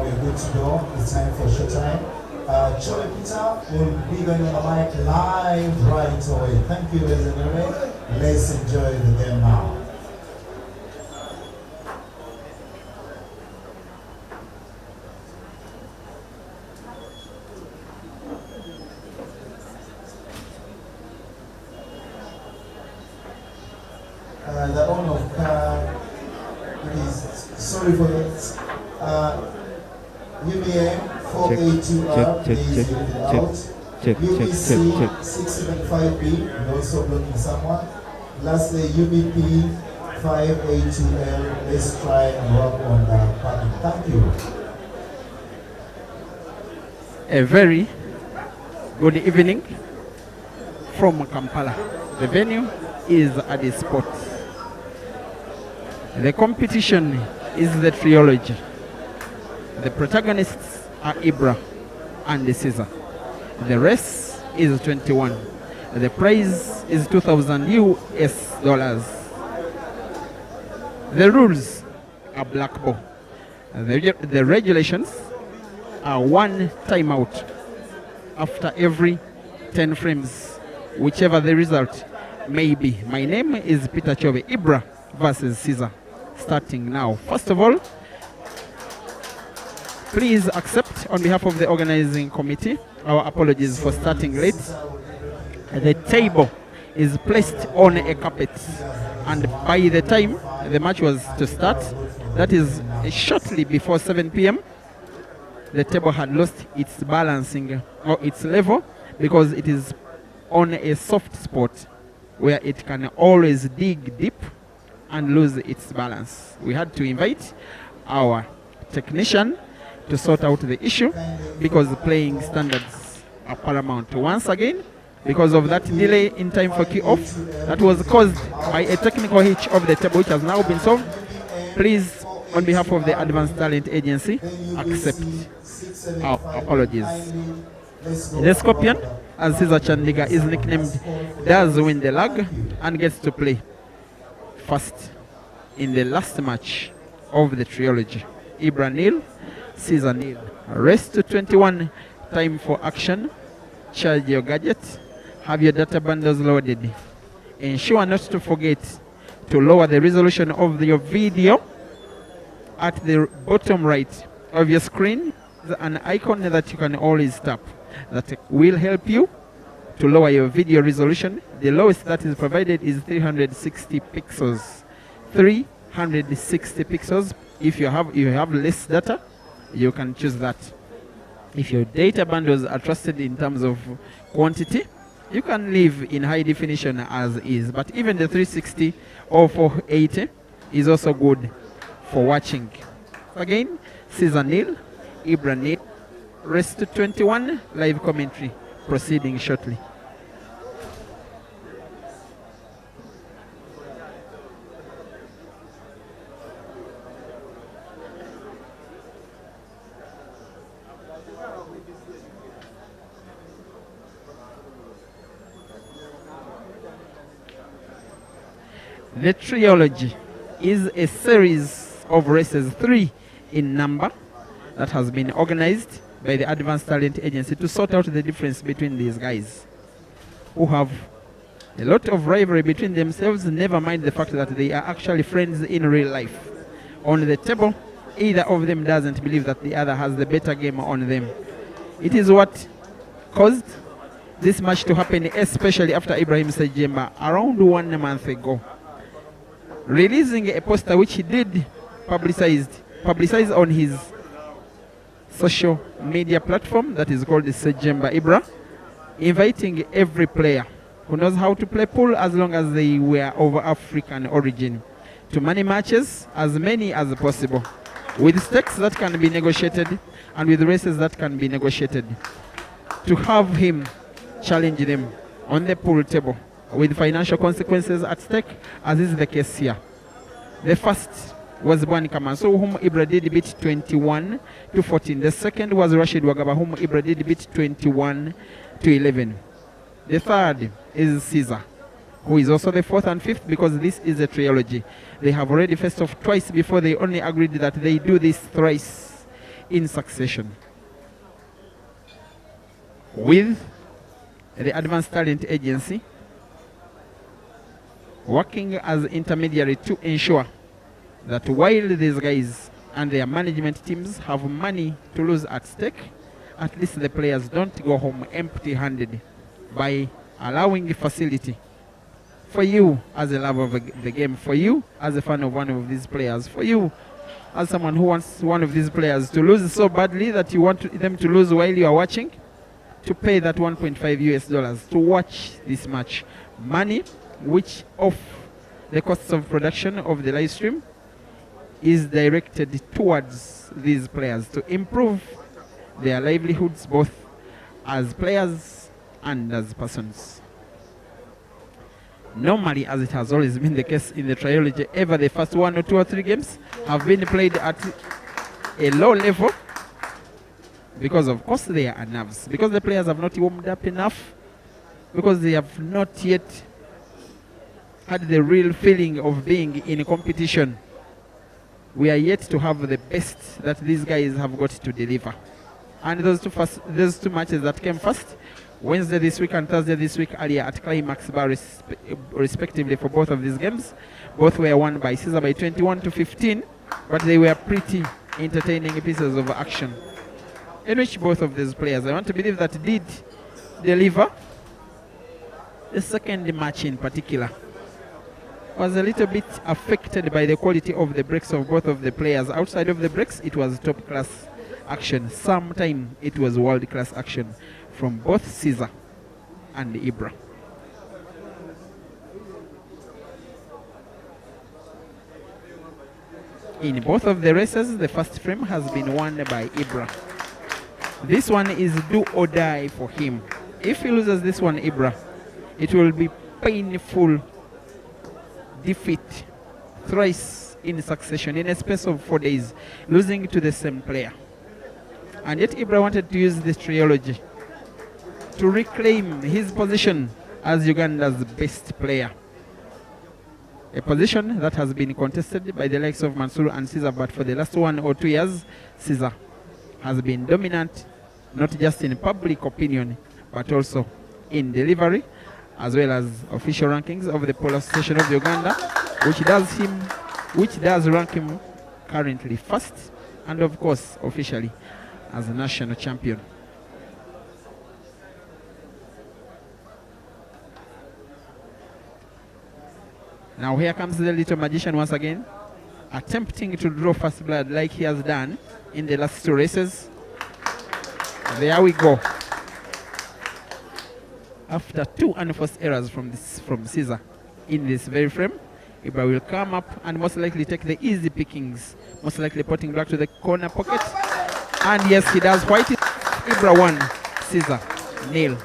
we're good to go. It's time for showtime. Joey Peter will be going on the mic live right away. Thank you, ladies and gentlemen. Let's enjoy the game now. The owner of car is sorry for that. UBM 482R is out. UBC 675B also blocking someone. Lastly, UBP 582L. Let's try and work on the parking. Thank you. A very good evening from Kampala. The venue is at the spot. The competition is the trilogy. The protagonists are IBRAH and the CEASER. The race is 21. The prize is $2,000 US. The rules are black ball. The regulations are one timeout after every 10 frames, whichever the result may be. My name is Peter Chove. IBRAH versus CEASER. Starting now. First of all, please accept on behalf of the organizing committee our apologies for starting late. The table is placed on a carpet, and by the time the match was to start, that is shortly before 7 p.m., the table had lost its balancing or its level because it is on a soft spot where it can always dig deep and lose its balance. We had to invite our technician to sort out the issue because the playing standards are paramount. Once again, because of that delay in time for key-off that was caused by a technical hitch of the table, which has now been solved, please, on behalf of the Advanced Talent Agency, accept our apologies. The Scorpion, as CEASER CHANDIGA is nicknamed, does win the lag and gets to play first in the last match of the trilogy. IBRAH nil, CEASER nil. Race to 21, time for action. Charge your gadget, have your data bundles loaded. Ensure not to forget to lower the resolution of your video. At the bottom right of your screen, there's an icon that you can always tap that will help you to lower your video resolution. The lowest that is provided is 360 pixels. 360 pixels. If you have less data, you can choose that. If your data bundles are trusted in terms of quantity, you can live in high definition as is. But even the 360 or 480 is also good for watching. Again, CEASER nil, IBRAH nil. Race to 21, live commentary proceeding shortly. The trilogy is a series of races, 3 in number, that has been organized by the Advanced Talent Agency to sort out the difference between these guys who have a lot of rivalry between themselves, never mind the fact that they are actually friends in real life. On the table, either of them doesn't believe that the other has the better game on them. It is what caused this match to happen, especially after Ibrahim SSEJEMBA around 1 month ago, releasing a poster which he did publicize on his social media platform that is called the SSEJEMBA IBRAH, inviting every player who knows how to play pool, as long as they were of African origin, to money matches, as many as possible, with stakes that can be negotiated and with races that can be negotiated, to have him challenge them on the pool table with financial consequences at stake, as is the case here. The first was Bwani Kamanso, whom IBRAH did beat 21-14. The second was Rashid Wagaba, whom IBRAH did beat 21-11. The third is CEASER, who is also the fourth and fifth, because this is a trilogy. They have already faced off twice before they only agreed that they do this thrice in succession, with the Advanced Talent Agency working as intermediary to ensure that while these guys and their management teams have money to lose at stake, at least the players don't go home empty-handed, by allowing the facility for you as a lover of the game, for you as a fan of one of these players, for you as someone who wants one of these players to lose so badly that you want them to lose while you are watching, to pay that 1.5 US dollars to watch this match. Money which off the costs of production of the live stream is directed towards these players to improve their livelihoods both as players and as persons. Normally, as it has always been the case in the trilogy, ever the first 1 or 2 or 3 games have been played at a low level because of course there are nerves, because the players have not warmed up enough, because they have not yet had the real feeling of being in a competition. We are yet to have the best that these guys have got to deliver. And those two matches that came first, Wednesday this week and Thursday this week, earlier at Climax Bar respectively for both of these games, both were won by CEASER by 21-15, but they were pretty entertaining pieces of action in which both of these players, I want to believe, that did deliver. The second match in particular was a little bit affected by the quality of the breaks of both of the players. Outside of the breaks, it was top class action. Sometime it was world class action from both CEASER and IBRAH. In both of the races, the first frame has been won by IBRAH. This one is do or die for him. If he loses this one, IBRAH, it will be painful defeat thrice in succession in a space of 4 days, losing to the same player. And yet IBRAH wanted to use this trilogy to reclaim his position as Uganda's best player. A position that has been contested by the likes of Mansour and CEASER, but for the last 1 or 2 years, CEASER has been dominant, not just in public opinion, but also in delivery, as well as official rankings of the Polo Association of Uganda, which does rank him currently first, and of course officially as a national champion. Now here comes the little magician once again, attempting to draw first blood like he has done in the last 2 races. There we go. After 2 unforced errors from CEASER in this very frame, IBRAH will come up and most likely take the easy pickings, most likely putting back to the corner pocket. And yes, he does. White is IBRAH 1, CEASER 0.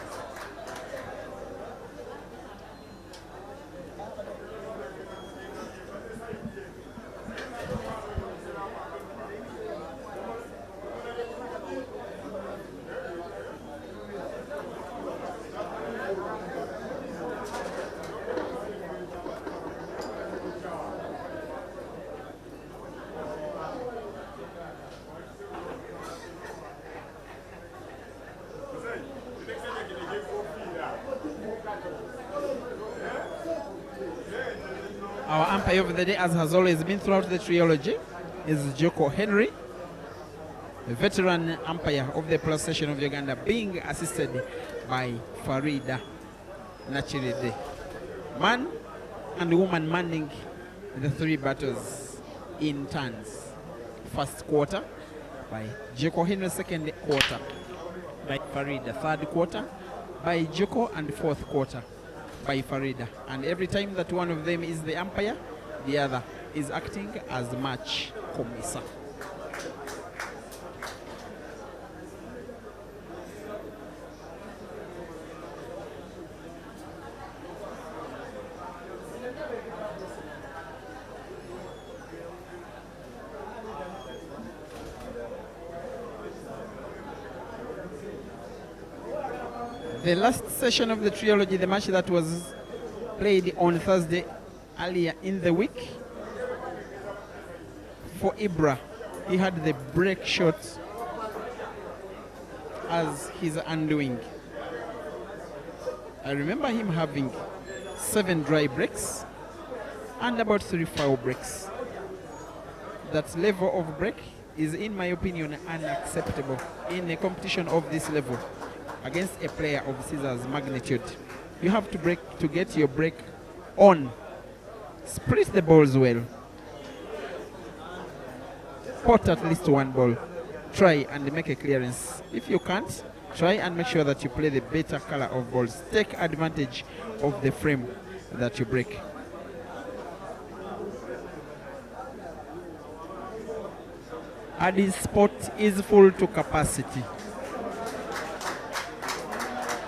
Our umpire of the day, as has always been throughout the trilogy, is Joko Henry, a veteran umpire of the Polo Association of Uganda, being assisted by Farida Nachiride. Man and woman manning the 3 battles in turns. First quarter by Joko Henry, second quarter by Farida, third quarter by Joko, and fourth quarter by Farida. And every time that one of them is the umpire, the other is acting as match commissar. The last session of the trilogy, the match that was played on Thursday earlier in the week, for IBRAH, he had the break shot as his undoing. I remember him having 7 dry breaks and about 3 foul breaks. That level of break is, in my opinion, unacceptable in a competition of this level against a player of Caesar's magnitude. You have to break to get your break on. Split the balls well. Pot at least one ball. Try and make a clearance. If you can't, try and make sure that you play the better color of balls. Take advantage of the frame that you break. Addis spot is full to capacity.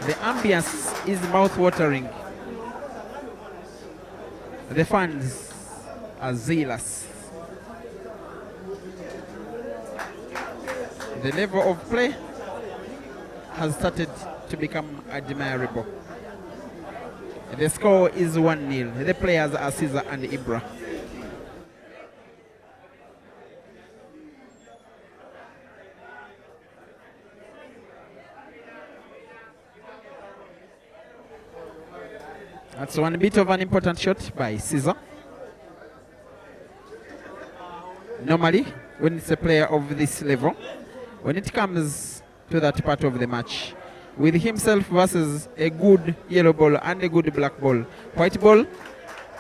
The ambience is mouth-watering. The fans are zealous. The level of play has started to become admirable. The score is 1-0. The players are Caesar and IBRAH. That's one bit of an important shot by Caesar. Normally, when it's a player of this level, when it comes to that part of the match, with himself versus a good yellow ball and a good black ball, white ball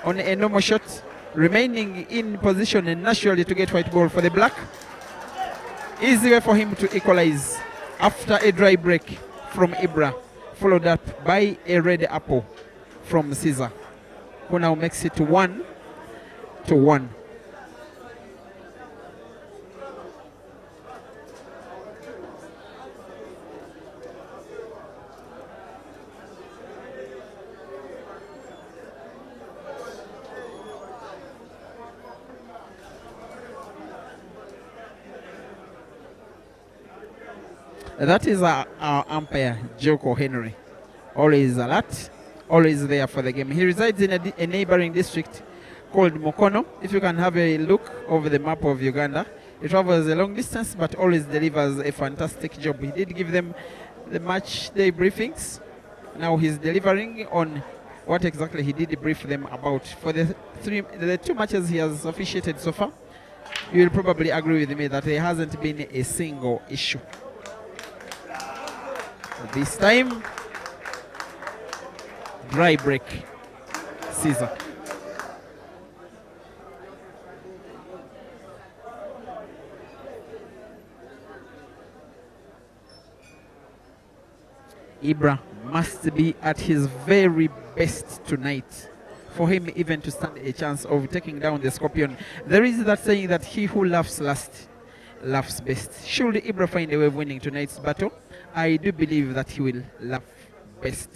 on a normal shot, remaining in position and naturally to get white ball for the black, easy way for him to equalize after a dry break from IBRAH, followed up by a red apple from Caesar, who now makes it 1-1. That is our umpire, Joko Henry. Always alert, always there for the game. He resides in a neighboring district called Mukono. If you can have a look over the map of Uganda, he travels a long distance but always delivers a fantastic job. He did give them the match day briefings. Now he's delivering on what exactly he did brief them about. For the 2 matches he has officiated so far, you will probably agree with me that there hasn't been a single issue. This time, dry break, Caesar. IBRAH must be at his very best tonight for him even to stand a chance of taking down the Scorpion. There is that saying that he who laughs last laughs best. Should IBRAH find a way of winning tonight's battle, I do believe that he will laugh best.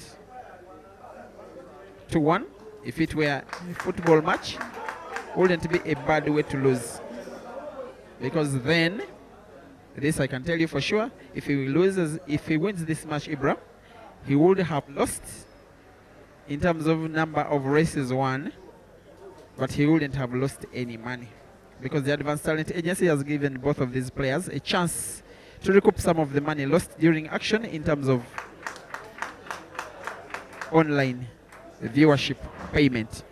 2-1, if it were a football match, wouldn't be a bad way to lose. Because then, this I can tell you for sure, if he wins this match, IBRAH, he would have lost in terms of number of races won, but he wouldn't have lost any money. Because the Advanced Talent Agency has given both of these players a chance to recoup some of the money lost during action in terms of online viewership payment.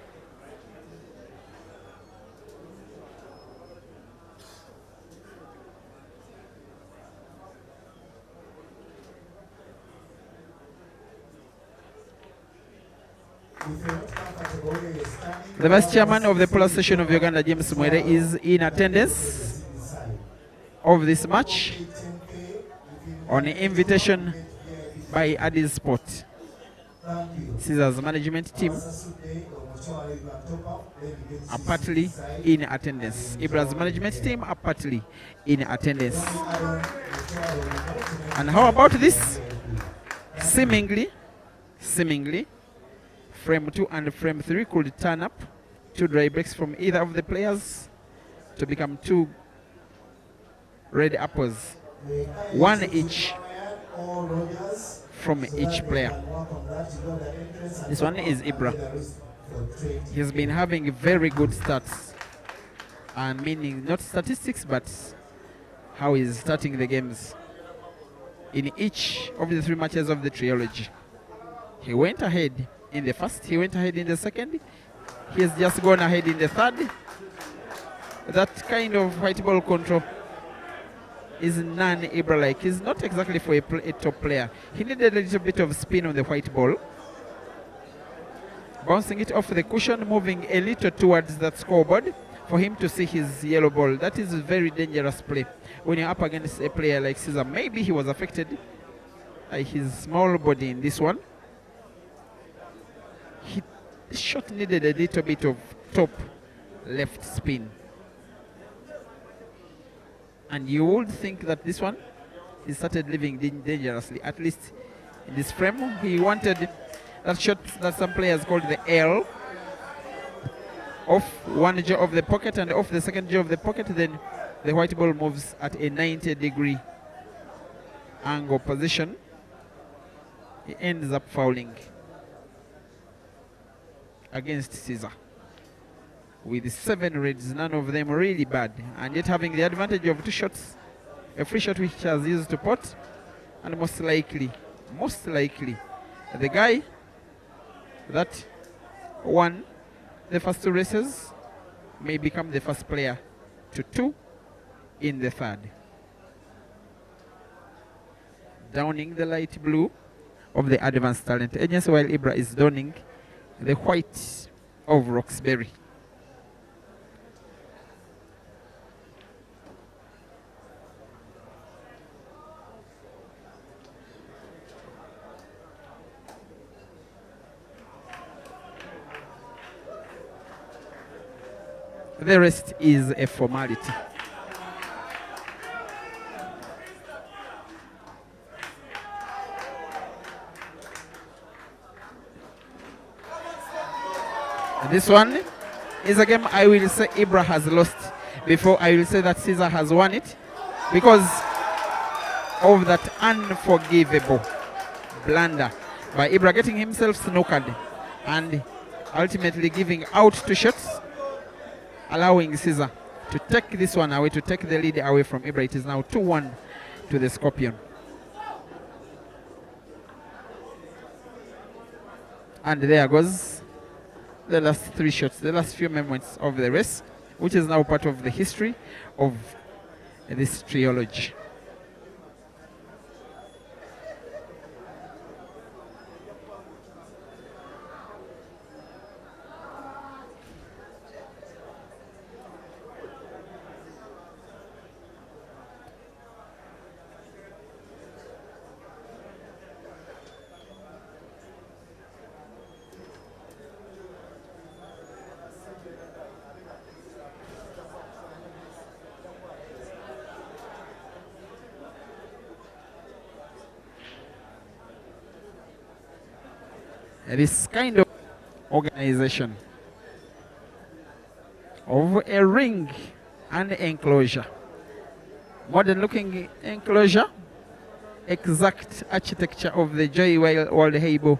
The Vice Chairman of the Polo Session of Uganda, James Mwere, is in attendance of this match on an invitation by Addis Sport. Caesar's management team are partly in attendance. IBRAH's management team are partly in attendance. And how about this? Seemingly, frame 2 and frame 3 could turn up 2 dry breaks from either of the players to become 2 red apples, 1 each from each player. This one is IBRAH. He's been having very good stats, meaning not statistics but how he's starting the games. in each of the 3 matches of the trilogy. He went ahead in the first, he went ahead in the second, he has just gone ahead in the third. That kind of white ball control is non-IBRAH-like. He's not exactly for a top player. He needed a little bit of spin on the white ball. Bouncing it off the cushion, moving a little towards that scoreboard for him to see his yellow ball. That is a very dangerous play when you're up against a player like Caesar. Maybe he was affected by his small body in this one. The shot needed a little bit of top left spin. And you would think that this one, he started living dangerously, at least in this frame. He wanted that shot that some players called the L, off one jaw of the pocket and off the second jaw of the pocket. Then the white ball moves at a 90-degree angle position. He ends up fouling against Caesar with 7 reds, none of them really bad, and yet having the advantage of 2 shots, a free shot which has used to pot, and most likely the guy that won the first 2 races may become the first player to 2 in the third. Downing the light blue of the Advanced Talent Agency, while IBRAH is donning the white of Roxbury. The rest is a formality. This one is a game I will say IBRAH has lost before I will say that Caesar has won it, because of that unforgivable blunder by IBRAH, getting himself snookered and ultimately giving out 2 shots, allowing Caesar to take this one away, to take the lead away from IBRAH. It is now 2-1 to the Scorpion. And there goes the last 3 shots, the last few moments of the race, which is now part of the history of this trilogy. This kind of organization of a ring and enclosure, modern looking enclosure, exact architecture of the Joy World Heibo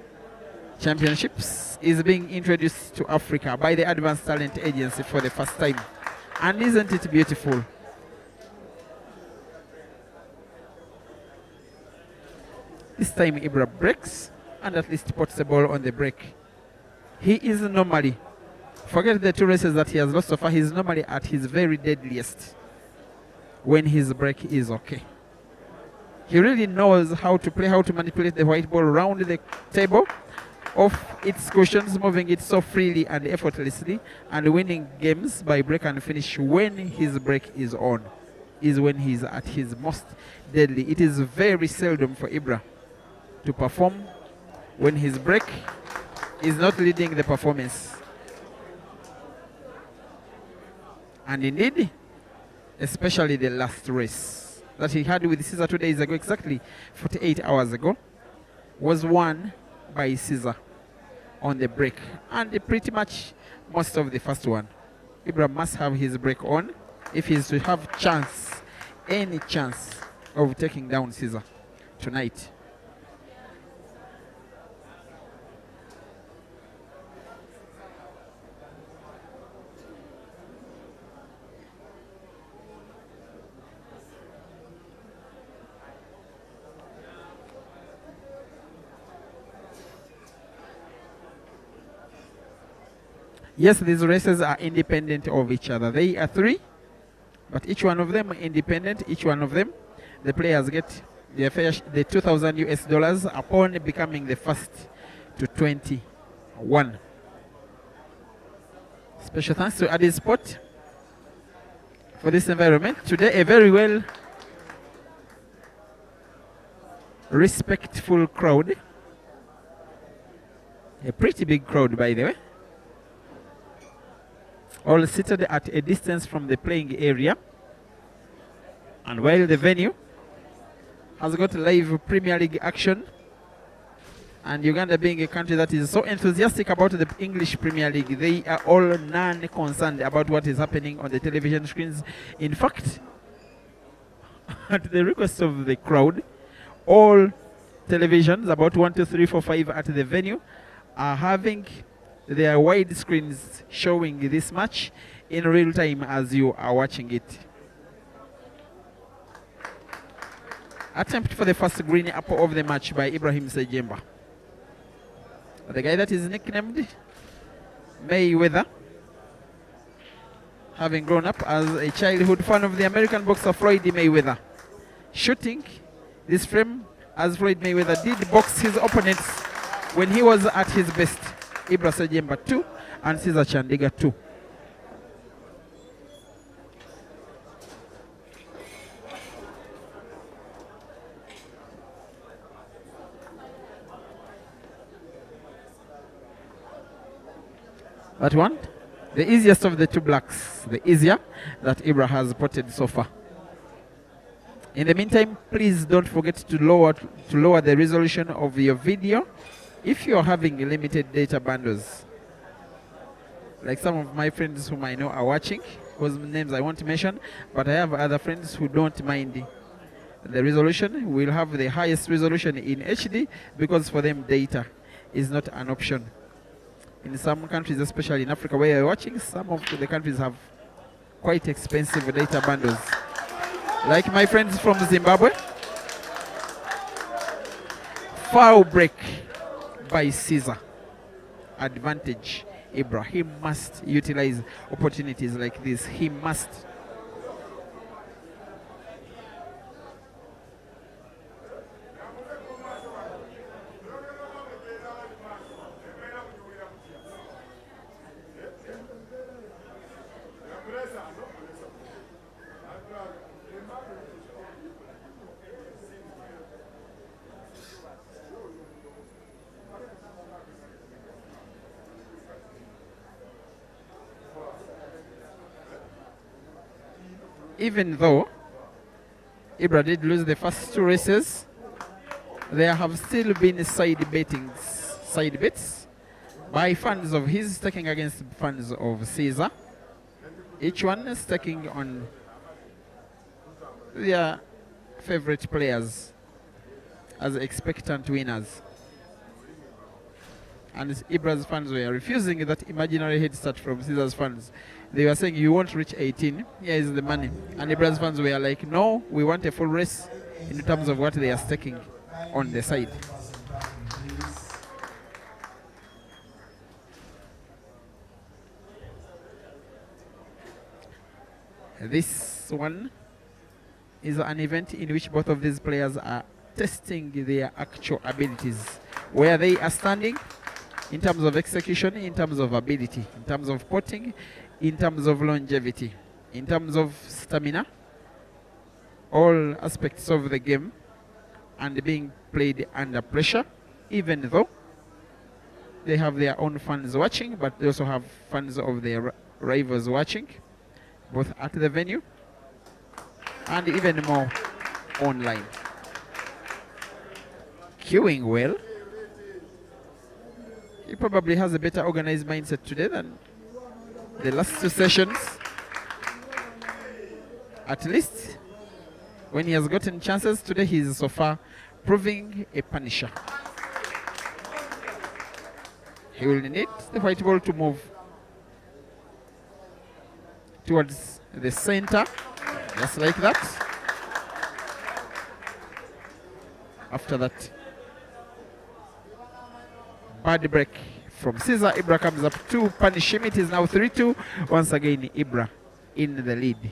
Championships, is being introduced to Africa by the Advanced Talent Agency for the first time. And isn't it beautiful? This time IBRAH breaks and at least puts the ball on the break. He is normally, forget the 2 races that he has lost so far, he's normally at his very deadliest when his break is okay. He really knows how to play, how to manipulate the white ball around the table, off its cushions, moving it so freely and effortlessly, and winning games by break and finish when his break is on, is when he's at his most deadly. It is very seldom for IBRAH to perform when his break is not leading the performance. And indeed, especially the last race that he had with Caesar 2 days ago, exactly 48 hours ago, was won by Caesar on the break. And pretty much most of the first one. IBRAH must have his break on if he is to have chance, any chance of taking down Caesar tonight. Yes, these races are independent of each other. They are 3, but each one of them independent. Each one of them, the players get the 2,000 US dollars upon becoming the first to 21. Special thanks to Adi Sport for this environment. Today, a very well respectful crowd. A pretty big crowd, by the way. All seated at a distance from the playing area. And while the venue has got live Premier League action, and Uganda being a country that is so enthusiastic about the English Premier League, they are all non-concerned about what is happening on the television screens. In fact, at the request of the crowd, all televisions, about 1, 2, 3, 4, 5 at the venue, are having their wide screens showing this match in real time as you are watching it. Attempt for the first green apple of the match by Ibrahim SSEJEMBA. The guy that is nicknamed Mayweather, having grown up as a childhood fan of the American boxer Floyd Mayweather, shooting this frame as Floyd Mayweather did box his opponents when he was at his best. IBRAH SSEJEMBA 2 and CEASER CHANDIGA 2. That one, the easiest of the two blacks, the easier that IBRAH has potted so far. In the meantime, please don't forget to lower the resolution of your video if you're having limited data bundles. Like some of my friends whom I know are watching, whose names I won't mention, but I have other friends who don't mind the resolution. We'll have the highest resolution in HD because for them data is not an option. In some countries, especially in Africa where you're watching, some of the countries have quite expensive data bundles. Like my friends from Zimbabwe. Foul break by CEASER. Advantage. IBRAH, he must utilize opportunities like this. He must. Even though IBRAH did lose the first 2 races, there have still been side bets by fans of his taking against fans of CEASER. Each one is taking on their favorite players as expectant winners. And IBRAH's fans were refusing that imaginary head start from CEASER's fans. They were saying, you won't reach 18, here is the money. And IBRAH's fans were like, no, we want a full race in terms of what they are staking on the side. This one is an event in which both of these players are testing their actual abilities, where they are standing in terms of execution, in terms of ability, in terms of potting, in terms of longevity, in terms of stamina, all aspects of the game, and being played under pressure, even though they have their own fans watching, but they also have fans of their rivals watching, both at the venue and even more online. Queuing well. He probably has a better organized mindset today than the last 2 sessions. At least when he has gotten chances, today he is so far proving a punisher. He will need the white ball to move towards the center, just like that. After that, bad break from Caesar. IBRAH comes up to punish him. It is now 3-2. Once again, IBRAH in the lead.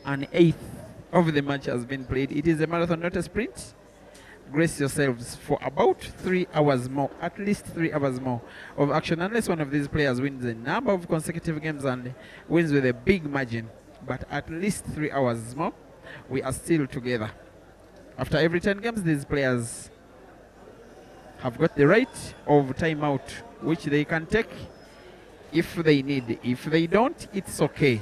An eighth of the match has been played. It is a marathon, not a sprint. Brace yourselves for about 3 hours more, at least 3 hours more of action, unless one of these players wins a number of consecutive games and wins with a big margin. But at least 3 hours more, we are still together. After every 10 games, these players have got the right of timeout, which they can take if they need. If they don't, it's okay.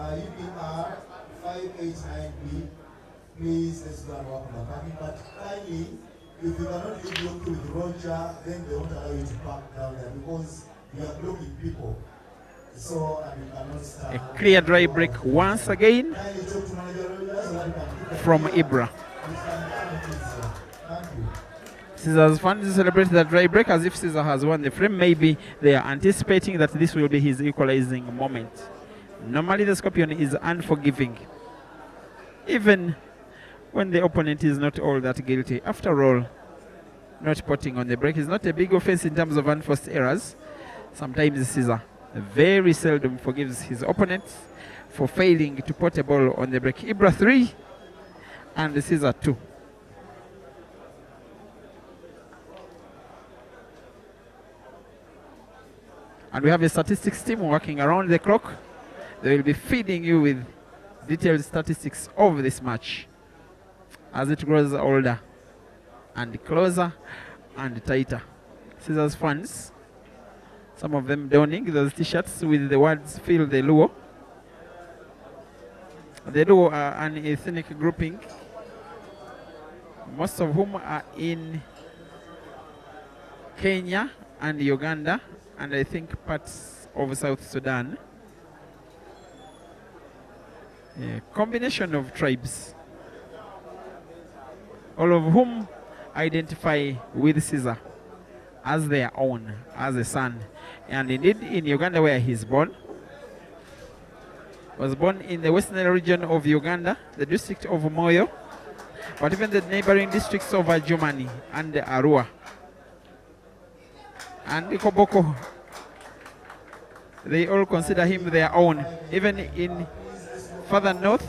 UPR 589B, please let's go and walk on the parking. But kindly, if you cannot leave your queue with Roger, then they won't allow you to park down there because you are blocking people. So, and you cannot start. A clear dry break once again from IBRAH. Caesar's fans celebrate that dry break as if Caesar has won the frame. Maybe they are anticipating that this will be his equalizing moment. Normally the Scorpion is unforgiving, even when the opponent is not all that guilty. After all, not putting on the break is not a big offense in terms of unforced errors. Sometimes Caesar very seldom forgives his opponents for failing to put a ball on the break. IBRAH 3 and Caesar 2. And we have a statistics team working around the clock. They will be feeding you with detailed statistics of this match as it grows older and closer and tighter. Caesar's fans, some of them donning those t-shirts with the words "Feel the Luo." The Luo are an ethnic grouping, most of whom are in Kenya and Uganda, and I think parts of South Sudan. A combination of tribes, all of whom identify with Caesar as their own, as a son. And indeed, in Uganda, where he is born, was born in the western region of Uganda, the district of Moyo, but even the neighboring districts of Adjumani and Arua and Koboko, they all consider him their own. Even in further north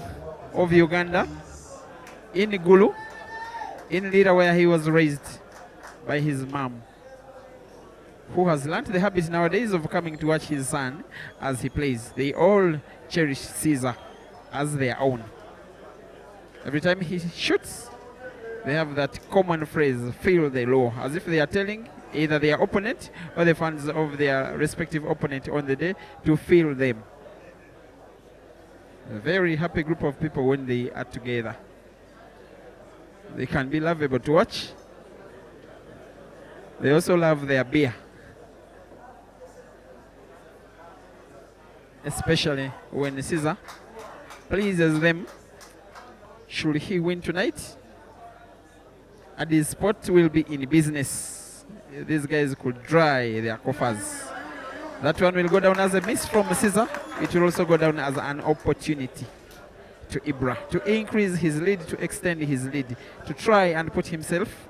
of Uganda, in Gulu, in Lira, where he was raised by his mom, who has learned the habit nowadays of coming to watch his son as he plays. They all cherish Caesar as their own. Every time he shoots, they have that common phrase, "Feel the law," as if they are telling either their opponent or the fans of their respective opponent on the day to feel them. A very happy group of people when they are together. They can be lovable to watch. They also love their beer, especially when Caesar pleases them. Should he win tonight, and his sport will be in business, these guys could dry their coffers. That one will go down as a miss from Caesar. It will also go down as an opportunity to IBRAH to increase his lead, to extend his lead, to try and put himself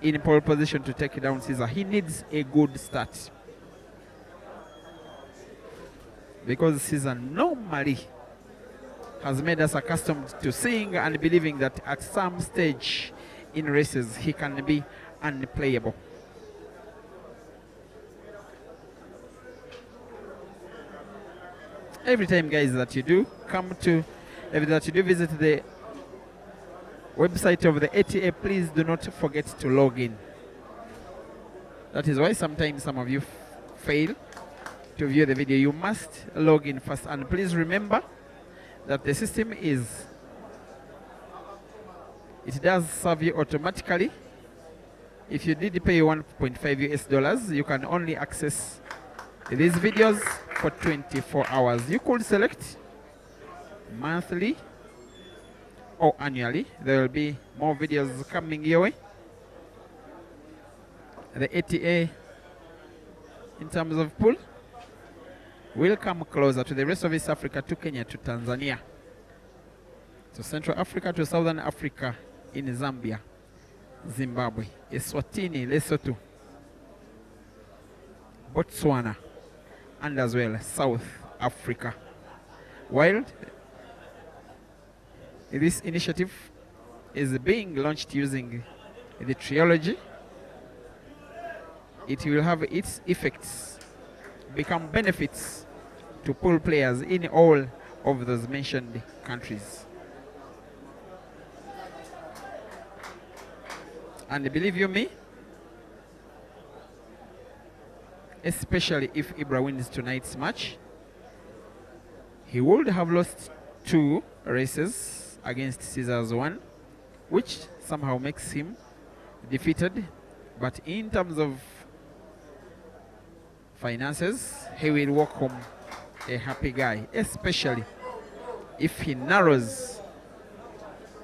in pole position to take down Caesar. He needs a good start, because Caesar normally has made us accustomed to seeing and believing that at some stage in races he can be unplayable. Every time, guys, that you do visit the website of the ATA, please do not forget to log in. That is why sometimes some of you fail to view the video. You must log in first, and please remember that the system it does serve you automatically. If you did pay $1.5 US, you can only access these videos for 24 hours. You could select monthly or annually. There will be more videos coming your way. the ATA in terms of pool will come closer to the rest of East Africa, to Kenya, to Tanzania, to Central Africa, to Southern Africa, in Zambia, Zimbabwe, Eswatini, Lesotho, Botswana, and as well South Africa. While this initiative is being launched using the trilogy, it will have its effects become benefits to pool players in all of those mentioned countries. And believe you me, especially if IBRAH wins tonight's match, he would have lost 2 races against CEASER's 1, which somehow makes him defeated. But in terms of finances, he will walk home a happy guy, especially if he narrows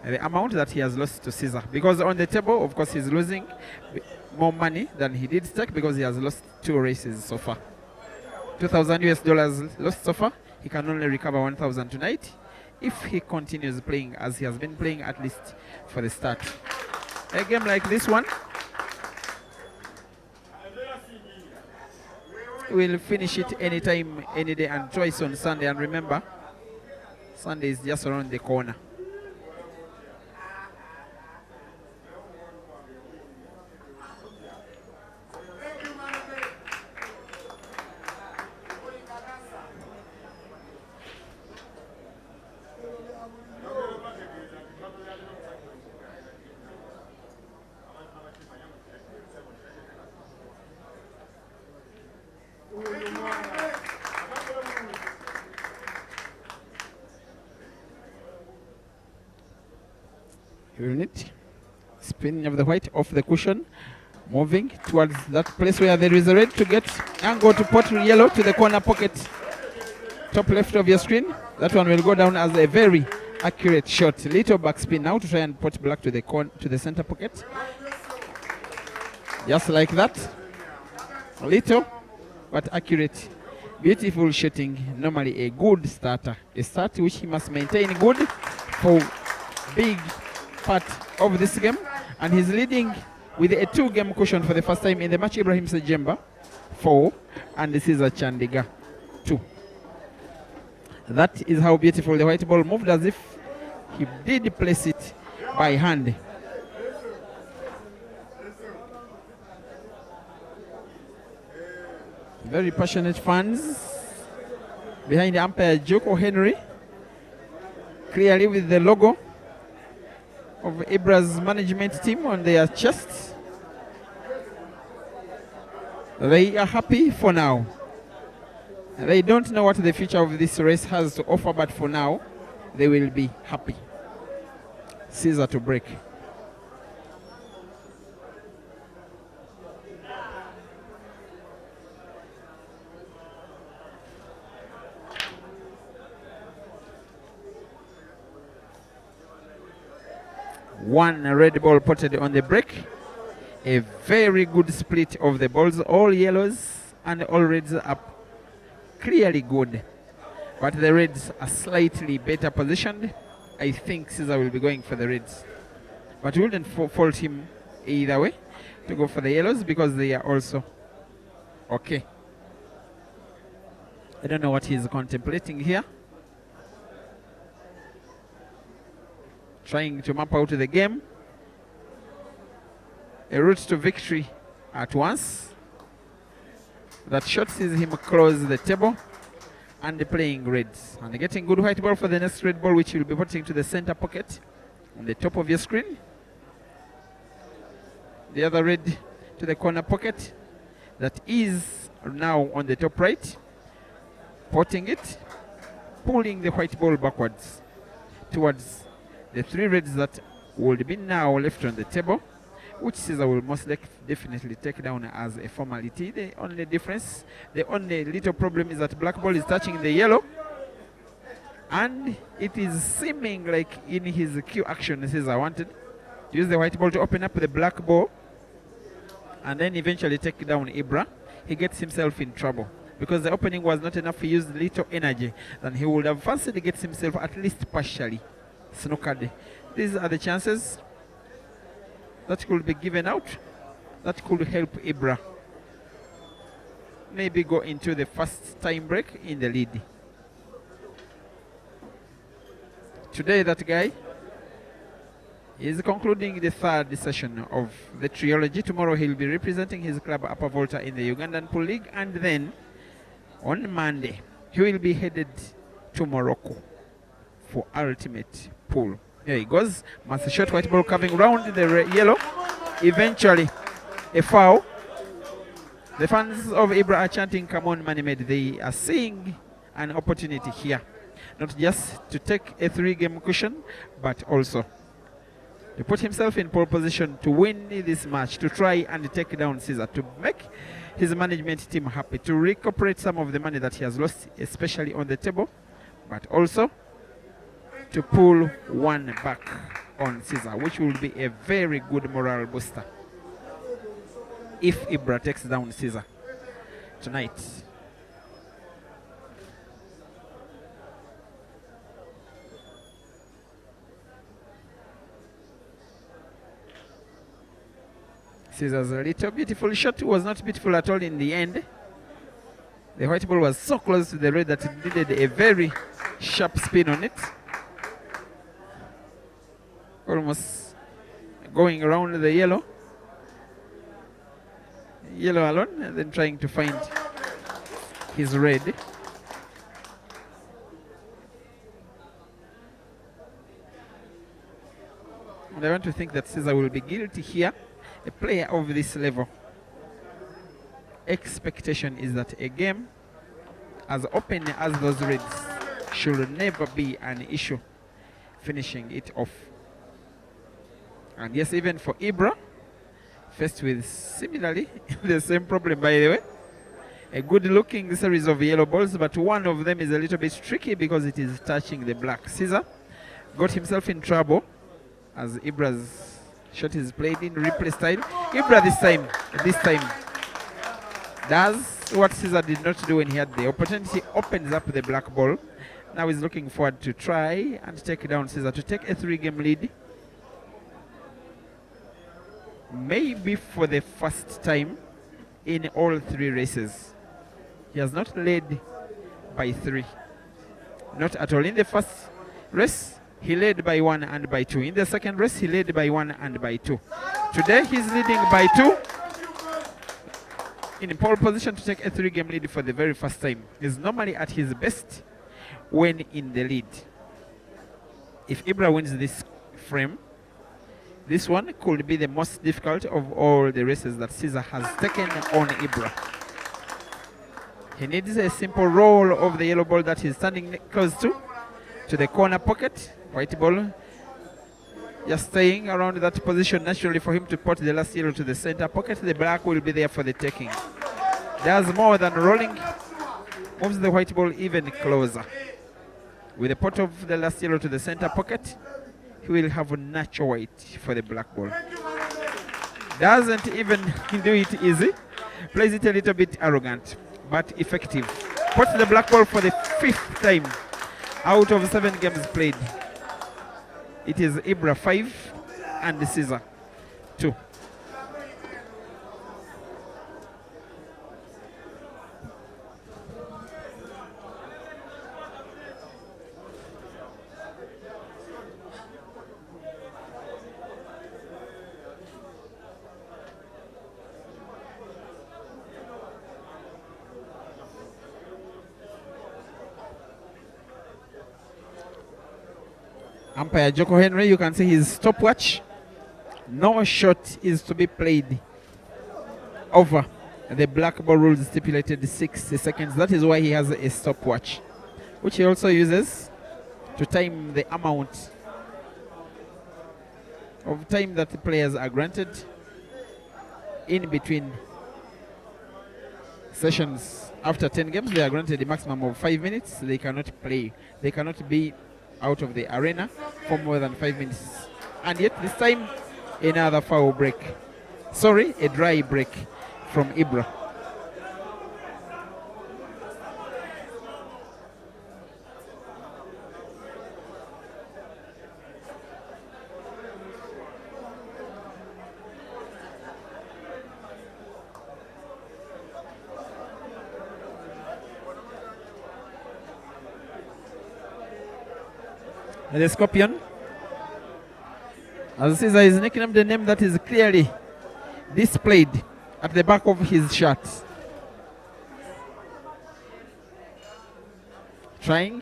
the amount that he has lost to CEASER. Because on the table, of course, he's losing more money than he did stake, because he has lost 2 races so far. $2,000 lost so far. He can only recover 1,000 tonight if he continues playing as he has been playing, at least for the start. A game like this one will finish it anytime, any day, and twice on Sunday. And remember, Sunday is just around the corner. You will need spin of the white off the cushion, moving towards that place where there is a red to get and go to pot yellow to the corner pocket, top left of your screen. That one will go down as a very accurate shot. Little backspin now to try and pot black to the center pocket, just like that. Little but accurate, beautiful shooting. Normally a good starter, a start which he must maintain good for big part of this game, and he's leading with a 2-game cushion for the first time in the match. IBRAH SSEJEMBA 4 and this is a CHANDIGA 2. That is how beautiful the white ball moved, as if he did place it by hand. Very passionate fans behind the umpire Joko Henry, clearly with the logo of IBRAH's management team on their chests. They are happy for now. They don't know what the future of this race has to offer, but for now, they will be happy. CEASER to break. One red ball potted on the break. A very good split of the balls. All yellows and all reds are clearly good, but the reds are slightly better positioned. I think CEASER will be going for the reds, but we wouldn't fault him either way to go for the yellows, because they are also okay. I don't know what he's contemplating here. Trying to map out the game, a route to victory at once. That shot sees him close the table and playing reds, and getting good white ball for the next red ball, which will be putting to the center pocket on the top of your screen. The other red to the corner pocket, that is now on the top right, potting it, pulling the white ball backwards towards the 3 reds that would be now left on the table, which CEASER will most definitely take down as a formality. The only difference, the only little problem is that black ball is touching the yellow, and it is seeming like in his cue action CEASER wanted to use the white ball to open up the black ball and then eventually take down IBRAH, he gets himself in trouble. Because the opening was not enough, he used little energy, then he would have fancied gets himself at least partially snookered. These are the chances that could be given out that could help IBRAH maybe go into the first time break in the lead. Today that guy is concluding the third session of the trilogy. Tomorrow he'll be representing his club Upper Volta in the Ugandan Pool League, and then on Monday he will be headed to Morocco for ultimate pool. Here he goes, Master shot, white ball curving round the yellow, eventually a foul. The fans of IBRAH are chanting, come on Manimade. They are seeing an opportunity here, not just to take a 3-game cushion, but also to put himself in pole position to win this match, to try and take down CEASER, to make his management team happy, to recuperate some of the money that he has lost, especially on the table, but also to pull one back on CEASER, which will be a very good morale booster if IBRAH takes down CEASER tonight. CEASER's little beautiful shot was not beautiful at all in the end. The white ball was so close to the red that it needed a very sharp spin on it. Almost going around the yellow alone, and then trying to find his red. And I want to think that CEASER will be guilty here. A player of this level, expectation is that a game as open as those reds should never be an issue finishing it off. And yes, even for IBRAH, faced with similarly the same problem, by the way, a good looking series of yellow balls, but one of them is a little bit tricky because it is touching the black. CEASER got himself in trouble as IBRAH's shot is played in replay style. IBRAH this time does what CEASER did not do when he had the opportunity, opens up the black ball. Now he's looking forward to try and take down CEASER, to take a 3-game lead. Maybe for the first time in all 3 races. He has not led by 3. Not at all. In the first race, he led by 1 and by 2. In the second race, he led by 1 and by 2. Today, he's leading by 2. In pole position to take a 3-game lead for the very first time. He's normally at his best when in the lead. If IBRAH wins this frame, this one could be the most difficult of all the races that CEASER has taken on IBRAH. He needs a simple roll of the yellow ball that he's standing close to the corner pocket. White ball just staying around that position naturally for him to put the last yellow to the center pocket. The black will be there for the taking. Does more than rolling, moves the white ball even closer. With the pot of the last yellow to the center pocket, he will have a natural white for the black ball. Doesn't even do it easy. Plays it a little bit arrogant, but effective. Puts the black ball for the 5th time out of 7 games played. It is IBRAH 5 and CEASER 2. Umpire Joko Henry, you can see his stopwatch. No shot is to be played over the black ball rules stipulated 60 seconds. That is why he has a stopwatch, which he also uses to time the amount of time that the players are granted in between sessions. After 10 games, they are granted a maximum of 5 minutes. They cannot play. They cannot be out of the arena for more than 5 minutes. And yet this time, another foul break. Sorry, a dry break from IBRAH. The Scorpion, as Caesar is nicknamed the name that is clearly displayed at the back of his shirt. Trying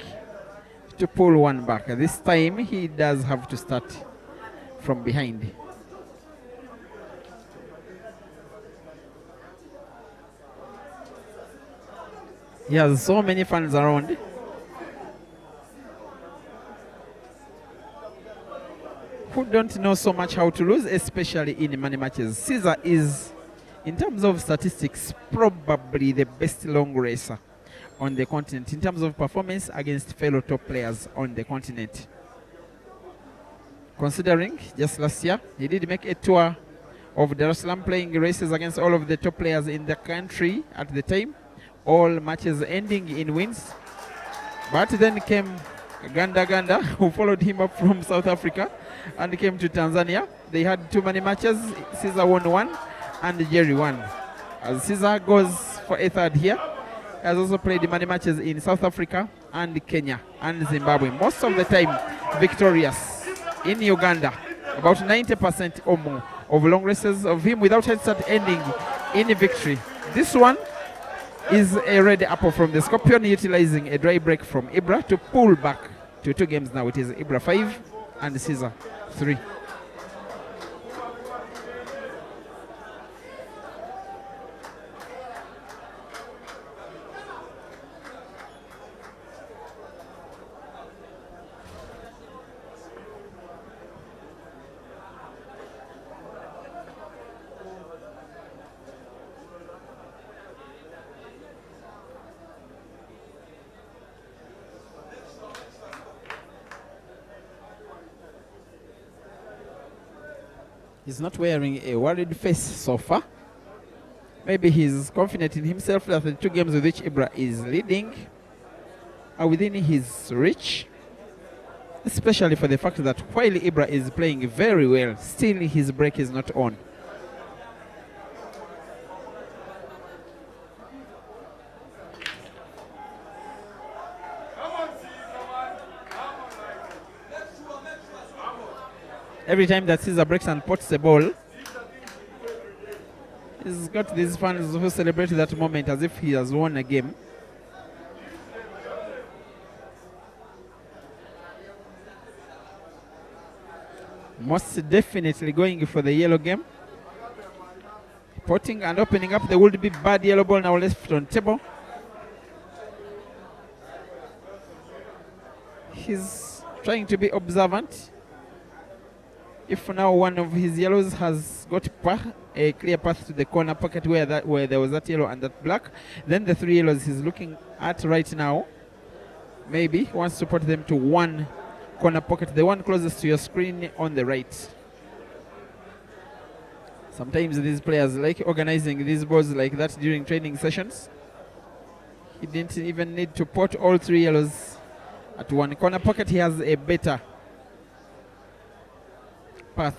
to pull one back. This time he does have to start from behind. He has so many fans around. Who don't know so much how to lose, especially in money matches. Caesar is, in terms of statistics, probably the best long racer on the continent in terms of performance against fellow top players on the continent. Considering just last year, he did make a tour of Dar es Salaam playing races against all of the top players in the country at the time, all matches ending in wins. But then came Ganda, who followed him up from South Africa and came to Tanzania. They had too many matches. Caesar won one and Jerry won. As Caesar goes for a third here, he has also played many matches in South Africa and Kenya and Zimbabwe. Most of the time victorious in Uganda. About 90% or more of long races of him without headstart ending in victory. This one is a red apple from the Scorpion, utilizing a dry break from IBRAH to pull back to 2 games now. It is IBRAH 5 and Caesar 3. He's not wearing a worried face so far. Maybe he's confident in himself that the 2 games with which IBRAH is leading are within his reach. Especially for the fact that while IBRAH is playing very well, still his break is not on. Every time that Caesar breaks and pots the ball, he's got these fans who celebrate that moment as if he has won a game. Most definitely going for the yellow game. Potting and opening up the would-be bad yellow ball now left on table. He's trying to be observant. If now one of his yellows has got a clear path to the corner pocket where there was that yellow and that black, then the 3 yellows he's looking at right now, maybe wants to put them to one corner pocket, the one closest to your screen on the right. Sometimes these players like organizing these balls like that during training sessions. He didn't even need to put all 3 yellows at one corner pocket. He has a better path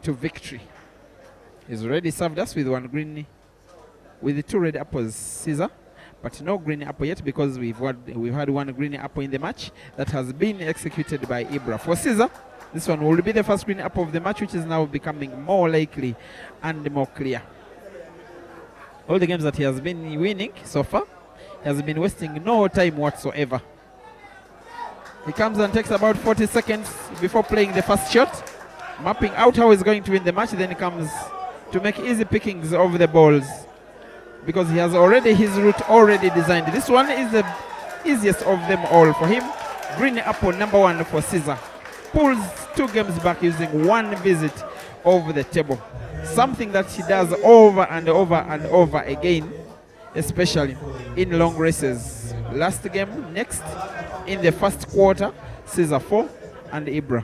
to victory. He's already served us with 1 green, with the 2 red apples, Caesar, but no green apple yet because we've had 1 green apple in the match that has been executed by IBRAH. For Caesar, this one will be the first green apple of the match, which is now becoming more likely and more clear. All the games that he has been winning so far, he has been wasting no time whatsoever. He comes and takes about 40 seconds before playing the first shot, mapping out how he's going to win the match. Then he comes to make easy pickings of the balls because he has already his route already designed. This one is the easiest of them all for him. Green apple number 1 for Caesar. Pulls 2 games back using 1 visit over the table. Something that he does over and over and over again, especially in long races. Last game, next, in the first quarter, Caesar 4 and IBRAH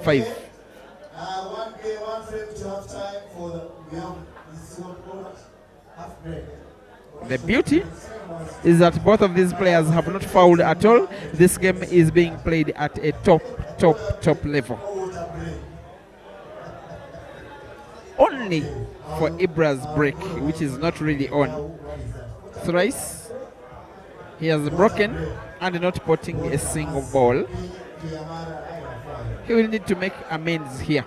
5. 1 frame to half time for the The beauty is that both of these players have not fouled at all. This game is being played at a top level. Only for IBRAH's break, which is not really on. Thrice, he has broken and not putting a single ball. He will need to make amends here.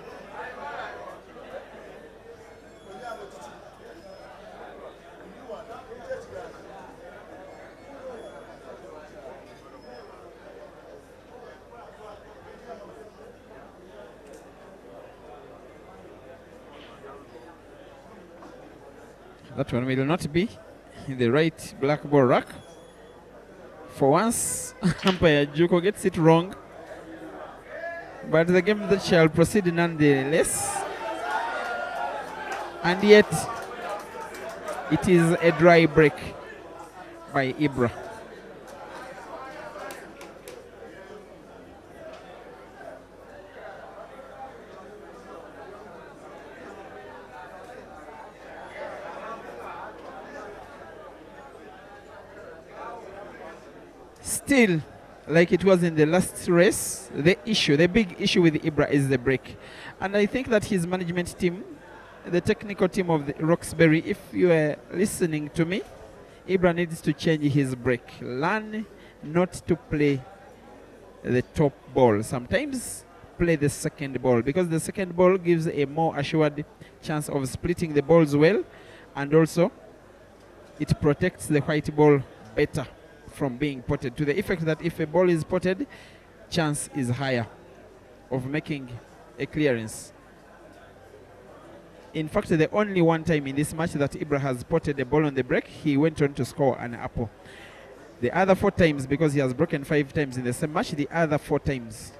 That one will not be in the right black ball rack. For once, umpire Juko gets it wrong. But the game that shall proceed nonetheless. And yet, it is a dry break by IBRAH. Still, like it was in the last race, the big issue with IBRAH is the break. And I think that his management team, the technical team of the Roxbury, if you are listening to me, IBRAH needs to change his break. Learn not to play the top ball. Sometimes play the second ball, because the second ball gives a more assured chance of splitting the balls well, and also it protects the white ball better from being potted, to the effect that if a ball is potted, chance is higher of making a clearance. In fact, the only one time in this match that IBRAH has potted a ball on the break, he went on to score an apple. The other 4 times, because he has broken 5 times in the same match, the other 4 times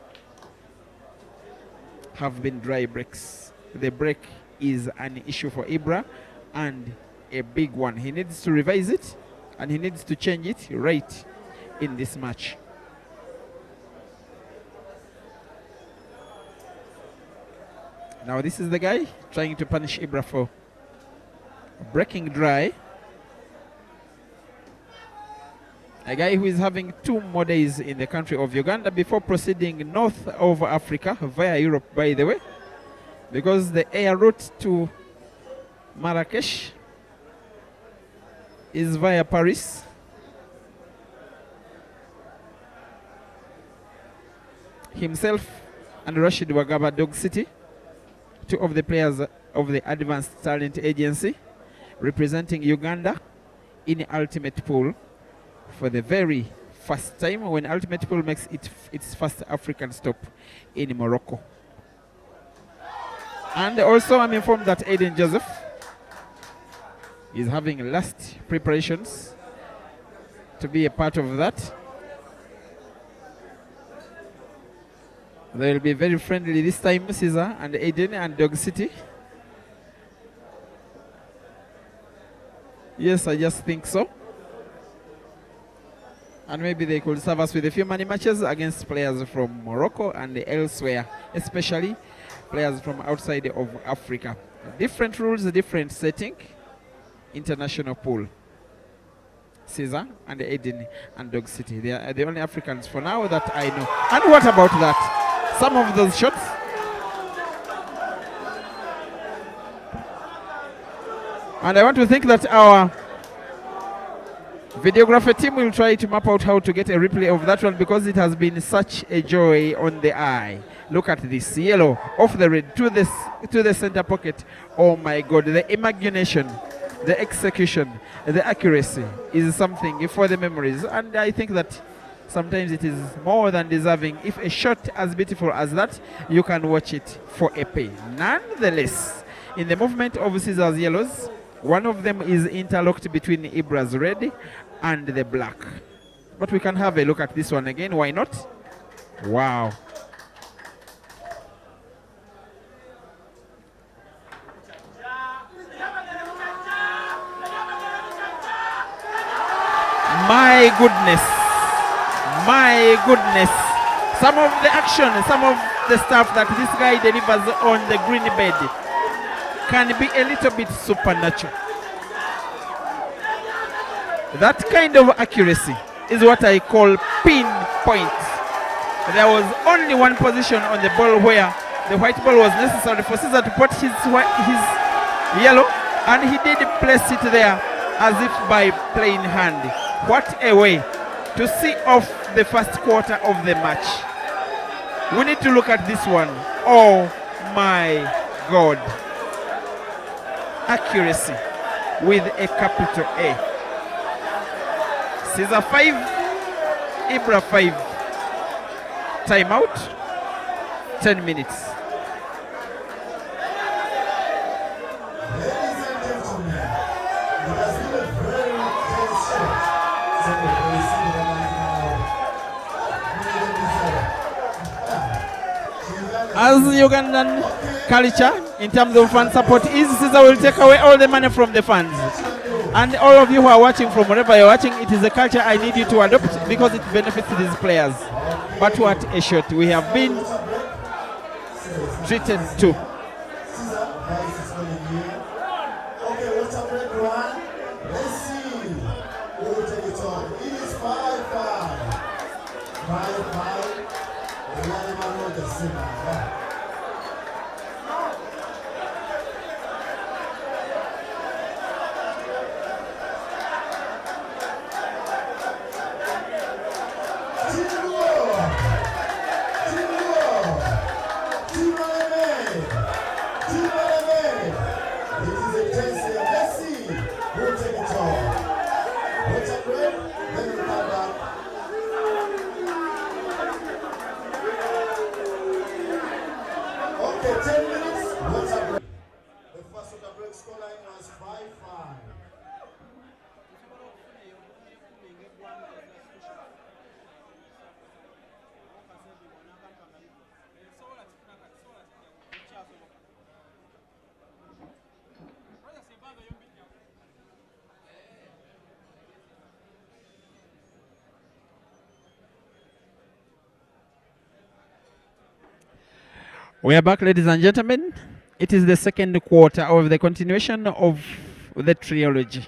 have been dry breaks. The break is an issue for IBRAH, and a big one. He needs to revise it, and he needs to change it right in this match. Now this is the guy trying to punish IBRAH for breaking dry. A guy who is having 2 more days in the country of Uganda before proceeding north of Africa via Europe, by the way, because the air route to Marrakesh is via Paris. Himself and Rashid Wagaba, Dog City, 2 of the players of the Advanced Talent Agency, representing Uganda in Ultimate Pool for the very first time, when Ultimate Pool makes its first African stop in Morocco. And also I'm informed that Aiden Joseph is having last preparations to be a part of that. They will be very friendly this time, Caesar and Aiden and Dog City. Yes, I just think so. And maybe they could serve us with a few money matches against players from Morocco and elsewhere, especially players from outside of Africa. Different rules, different setting. International pool. Caesar and Aiden and Dog City. They are the only Africans for now that I know. And what about that? Some of those shots. And I want to think that our videographer team will try to map out how to get a replay of that one, because it has been such a joy on the eye. Look at this yellow off the red to the center pocket. Oh my God, the imagination, the execution, the accuracy is something for the memories. And I think that sometimes it is more than deserving. If a shot as beautiful as that, you can watch it for a pay. Nonetheless, in the movement of Caesar's yellows, one of them is interlocked between IBRAH's red and the black. But we can have a look at this one again. Why not? Wow. My goodness. My goodness. Some of the action, some of the stuff that this guy delivers on the green bed. can be a little bit supernatural. That kind of accuracy is what I call pinpoint. There was only one position on the ball where the white ball was necessary for Caesar to put his yellow, and he did place it there as if by plain hand. What a way to see off the first quarter of the match. We need to look at this one. Oh my God. Accuracy with a capital A. Caesar 5, IBRAH 5. Timeout, 10 minutes. As Ugandan culture in terms of fan support is, Caesar will take away all the money from the fans. And all of you who are watching from wherever you're watching, it is a culture I need you to adopt because it benefits these players. But what a shot we have been treated to. We are back, ladies and gentlemen. It is the second quarter of the continuation of the trilogy.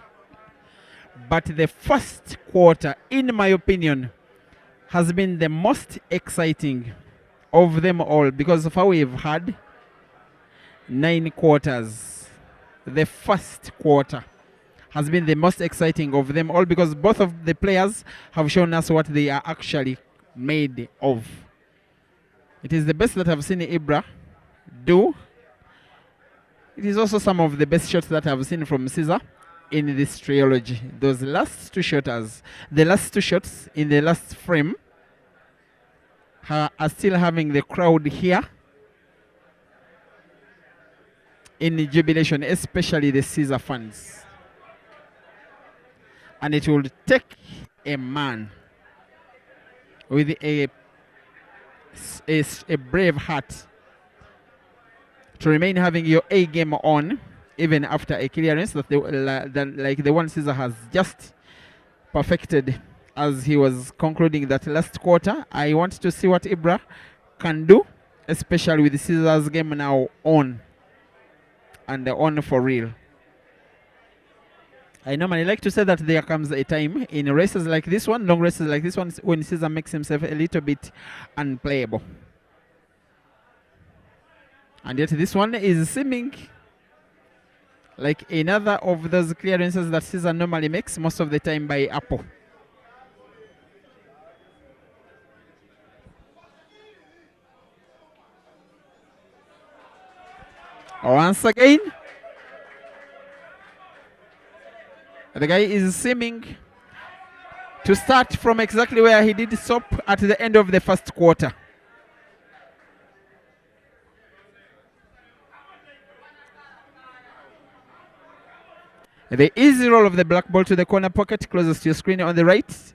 But the first quarter, in my opinion, has been the most exciting of them all because of how we've had 9 quarters. The first quarter has been the most exciting of them all because both of the players have shown us what they are actually made of. It is the best that I've seen IBRAH do. It is also some of the best shots that I've seen from Caesar in this trilogy. Those last two shots in the last frame are still having the crowd here in jubilation, especially the Caesar fans. And it will take a man with a brave heart to remain having your A game on even after a clearance like the one Caesar has just perfected as he was concluding that last quarter. I want to see what IBRAH can do, especially with Caesar's game now on and on for real. I normally like to say that there comes a time in races like this one, long races like this one, when Caesar makes himself a little bit unplayable. And yet this one is seeming like another of those clearances that Caesar normally makes most of the time by Apple. Once again, the guy is seeming to start from exactly where he did stop at the end of the first quarter. The easy roll of the black ball to the corner pocket closest to your screen on the right.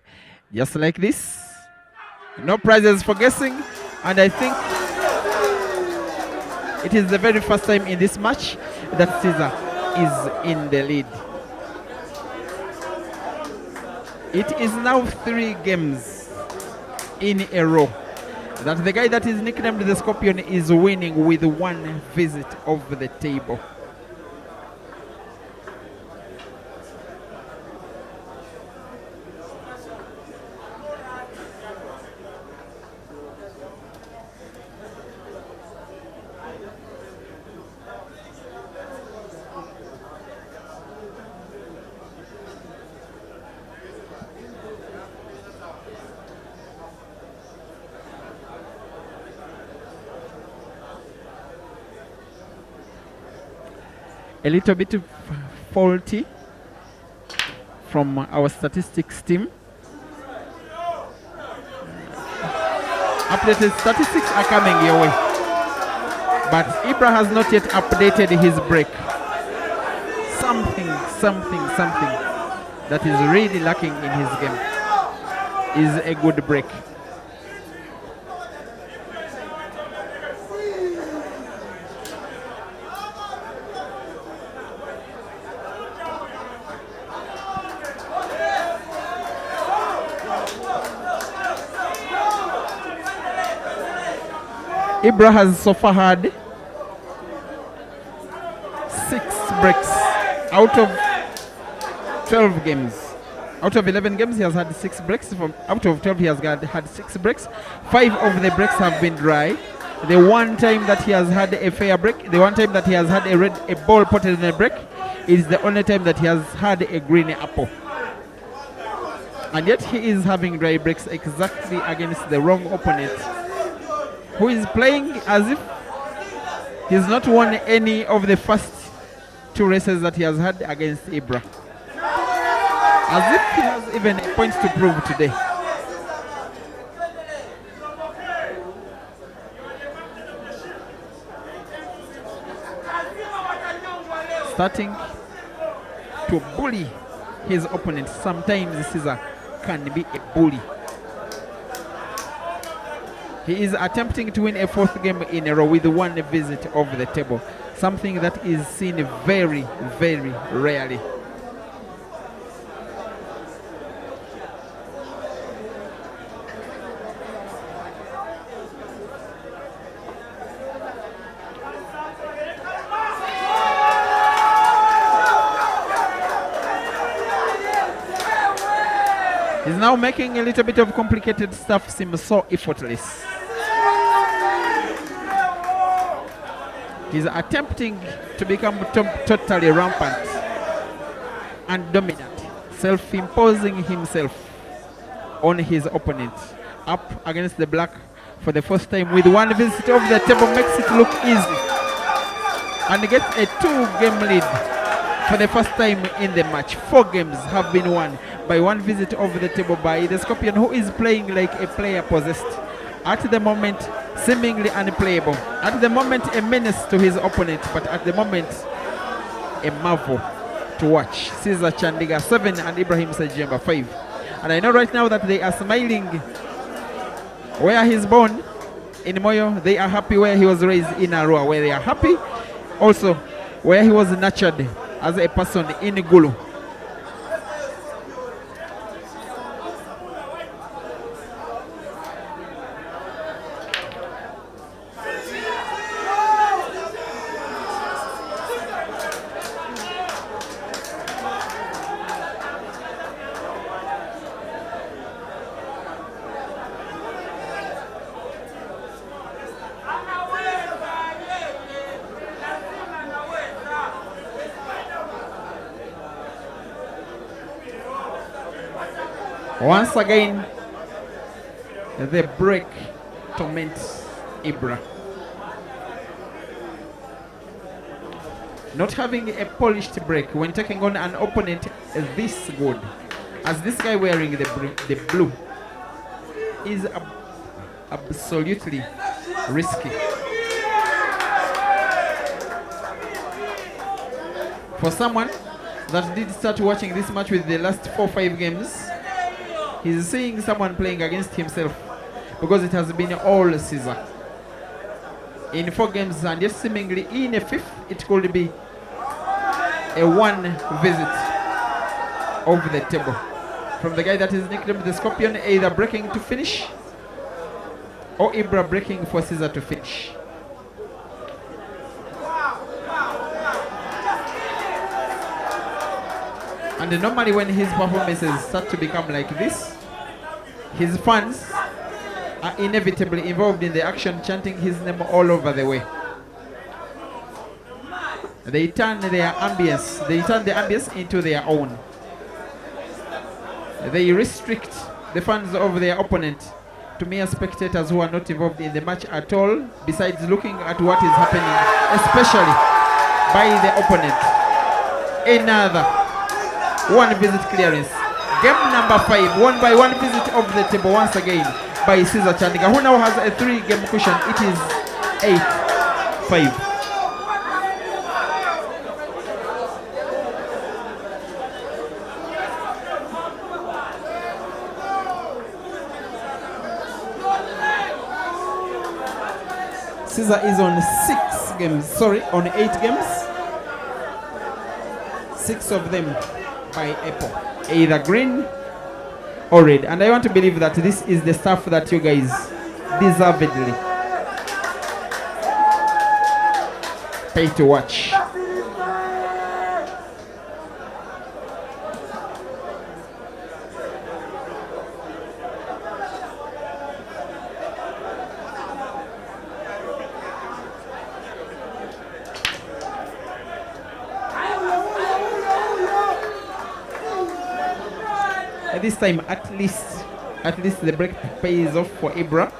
Just like this. No prizes for guessing. And I think it is the very first time in this match that Caesar is in the lead. It is now 3 games in a row that the guy that is nicknamed the Scorpion is winning with 1 visit of the table. a little bit faulty from our statistics team. Updated statistics are coming your way, but IBRAH has not yet updated his break. Something that is really lacking in his game is a good break. IBRAH has so far had 6 breaks out of 12 games. Out of 11 games, he has had 6 breaks. From out of 12, he has had 6 breaks. 5 of the breaks have been dry. The one time that he has had a fair break, the one time that he has had a ball potted in a break, is the only time that he has had a green apple. And yet he is having dry breaks exactly against the wrong opponent, who is playing as if he's not won any of the first 2 races that he has had against IBRAH. As if he has even a point to prove today. Starting to bully his opponent. Sometimes Caesar can be a bully. He is attempting to win a 4th game in a row with 1 visit of the table. Something that is seen very, very rarely. He's now making a little bit of complicated stuff seem so effortless. He's attempting to become totally rampant and dominant, self-imposing himself on his opponent. Up against the black for the first time with 1 visit of the table makes it look easy. And gets a 2-game lead for the first time in the match. 4 games have been won by 1 visit over the table by the Scorpion, who is playing like a player possessed. At the moment, seemingly unplayable. At the moment, a menace to his opponent, but at the moment, a marvel to watch. Caesar Chandiga 7 and Ibrahim SSEJEMBA 5. And I know right now that they are smiling where he's born in Moyo. They are happy where he was raised in Arua, where they are happy also where he was nurtured as a person in Gulu. Once again, the break torments IBRAH. Not having a polished break when taking on an opponent this good, as this guy wearing the blue, is absolutely risky. For someone that did start watching this match with the last 4-5 games, he's seeing someone playing against himself, because it has been all Caesar in 4 games, and yet seemingly in a 5th it could be a 1 visit of the table from the guy that is nicknamed the Scorpion, either breaking to finish or IBRAH breaking for Caesar to finish. And normally when his performances start to become like this, his fans are inevitably involved in the action, chanting his name all over the way. They turn the ambience into their own. They restrict the fans of their opponent to mere spectators who are not involved in the match at all, besides looking at what is happening, especially by the opponent. Another one visit clearance. Game number 5 won by one visit of the table once again by Caesar Chandiga, who now has a 3-game cushion. It is 8-5. Caesar is on 6 games, on 8 games. 6 of them by Apple, either green or red. And I want to believe that this is the stuff that you guys deservedly pay to watch. This time, at least the break pays off for IBRAH.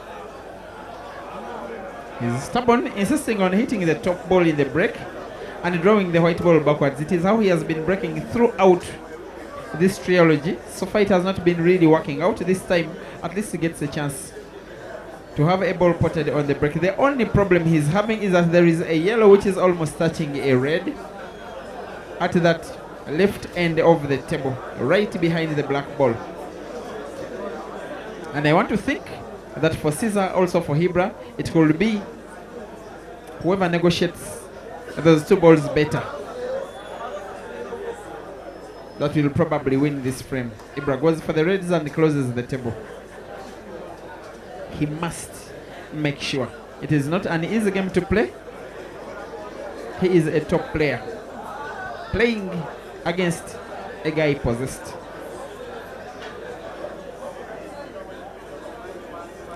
He's stubborn, insisting on hitting the top ball in the break and drawing the white ball backwards. It is how he has been breaking throughout this trilogy. So far, it has not been really working out. This time, at least he gets a chance to have a ball potted on the break. The only problem he's having is that there is a yellow which is almost touching a red at that left end of the table, right behind the black ball. And I want to think that for Caesar, also for IBRAH, it could be whoever negotiates those 2 balls better that will probably win this frame. IBRAH goes for the reds and closes the table. He must make sure. It is not an easy game to play. He is a top player, playing against a guy possessed.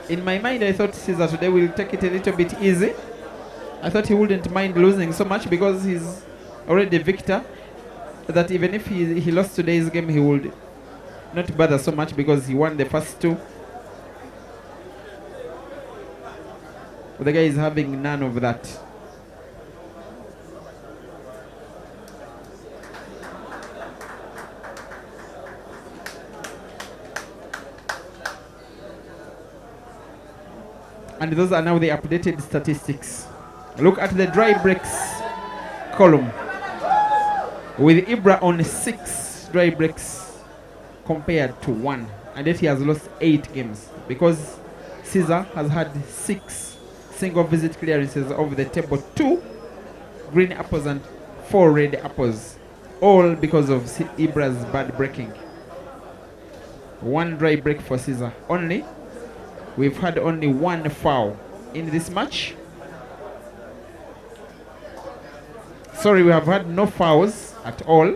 In my mind, I thought Caesar today will take it a little bit easy. I thought he wouldn't mind losing so much because he's already victor, that even if he lost today's game, he would not bother so much because he won the first 2. But the guy is having none of that. And those are now the updated statistics. Look at the dry breaks column, with IBRAH on 6 dry breaks compared to 1, and yet he has lost 8 games because Caesar has had 6 single visit clearances of the table, 2 green apples and 4 red apples, all because of IBRAH's bad breaking. 1 dry break for Caesar only. We've had only 1 foul in this match. Sorry, we have had no fouls at all,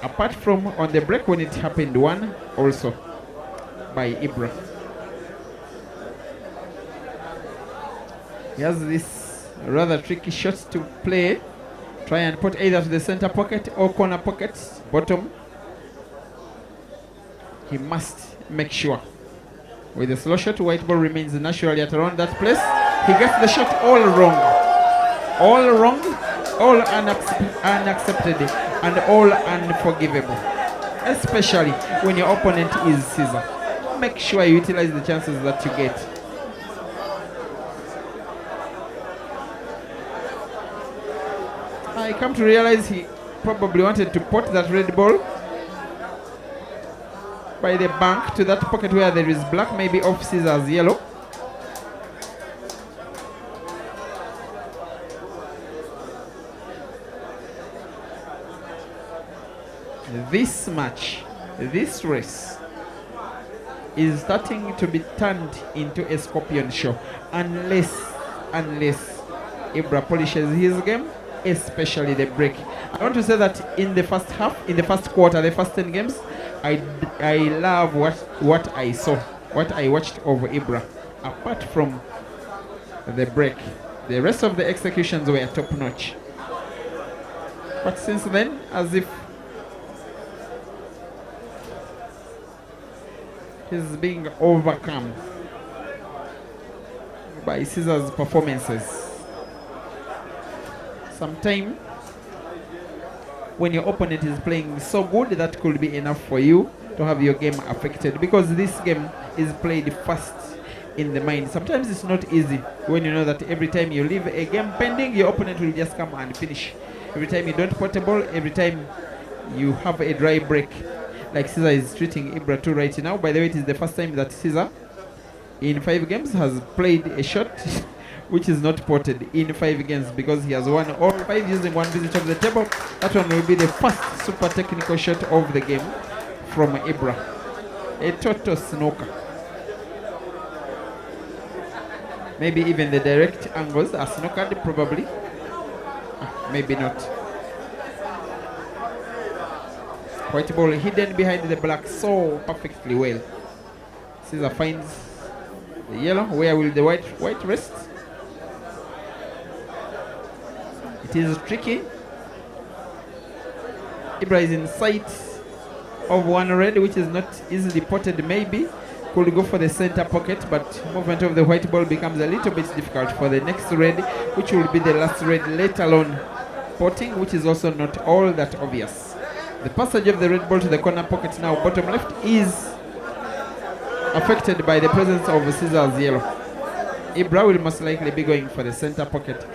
apart from on the break when it happened, 1 also by IBRAH. He has this rather tricky shot to play. Try and put either to the center pocket or corner pocket, bottom. He must make sure. With the slow shot, white ball remains naturally at around that place. He gets the shot all wrong, all unaccepted, and all unforgivable. Especially when your opponent is Caesar. Make sure you utilize the chances that you get. I come to realize he probably wanted to pot that red ball by the bank to that pocket where there is black, maybe off Caesar's yellow. This match, this race, is starting to be turned into a scorpion show unless IBRAH polishes his game, especially the break. I want to say that in the first half, in the first quarter, the first 10 games, I love what I saw, what I watched of IBRAH. Apart from the break, the rest of the executions were top notch. But since then, as if he's being overcome by Caesar's performances. Sometimes when your opponent is playing so good, that could be enough for you to have your game affected, because this game is played fast in the mind. Sometimes it's not easy when you know that every time you leave a game pending, your opponent will just come and finish. Every time you don't put a ball, every time you have a dry break, like CEASER is treating IBRAH 2 right now. By the way, it is the first time that CEASER in 5 games has played a shot which is not potted in 5 games, because he has won all 5 using 1 visit of the table. That one will be the first super technical shot of the game from IBRAH. A total snooker. Maybe even the direct angles are snookered, probably. Maybe not. White ball hidden behind the black so perfectly well. CEASER finds the yellow. Where will the white rest? It is tricky. IBRAH is in sight of one red, which is not easily potted. Maybe could go for the center pocket, but movement of the white ball becomes a little bit difficult for the next red, which will be the last red, let alone potting, which is also not all that obvious. The passage of the red ball to the corner pocket now bottom left is affected by the presence of CEASER's yellow. IBRAH will most likely be going for the center pocket.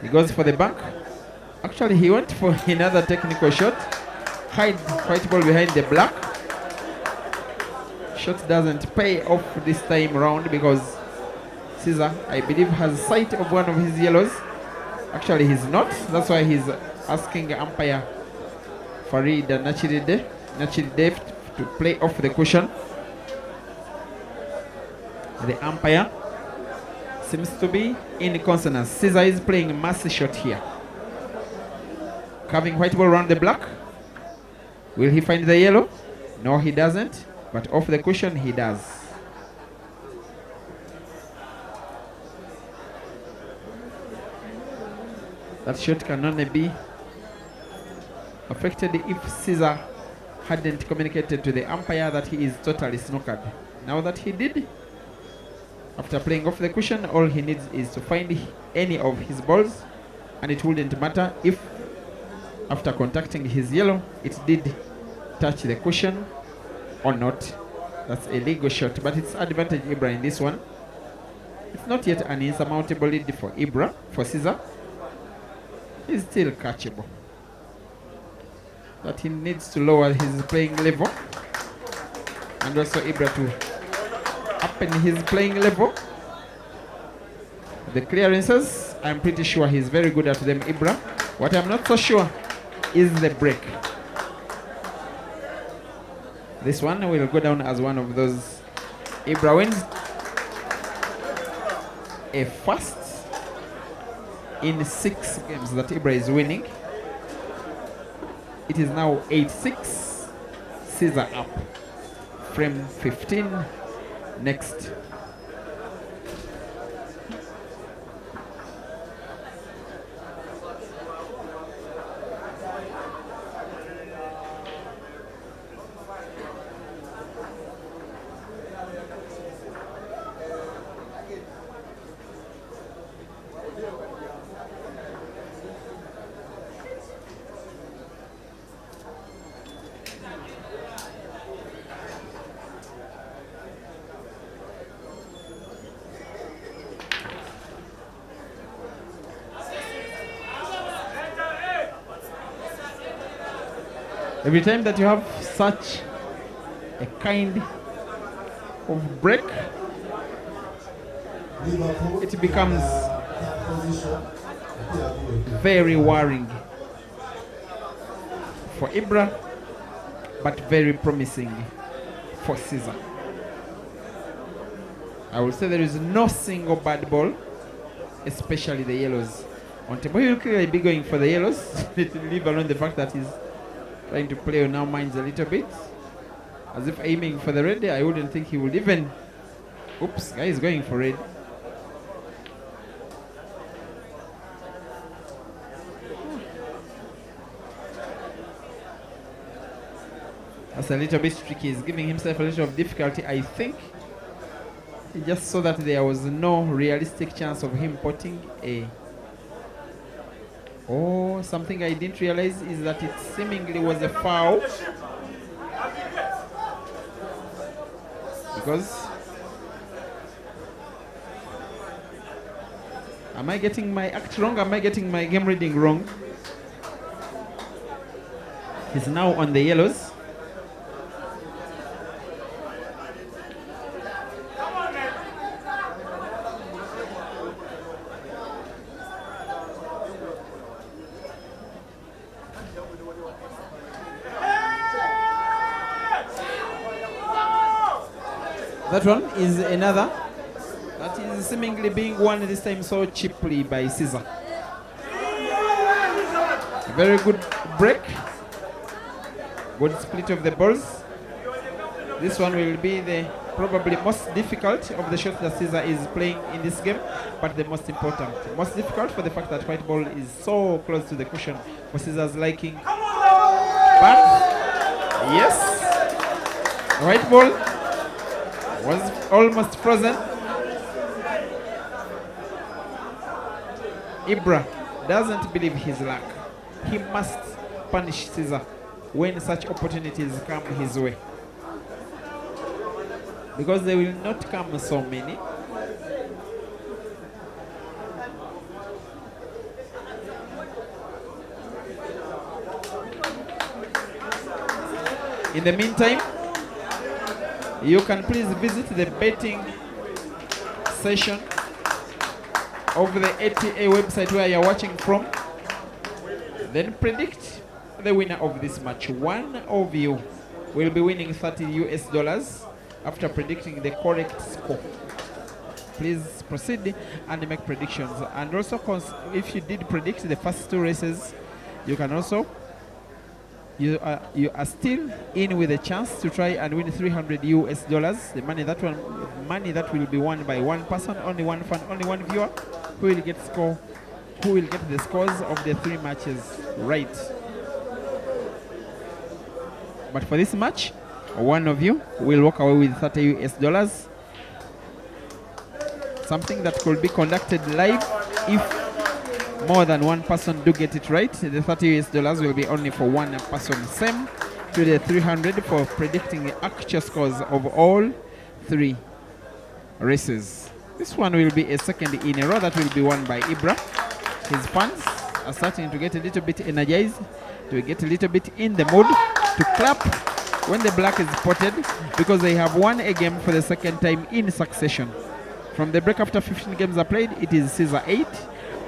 He goes for the back. Actually, he went for another technical shot. Hide white ball behind the black. Shot doesn't pay off this time round, because CEASER, I believe, has sight of one of his yellows. Actually, he's not. That's why he's asking umpire Farid Nachirideh to play off the cushion. The umpire seems to be in consonance. CEASER is playing a massive shot here. Carving white ball around the black. Will he find the yellow? No, he doesn't. But off the cushion, he does. That shot can only be affected if CEASER hadn't communicated to the umpire that he is totally snookered. Now that he did, after playing off the cushion, all he needs is to find any of his balls, and it wouldn't matter if after contacting his yellow it did touch the cushion or not. That's a legal shot, but it's advantage IBRAH in this one. It's not yet an insurmountable lead for IBRAH. For CEASER, he's still catchable, but he needs to lower his playing level, and also IBRAH to up in his playing level. The clearances, I'm pretty sure he's very good at them, IBRAH. What I'm not so sure is the break. This one will go down as one of those. IBRAH wins a first in 6 games that IBRAH is winning. It is now 8-6. CEASER up. Frame 15 next. Every time that you have such a kind of break, it becomes very worrying for IBRAH, but very promising for CEASER. I will say there is no single bad ball, especially the yellows. On table, he will clearly be going for the yellows, leave alone the fact that he's trying to play on our minds a little bit, as if aiming for the red. I wouldn't think he would even. Oops, guy is going for red. That's a little bit tricky. He's giving himself a little of difficulty. I think he just saw that there was no realistic chance of him potting a Oh, something I didn't realize is that it seemingly was a foul. Because am I getting my act wrong? Am I getting my game reading wrong? He's now on the yellows. That one is another that is seemingly being won this time so cheaply by Caesar. Very good break. Good split of the balls. This one will be the probably most difficult of the shots that Caesar is playing in this game, but the most important. Most difficult for the fact that white ball is so close to the cushion for Caesar's liking. But yes, white ball was almost frozen. IBRAH doesn't believe his luck. He must punish Caesar when such opportunities come his way, because they will not come so many. In the meantime, you can please visit the betting session of the ATA website where you're watching from. Then predict the winner of this match. One of you will be winning $30 after predicting the correct score. Please proceed and make predictions. And also, if you did predict the first two races, you can also you are still in with a chance to try and win $300. The money that will be won by one person, only one fan, only one viewer, who will get the scores of the three matches right. But for this match, one of you will walk away with $30. Something that could be conducted live if more than one person do get it right. The $30 will be only for one person. Same to the 300 for predicting the actual scores of all three races. This one will be a second in a row that will be won by IBRAH. His fans are starting to get a little bit energized, to get a little bit in the mood to clap when the black is spotted, because they have won a game for the second time in succession. From the break after 15 games are played, it is Caesar 8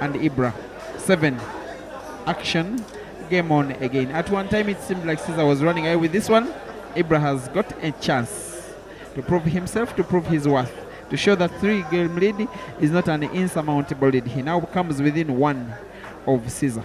and IBRAH 7. Action, game on again. At one time it seemed like Caesar was running away with this one. IBRAH has got a chance to prove himself, to prove his worth, to show that 3-game lead is not an insurmountable lead. He now comes within one of Caesar.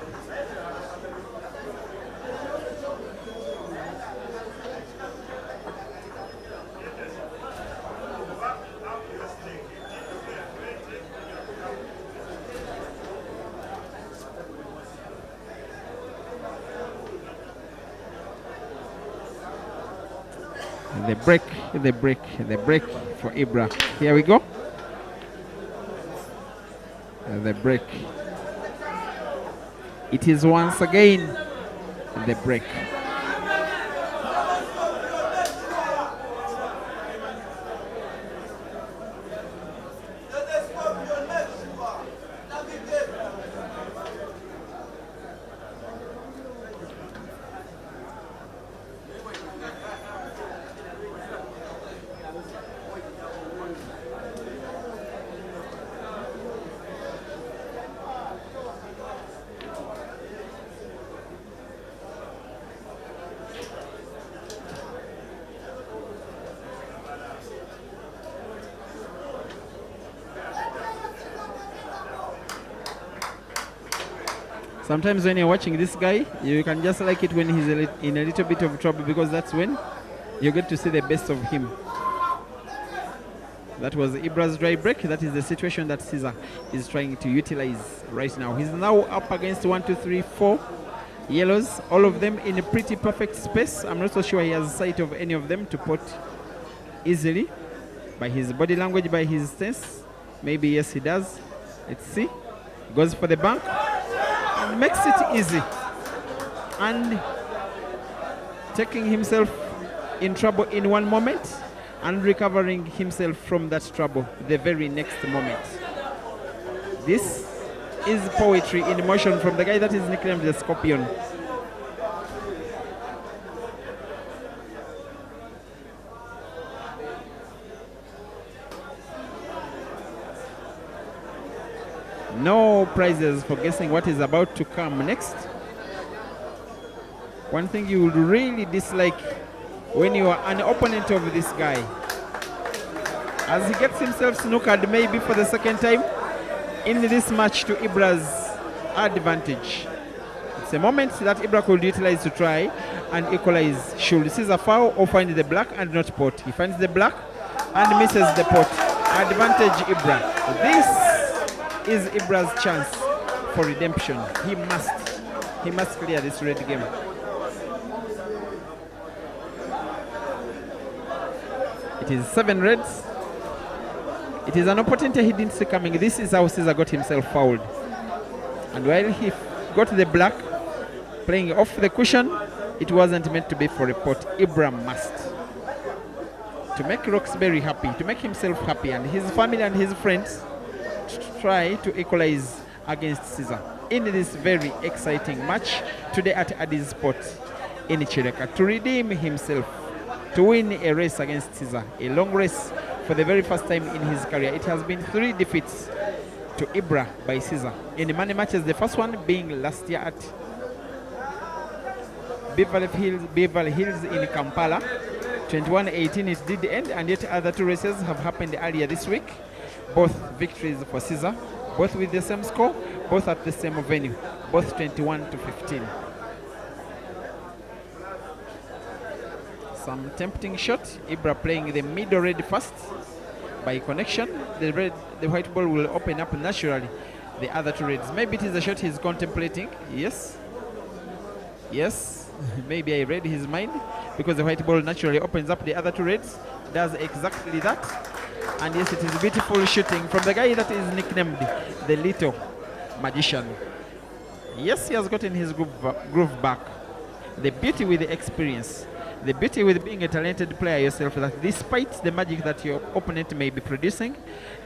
The break for IBRAH. Here we go. The break. It is once again the break. Sometimes when you're watching this guy, you can just like it when he's in a little bit of trouble, because that's when you get to see the best of him. That was IBRAH's dry break. That is the situation that Caesar is trying to utilize right now. He's now up against 1, 2, 3, 4 yellows, all of them in a pretty perfect space. I'm not so sure he has sight of any of them to pot easily. By his body language, by his stance, maybe yes he does. Let's see. Goes for the bank. and makes it easy, and taking himself in trouble in one moment and recovering himself from that trouble the very next moment. This is poetry in motion from the guy that is nicknamed the Scorpion. No prizes for guessing what is about to come next. One thing you would really dislike when you are an opponent of this guy, as he gets himself snookered maybe for the second time in this match to IBRAH's advantage. It's a moment that IBRAH could utilize to try and equalize. Should Caesar foul or find the black and not pot? He finds the black and misses the pot. Advantage IBRAH. This is IBRAH's chance for redemption. He must clear this red game. It is 7 reds. It is an opportunity he didn't see coming. This is how Caesar got himself fouled. And while he got the black, playing off the cushion, it wasn't meant to be for a pot. IBRAH must. To make Roxbury happy, to make himself happy, and his family and his friends to try to equalize against Caesar in this very exciting match today at Addis Sport in Chireka, to redeem himself, to win a race against Caesar, a long race for the very first time in his career. It has been 3 defeats to IBRAH by Caesar in the money matches, the first one being last year at Beverly Hills in Kampala. 21-18 it did end, and yet other 2 races have happened earlier this week. Both victories for Caesar, both with the same score, both at the same venue, both 21-15. Some tempting shot. IBRAH playing the middle red first. By connection, the white ball will open up naturally the other 2 reds. Maybe it is a shot he's contemplating. Yes. Maybe I read his mind, because the white ball naturally opens up the other 2 reds. Does exactly that. And yes, it is beautiful shooting from the guy that is nicknamed the Little Magician. Yes, he has gotten his groove back. The beauty with the experience. The beauty with being a talented player yourself, that despite the magic that your opponent may be producing,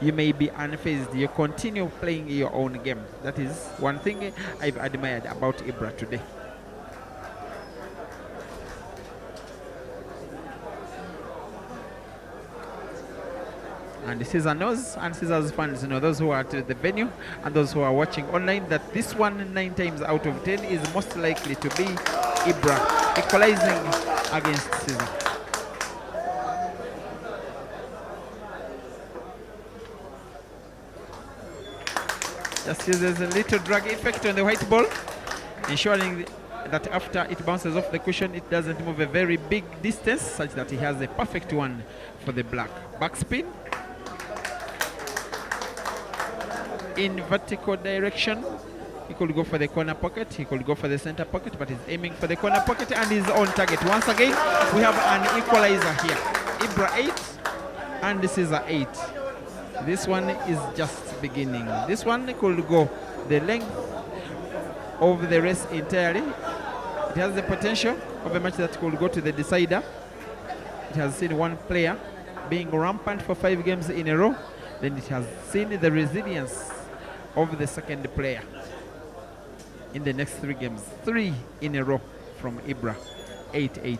you may be unfazed. You continue playing your own game. That is one thing I've admired about IBRAH today. And Caesar knows, and Caesar's fans know, those who are at the venue and those who are watching online, that this one 9 times out of 10 is most likely to be IBRAH equalizing against Caesar. Just there's a little drag effect on the white ball, ensuring that after it bounces off the cushion, it doesn't move a very big distance, such that he has a perfect one for the black. Backspin in vertical direction. He could go for the corner pocket, he could go for the center pocket, but he's aiming for the corner pocket and is on target. Once again, we have an equalizer here. IBRAH 8 and Caesar 8. This one is just beginning. This one could go the length of the race entirely. It has the potential of a match that could go to the decider. It has seen one player being rampant for 5 games in a row. Then it has seen the resilience of the second player in the next 3 games. 3 in a row from IBRAH. 8-8.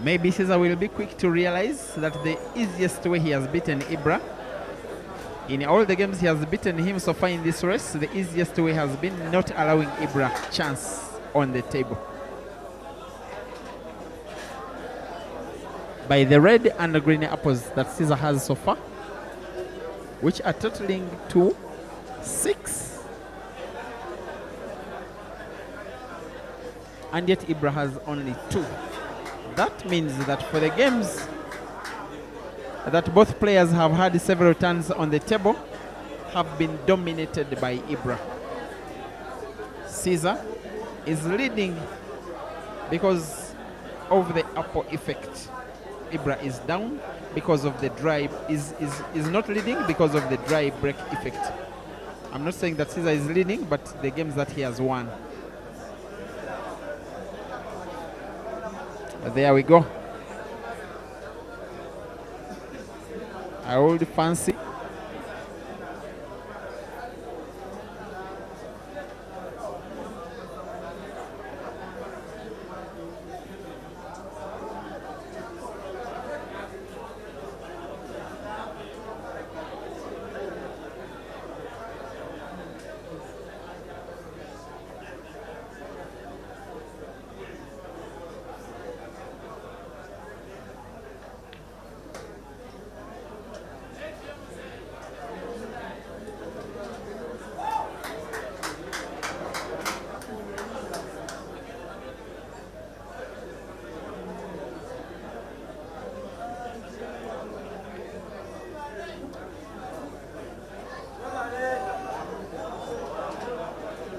Maybe Caesar will be quick to realize that the easiest way he has beaten IBRAH, in all the games he has beaten him so far in this race, the easiest way has been not allowing IBRAH chance on the table. By the red and the green apples that Caesar has so far, which are totaling to 6. And yet IBRAH has only 2. That means that for the games that both players have had several turns on the table, have been dominated by IBRAH. CEASER is leading because of the Apple effect. IBRAH is down because of the dry, is not leading because of the dry break effect. I'm not saying that CEASER is leading, but the games that he has won. There we go. I hold fancy.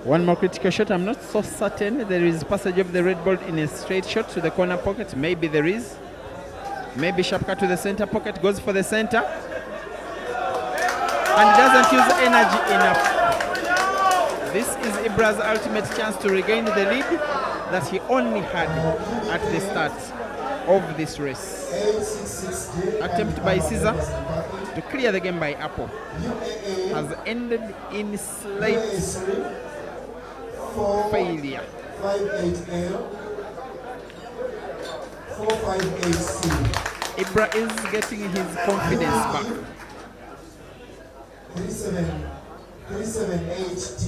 One more critical shot. I'm not so certain there is passage of the red ball in a straight shot to the corner pocket. Maybe there is. Maybe sharp cut to the center pocket. Goes for the center. And doesn't use energy enough. This is IBRAH's ultimate chance to regain the lead that he only had at the start of this race. Attempt by CEASER to clear the game by Apple has ended in slight failure. 458C. IBRAH is getting his confidence back. 37HT.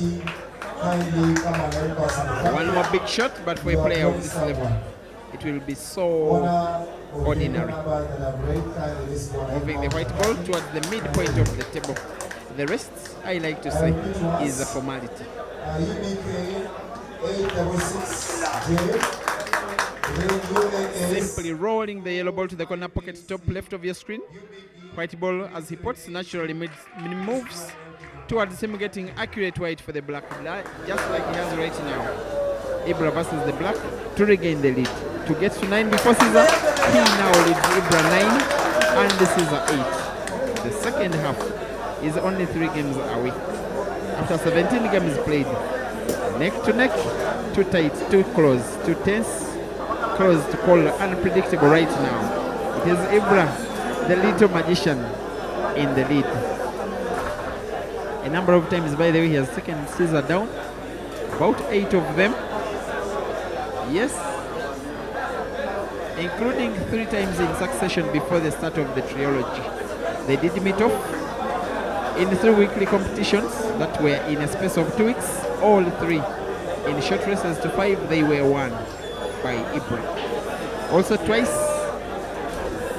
Kindly come and help us in the back. One more big shot, but for a player of this level, it will be so ordinary. Moving the white ball towards the midpoint of the table. The rest, I like to say, is a formality. Simply rolling the yellow ball to the corner pocket top left of your screen. White ball, as he puts, naturally moves towards him, getting accurate white for the black, just like he has right now. IBRAH versus the black to regain the lead. To get to 9 before CEASER, he now leads IBRAH 9 and the CEASER 8. The second half is only 3 games away. After 17 games played, neck to neck, too tight, too close, too tense, close to call, unpredictable right now. It is IBRAH, the little magician, in the lead. A number of times, by the way, he has taken CEASER down, about 8 of them. Yes, including 3 times in succession before the start of the trilogy. They did meet off in 3 weekly competitions that were in a space of 2 weeks. All 3 in short races to 5, they were won by IBRAH. Also twice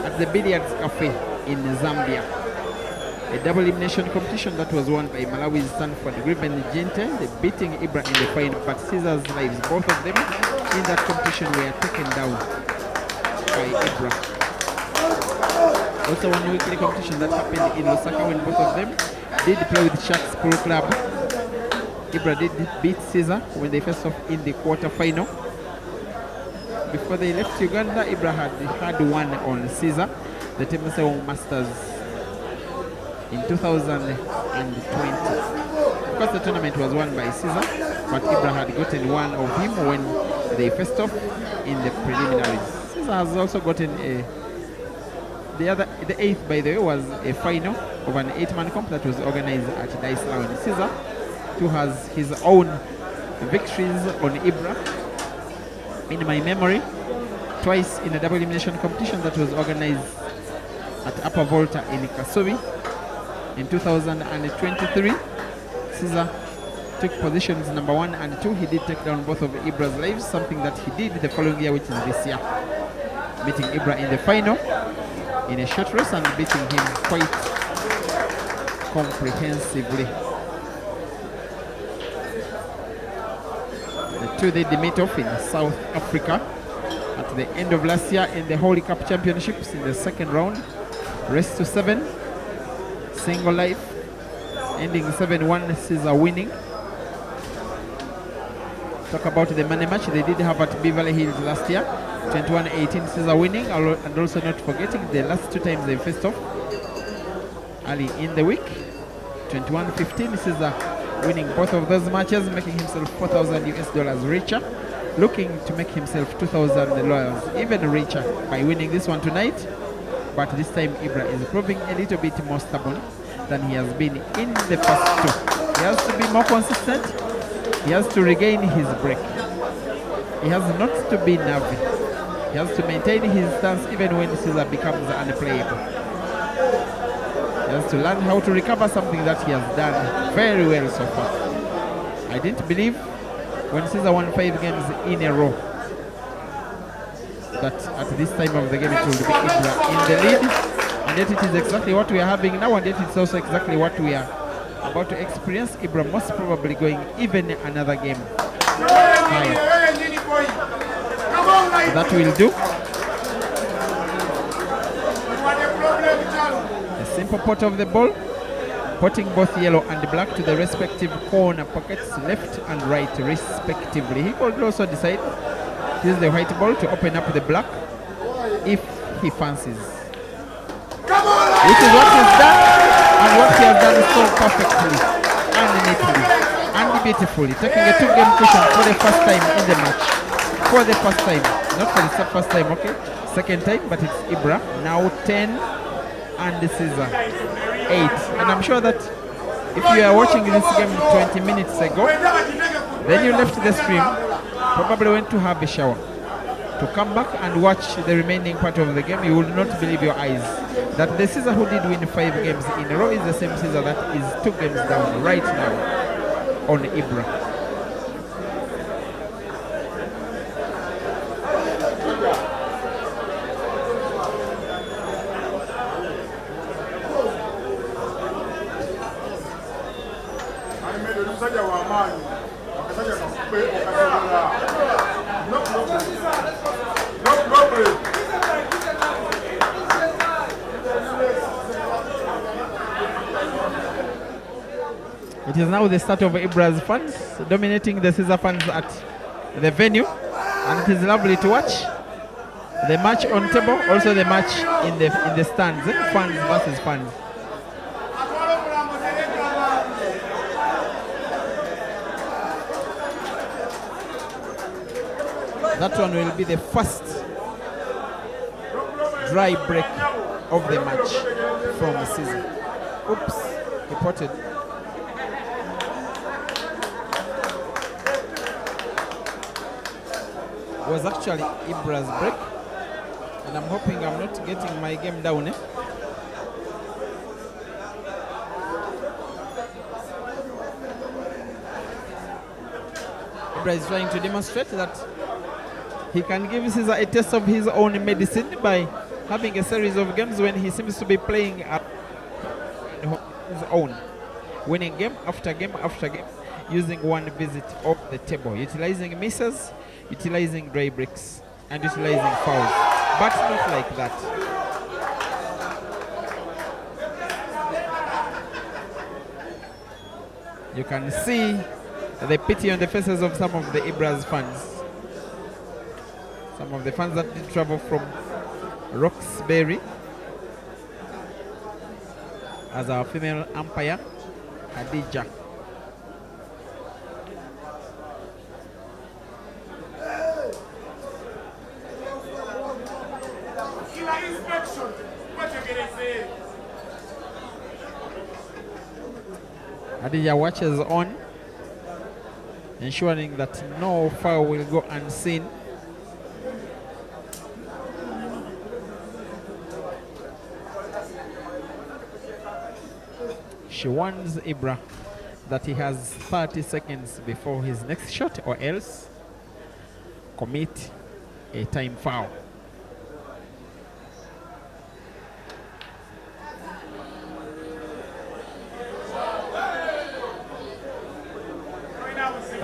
at the Billiards Cafe in Zambia. A double elimination competition that was won by Malawi's Stanford Griven Gente, beating IBRAH in the final, but CEASER's lives, both of them in that competition, were taken down by IBRAH. Also one weekly competition that happened in Lusaka when both of them did play with Sharks Pro Club. IBRAH did beat CEASER when they faced off in the quarter-final. Before they left Uganda, IBRAH had won on CEASER, the Table Masters, in 2020. Of course, the tournament was won by CEASER, but IBRAH had gotten one of him when they faced off in the preliminaries. CEASER has also gotten the 8th, by the way, was a final of an 8-man comp that was organized at Dice Lounge. CEASER, who has his own victories on IBRAH. In my memory, twice in a double elimination competition that was organized at Upper Volta in Kasubi. In 2023, CEASER took positions number 1 and 2. He did take down both of IBRAH's lives, something that he did the following year, which is this year, beating IBRAH in the final in a short race and beating him quite comprehensively. The two they meet off in South Africa at the end of last year in the Holy Cup Championships in the second round. Race to 7, single life, ending 7-1, Caesar winning. Talk about the money match they did have at Beverly Hills last year, 21-18, Caesar winning, and also not forgetting the last two times they faced off early in the week, 21-15, Caesar winning both of those matches, making himself $4,000 richer, looking to make himself $2,000 even richer by winning this one tonight. But this time IBRAH is proving a little bit more stubborn than he has been in the first two. He has to be more consistent. He has to regain his break. He has not to be nervy. He has to maintain his stance even when Caesar becomes unplayable. He has to learn how to recover something that he has done very well so far. I didn't believe when Caesar won 5 games in a row that at this time of the game it will be IBRAH in the lead, and yet it is exactly what we are having now, and yet it's also exactly what we are about to experience. IBRAH most probably going even another game higher. That will do. A simple pot of the ball, potting both yellow and black to the respective corner pockets, left and right respectively. He could also decide to use the white ball to open up the black if he fancies. Which is what he's done, and what he has done so perfectly and neatly and beautifully, taking a 2-game cushion for the first time in the match. For the first time, not for the first time, okay, second time, but it's IBRAH now 10 and Caesar 8. And I'm sure that if you are watching this game 20 minutes ago, then you left the stream, probably went to have a shower, to come back and watch the remaining part of the game, you will not believe your eyes that the Caesar who did win 5 games in a row is the same Caesar that is 2 games down right now on IBRAH. It is now the start of IBRAH's fans, dominating the Caesar fans at the venue, and it is lovely to watch. The match on table, also the match in the stands, fans versus fans. That one will be the first dry break of the match from Caesar. Oops, he potted. Was actually IBRAH's break, and I'm hoping I'm not getting my game down. IBRAH is trying to demonstrate that he can give Caesar a taste of his own medicine by having a series of games when he seems to be playing at his own, winning game after game after game, using one visit of the table, utilizing misses, utilizing dry bricks, and utilizing fouls, but not like that. You can see the pity on the faces of some of the IBRAH's fans. Some of the fans that did travel from Roxbury as our female umpire, Khadija. Khadija watches on, ensuring that no foul will go unseen. She warns IBRAH that he has 30 seconds before his next shot, or else commit a time foul.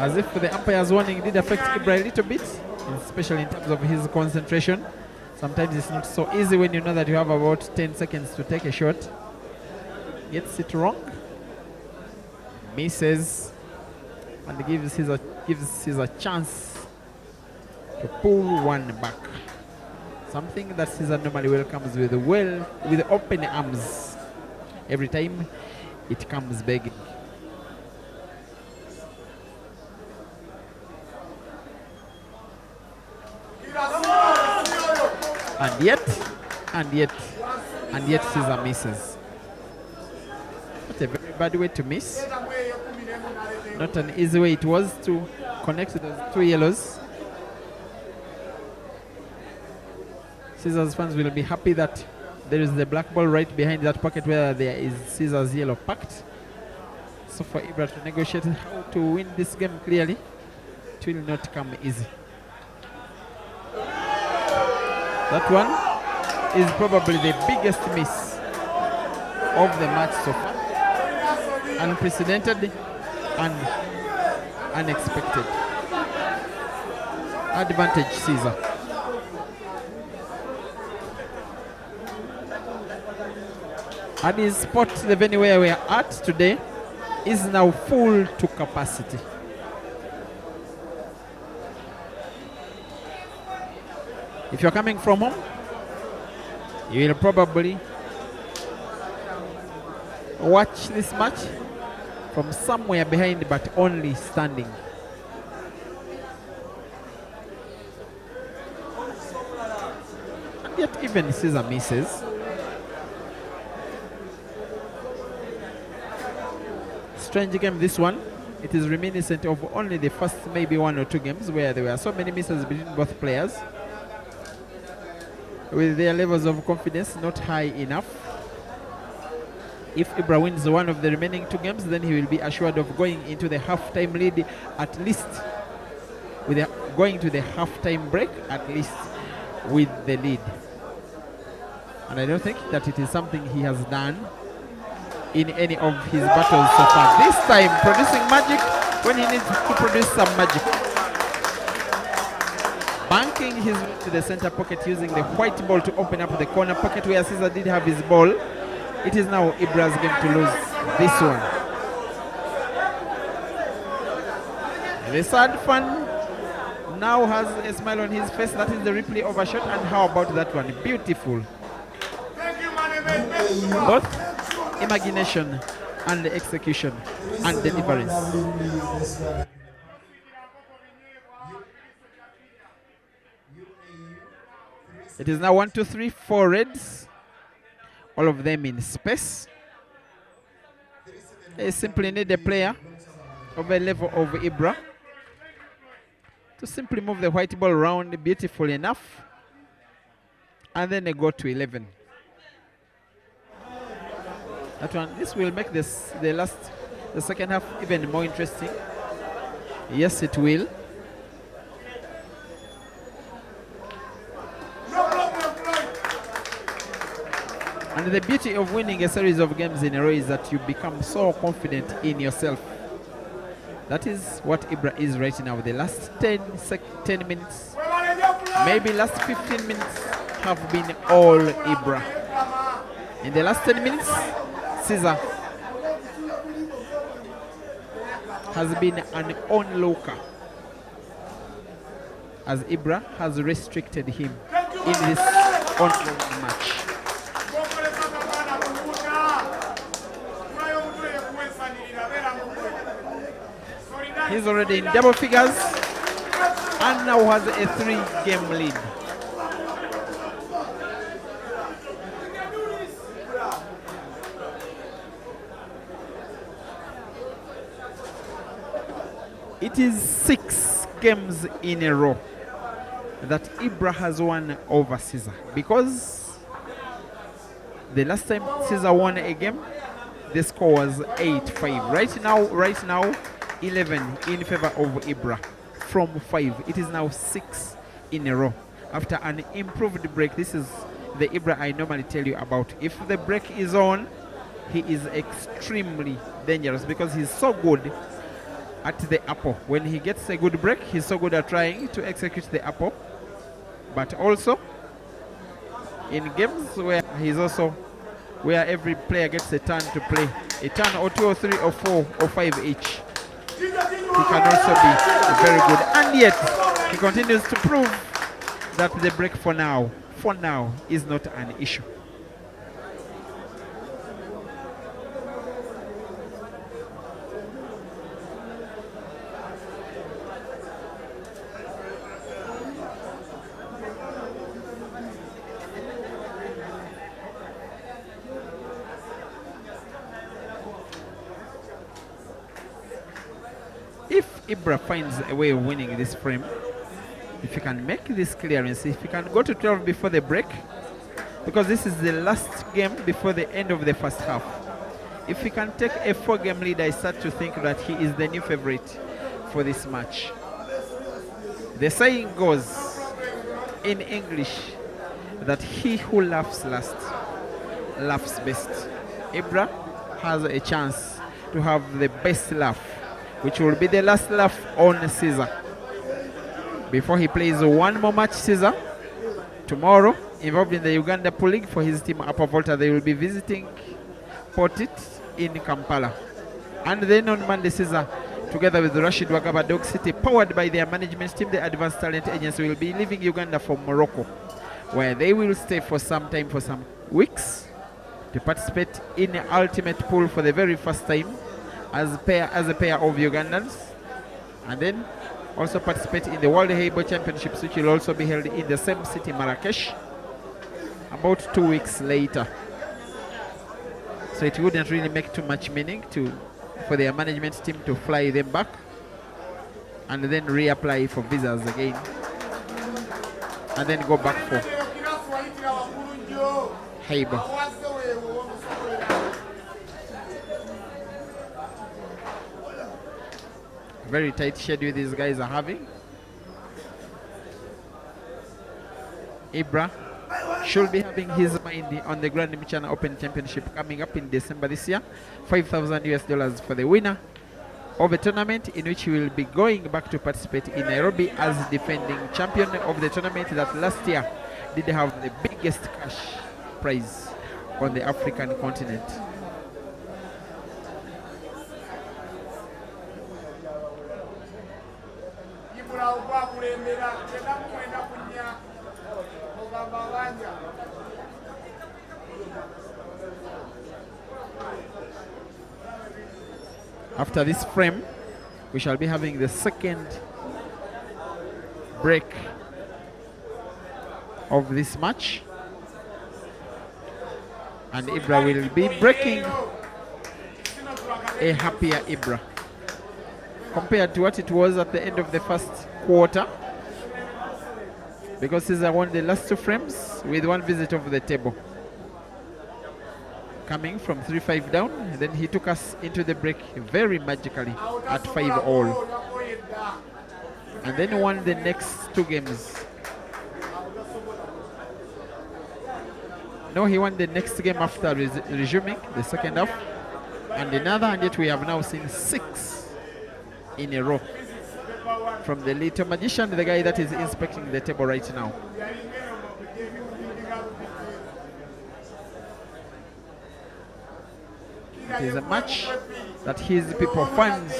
As if the umpire's warning did affect IBRAH a little bit, especially in terms of his concentration. Sometimes it's not so easy when you know that you have about 10 seconds to take a shot. Gets it wrong, misses, and gives Caesar a chance to pull one back. Something that Caesar normally welcomes with open arms. Every time it comes begging. And yet Caesar misses. Not a very bad way to miss. Not an easy way it was to connect to those two yellows. Caesar's fans will be happy that there is the black ball right behind that pocket where there is Caesar's yellow packed. So for IBRAH to negotiate how to win this game clearly, it will not come easy. That one is probably the biggest miss of the match so far. Unprecedented and unexpected. Advantage Caesar. And his spot, the venue where we are at today, is now full to capacity. If you're coming from home, you will probably watch this match from somewhere behind, but only standing. And yet even Caesar misses. Strange game this one. It is reminiscent of only the first maybe 1 or 2 games where there were so many misses between both players, with their levels of confidence not high enough. If IBRAH wins one of the remaining 2 games, then he will be assured of going into the half-time lead, at least with going to the half-time break, at least with the lead. And I don't think that it is something he has done in any of his battles so far. This time producing magic when he needs to produce some magic. Banking his way to the center pocket using the white ball to open up the corner pocket where Caesar did have his ball. It is now IBRAH's game to lose this one. The third fan now has a smile on his face. That is the replay of a shot. And how about that one? Beautiful. Both imagination and execution and deliverance. It is now 1, 2, 3, 4 reds, all of them in space. They simply need a player of a level of IBRAH to simply move the white ball around beautiful enough, and then they go to 11. That one, this will make the second half even more interesting. Yes, it will. And the beauty of winning a series of games in a row is that you become so confident in yourself. That is what IBRAH is right now. The last 10 minutes, maybe last 15 minutes have been all IBRAH. In the last 10 minutes, Caesar has been an onlooker, as IBRAH has restricted him in this ongoing match. He's already in double figures and now has a 3-game lead. It is 6 games in a row that IBRAH has won over Caesar, because the last time Caesar won a game, the score was 8-5. Right now, 11 in favor of IBRAH from 5. It is now 6 in a row after an improved break. This is the IBRAH I normally tell you about. If the break is on, he is extremely dangerous because he's so good at the apple. When he gets a good break, he's so good at trying to execute the apple. But also in games where he's also where every player gets a turn to play, a turn or 2 or 3 or 4 or 5 each, he can also be very good. And yet he continues to prove that the break for now is not an issue. If IBRAH finds a way of winning this frame, if he can make this clearance, if he can go to 12 before the break, because this is the last game before the end of the first half. If he can take a 4-game lead, I start to think that he is the new favorite for this match. The saying goes in English that he who laughs last laughs best. IBRAH has a chance to have the best laugh, which will be the last laugh on CEASER, before he plays one more match CEASER tomorrow, involved in the Uganda Pool League for his team Upper Volta. They will be visiting Portit in Kampala. And then on Monday, CEASER, together with Rashid Wagaba Dog City, powered by their management team, the Advanced Talent Agency, will be leaving Uganda for Morocco, where they will stay for some time, for some weeks, to participate in the ultimate pool for the very first time as a pair of Ugandans, and then also participate in the World Heibo Championships, which will also be held in the same city, Marrakesh, about 2 weeks later. So it wouldn't really make too much meaning for their management team to fly them back and then reapply for visas again and then go back for Heibo. Very tight schedule these guys are having. IBRAH should be having his mind on the Grand Michana Open Championship coming up in December this year. $5,000 for the winner of a tournament in which he will be going back to participate in Nairobi as defending champion of the tournament that last year did have the biggest cash prize on the African continent. After this frame, we shall be having the second break of this match, and IBRAH will be breaking a happier IBRAH compared to what it was at the end of the first quarter, because CEASER won the last 2 frames with 1 visit over the table, coming from 3-5 down, and then he took us into the break very magically at 5-all, and then won the next 2 games. No, he won the next game after resuming the second half, and another, and yet we have now seen 6 in a row from the little magician, the guy that is inspecting the table right now. It is a match that his people, fans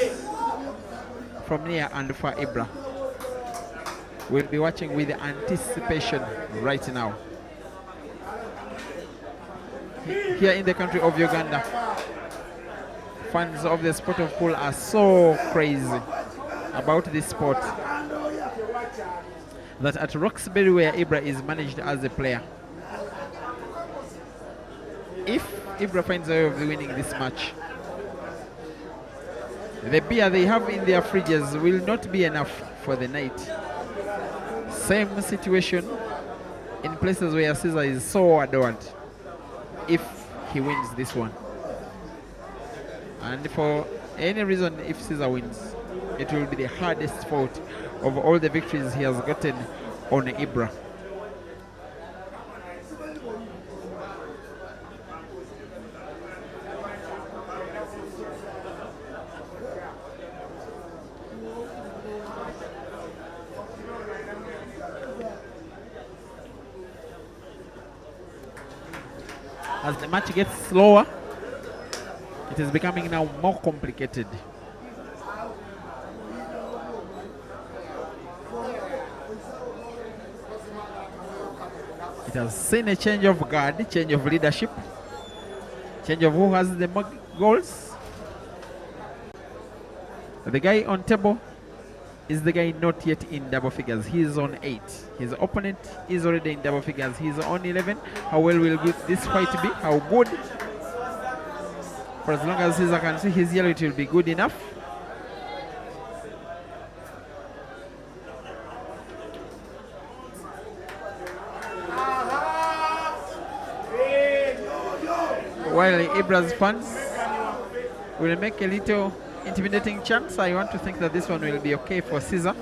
from near and far, IBRAH, will be watching with anticipation right now. Here in the country of Uganda, fans of the sport of pool are so crazy about this sport that at Roxbury, where IBRAH is managed as a player, if IBRAH finds a way of winning this match, the beer they have in their fridges will not be enough for the night. Same situation in places where CEASER is so adored if he wins this one. And for any reason, if CEASER wins, it will be the hardest fought of all the victories he has gotten on IBRAH. As the match gets slower, it is becoming now more complicated. It has seen a change of guard, change of leadership, change of who has the more goals. The guy on table is the guy not yet in double figures. He is on 8. His opponent is already in double figures. He is on 11. How well will this fight be? How good? For as long as Caesar can see his yellow, it will be good enough. While IBRAH's fans will make a little intimidating chance, I want to think that this one will be okay for Caesar.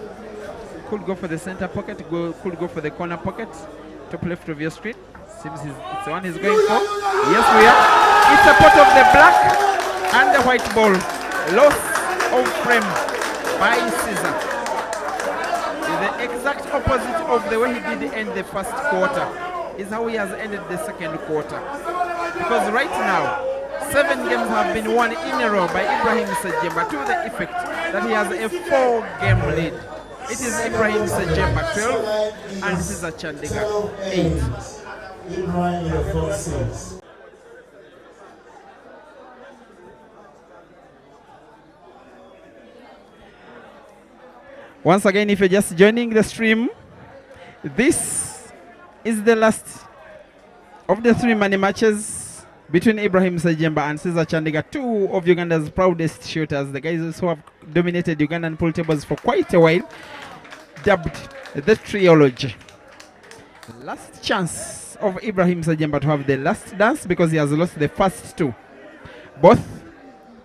Could go for the center pocket, could go for the corner pocket, top left of your screen. Seems it's the one he's going for. Yes, we are. It's a pot of the black and the white ball. Loss of frame by Caesar. The exact opposite of the way he did end the first quarter is how he has ended the second quarter. Because right now, 7 games have been won in a row by Ibrahim SSEJEMBA to the effect that he has a 4-game lead. It is Ibrahim SSEJEMBA 12 and Caesar CHANDIGA 8. Ibrahim in the front seats. Once again, if you're just joining the stream, this is the last of the 3 money matches between Ibrahim SSEJEMBA and Caesar CHANDIGA, 2 of Uganda's proudest shooters, the guys who have dominated Ugandan pool tables for quite a while, dubbed the Triology. Last chance of Ibrahim SSEJEMBA to have the last dance because he has lost the first 2, both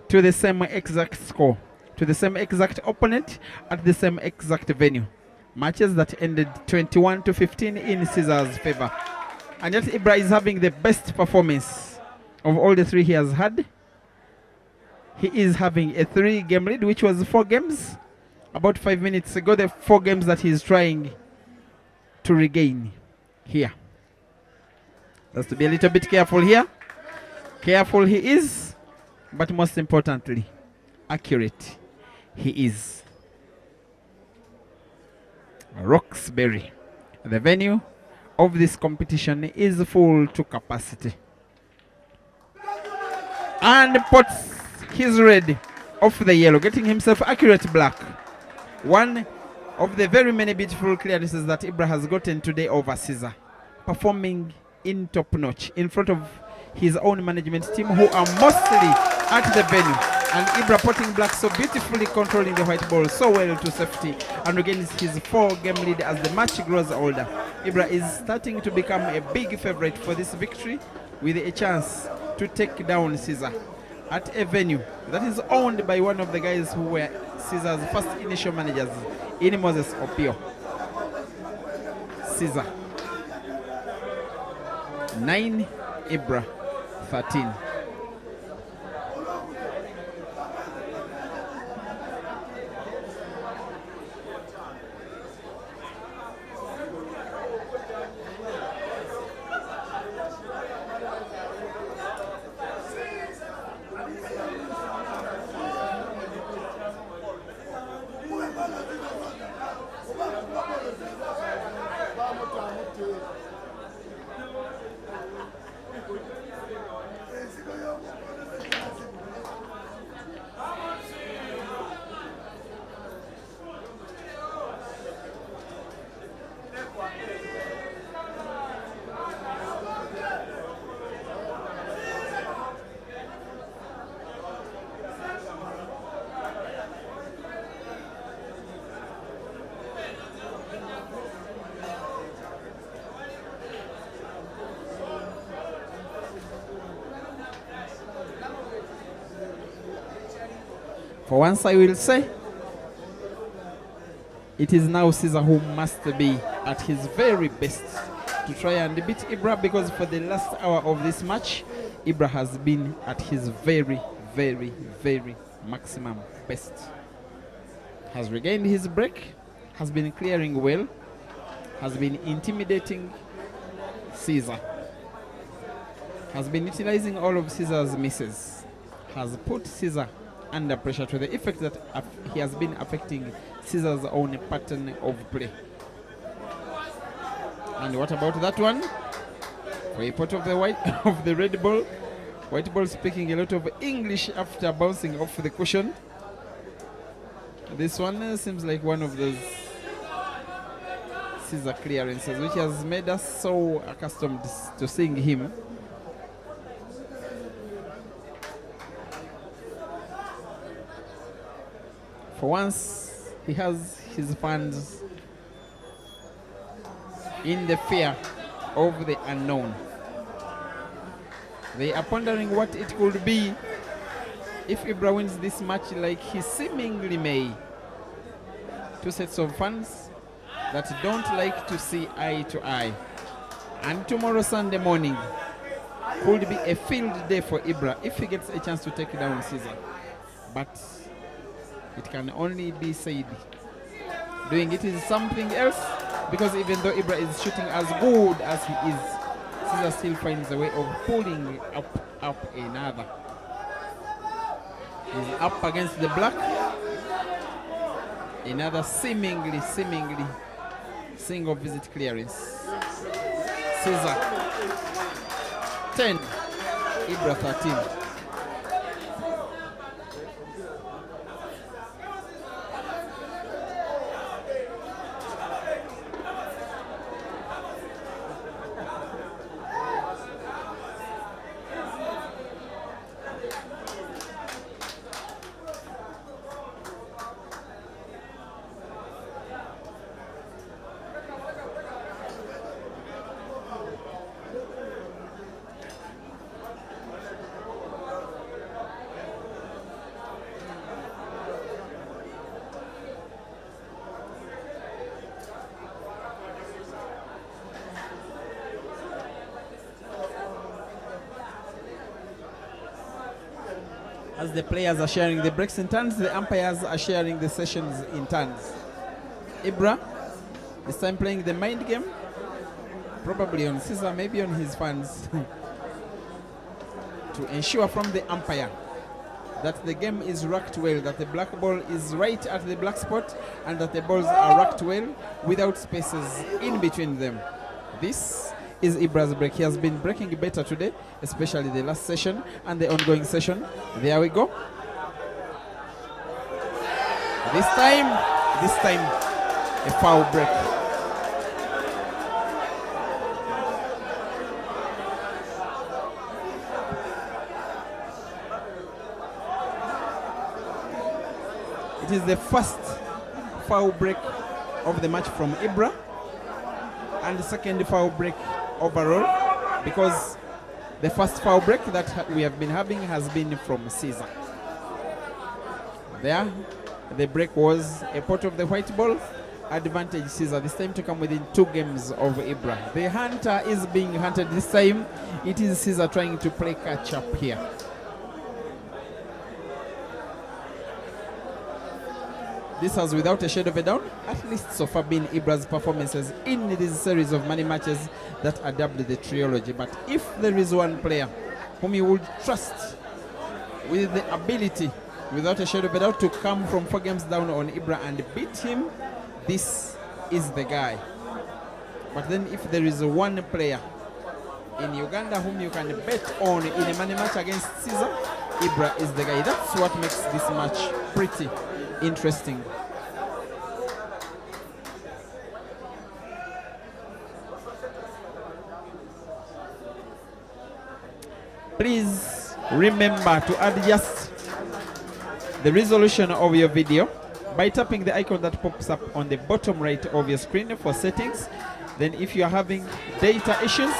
to the same exact score, to the same exact opponent at the same exact venue. Matches that ended 21-15 in Caesar's favor. And yet IBRAH is having the best performance of all the 3 he has had. He is having a 3-game lead, which was 4 games. About 5 minutes ago, the 4 games that he is trying to regain here. Has to be a little bit careful here. Careful he is, but most importantly, accurate he is. Roxbury, the venue of this competition, is full to capacity. And puts his red off the yellow, getting himself accurate black. One of the very many beautiful clearances that IBRAH has gotten today over Caesar. Performing in top notch in front of his own management team, who are mostly at the venue. And IBRAH putting black so beautifully, controlling the white ball so well to safety, and regains his 4-game lead as the match grows older. IBRAH is starting to become a big favorite for this victory, with a chance to take down Caesar at a venue that is owned by one of the guys who were Caesar's first initial managers, in Moses Opio. Caesar 9, IBRAH 13. For once I will say, it is now Caesar who must be at his very best to try and beat IBRAH, because for the last hour of this match, IBRAH has been at his very, very, very maximum best. Has regained his break, has been clearing well, has been intimidating Caesar. has been utilizing all of Caesar's misses, has put Caesar under pressure to the effect that he has been affecting Caesar's own pattern of play. And what about that one? For a pot of the of the red ball. White ball speaking a lot of English after bouncing off the cushion. This one seems like one of those Caesar clearances, which has made us so accustomed to seeing him. For once, he has his fans in the fear of the unknown. They are pondering what it could be if IBRAH wins this match like he seemingly may. Two sets of fans that don't like to see eye to eye. And tomorrow Sunday morning could be a field day for IBRAH if he gets a chance to take down Caesar. But it can only be said. Doing it is something else, because even though IBRAH is shooting as good as he is, Caesar still finds a way of pulling up another. He's up against the black. Another seemingly single visit clearance. Caesar 10, IBRAH 13. As the players are sharing the breaks in turns, the umpires are sharing the sessions in turns. IBRAH, this time playing the mind game, probably on Caesar, maybe on his fans, to ensure from the umpire that the game is racked well, that the black ball is right at the black spot, and that the balls are racked well without spaces in between them. This is IBRAH's break. He has been breaking better today, especially the last session and the ongoing session. There we go. This time, a foul break. It is the first foul break of the match from IBRAH and the second foul break overall, because the first foul break that we have been having has been from Caesar. There, the break was a pot of the white ball, advantage Caesar, this time to come within 2 games of IBRAH. The hunter is being hunted this time. It is Caesar trying to play catch up here. This has, without a shadow of a doubt, at least so far been IBRAH's performances in this series of money matches that are dubbed the trilogy. But if there is one player whom you would trust with the ability, without a shadow of a doubt, to come from 4 games down on IBRAH and beat him, this is the guy. But then if there is one player in Uganda whom you can bet on in a money match against Caesar, IBRAH is the guy. That's what makes this match pretty interesting. Please remember to adjust the resolution of your video by tapping the icon that pops up on the bottom right of your screen for settings. Then if you are having data issues,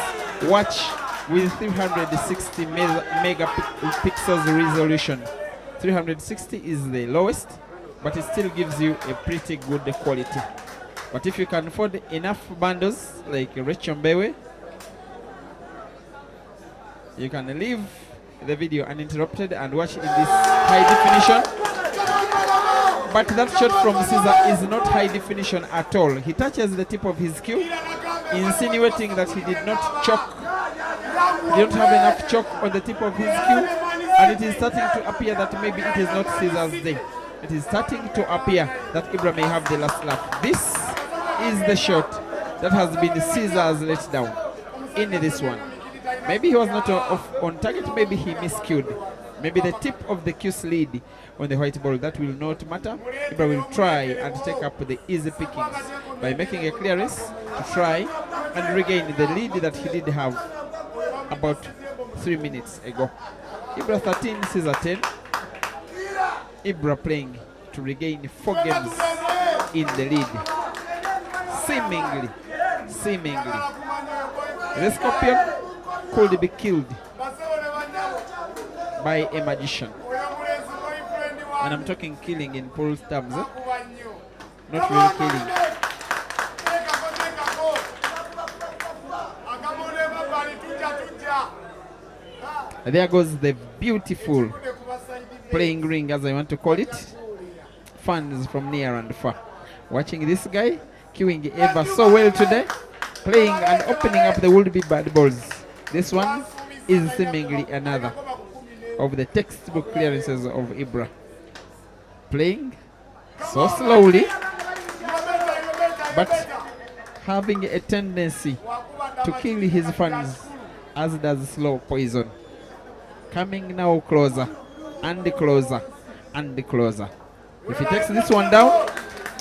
watch with 360 megapixels resolution. 360 is the lowest, but it still gives you a pretty good quality. But if you can afford enough bundles like Rachel Mbewe, you can leave the video uninterrupted and watch in this high definition. But that shot from Caesar is not high definition at all. He touches the tip of his cue, insinuating that he did not choke He don't have enough chalk on the tip of his cue, and it is starting to appear that maybe it is not Caesar's day. It is starting to appear that IBRAH may have the last lap. This is the shot that has been Caesar's letdown in this one. Maybe he was not off on target, maybe he miscued. Maybe the tip of the cue slid on the white ball. That will not matter. IBRAH will try and take up the easy pickings by making a clearance to try and regain the lead that he did have about 3 minutes ago. IBRAH 13, Caesar 10. IBRAH playing to regain 4 games in the lead. Seemingly. The Scorpion could be killed by a magician. And I'm talking killing in Paul's terms, not really killing. There goes the beautiful playing ring, as I want to call it. Fans from near and far watching this guy queuing ever so well today, playing and opening up the would-be bad balls. This one is seemingly another of the textbook clearances of IBRAH. Playing so slowly, but having a tendency to kill his fans, as does slow poison. Coming now closer and closer and closer. If he takes this one down,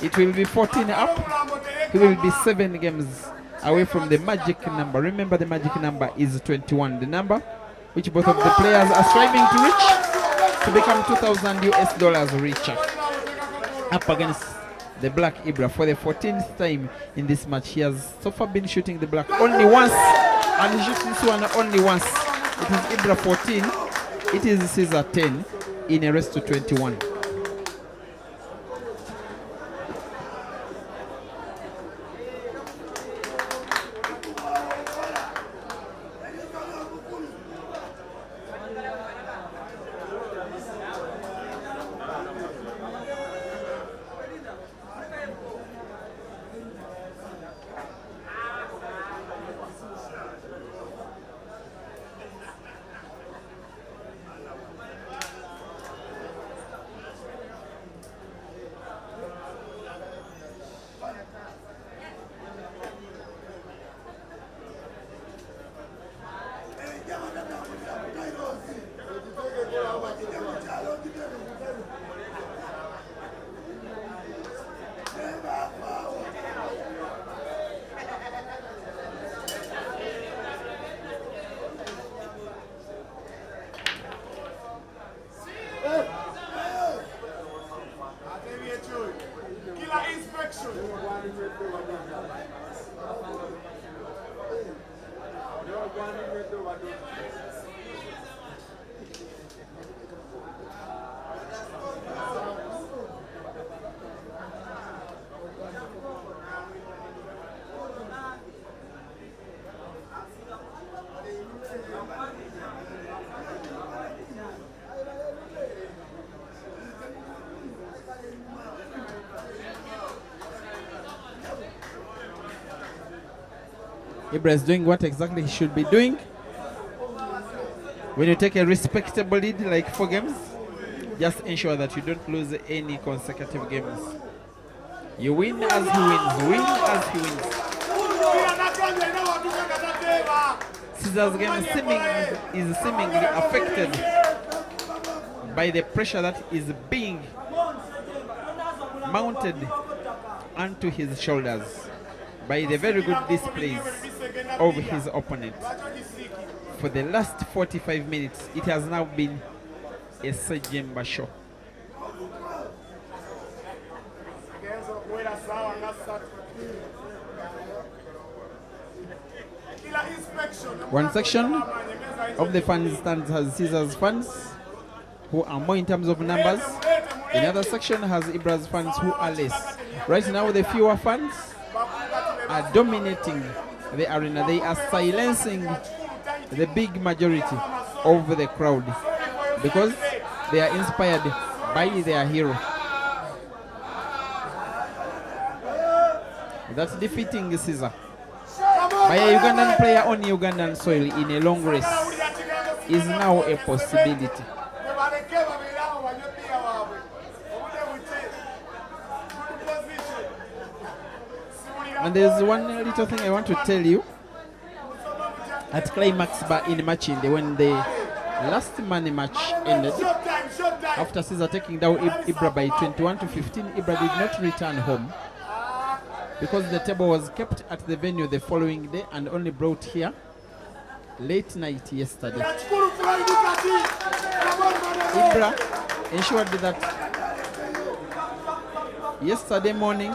it will be 14 up. He will be 7 games away from the magic number. Remember, the magic number is 21, the number which both of the players are striving to reach to become $2,000 richer. Up against the black IBRAH for the 14th time in this match. He has so far been shooting the black only once, and he shoots this one only once. It is IBRAH 14, it is Caesar 10 in a race to 21. IBRAH is doing what exactly he should be doing. When you take a respectable lead like 4 games, just ensure that you don't lose any consecutive games. You win as he wins, win as he wins. Caesar's game is seemingly affected by the pressure that is being mounted onto his shoulders by the very good displays of his opponent. For the last 45 minutes, it has now been a SSEJEMBA show. One section of the fans stands has Caesar's fans, who are more in terms of numbers. Another section has IBRAH's fans, who are less. Right now, the fewer fans are dominating the arena. They are silencing the big majority of the crowd because they are inspired by their hero. That's defeating Caesar. by a Ugandan player on Ugandan soil in a long race is now a possibility. And there's one little thing I want to tell you. At Climax Bar in Machinde, when the last money match ended, after Caesar taking down IBRAH by 21-15, IBRAH did not return home because the table was kept at the venue the following day and only brought here late night yesterday. IBRAH ensured that yesterday morning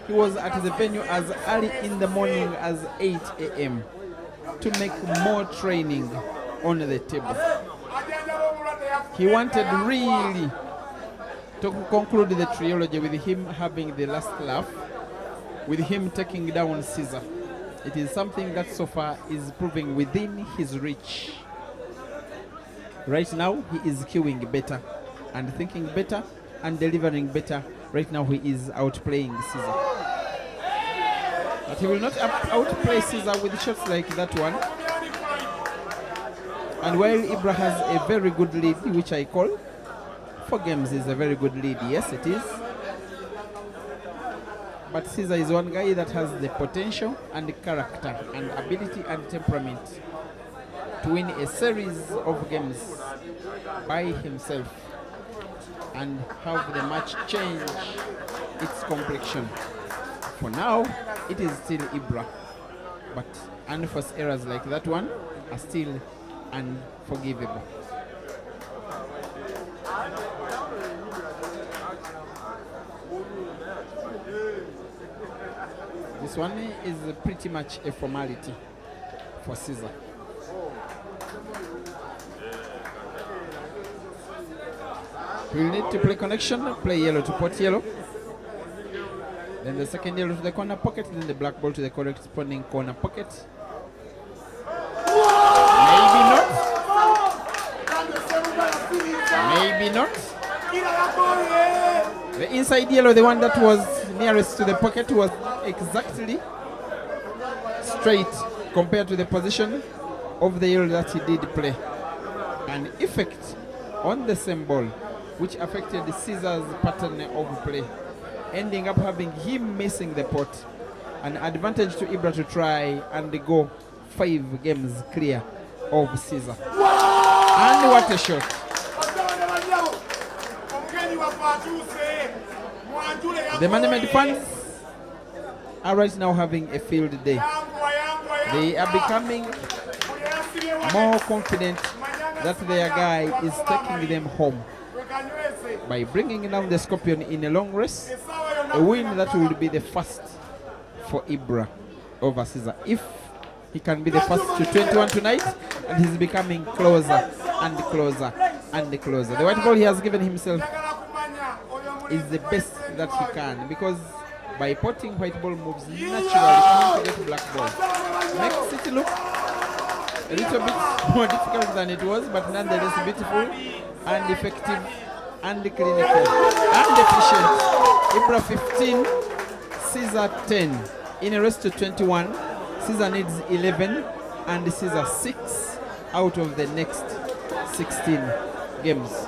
he was at the venue as early in the morning as 8 a.m. to make more training on the table. He wanted really to conclude the trilogy with him having the last laugh, with him taking down Caesar. It is something that so far is proving within his reach. Right now, he is queuing better and thinking better and delivering better. Right now, he is outplaying Caesar. But he will not outplay Caesar with shots like that one. And while IBRAH has a very good lead, which I call 4 games is a very good lead, yes it is. But Caesar is one guy that has the potential and the character and ability and temperament to win a series of games by himself and have the match change its complexion. For now, it is still IBRAH, but unforced errors like that one are still unforgivable. This one is pretty much a formality for Caesar. We'll need to play connection, play yellow to pot yellow. Then the second yellow to the corner pocket, then the black ball to the corresponding corner pocket. Maybe not. Maybe not. The inside yellow, the one that was nearest to the pocket, was exactly straight compared to the position of the yellow that he did play. An effect on the same ball, which affected Caesar's pattern of play, ending up having him missing the pot. An advantage to IBRAH to try and go 5 games clear of Caesar. And what a shot. The management fans are right now having a field day. They are becoming more confident that their guy is taking them home by bringing down the Scorpion in a long race, a win that will be the first for IBRAH over Caesar. If he can be the first to 21 tonight, and he's becoming closer and closer and closer. The white ball he has given himself is the best that he can, because by potting white ball moves naturally coming to get black ball makes it look a little bit more difficult than it was, but nonetheless beautiful and effective and clinical and efficient. IBRAH 15, Caesar 10. In a race to 21, Caesar needs 11 and Caesar 6 out of the next 16 games.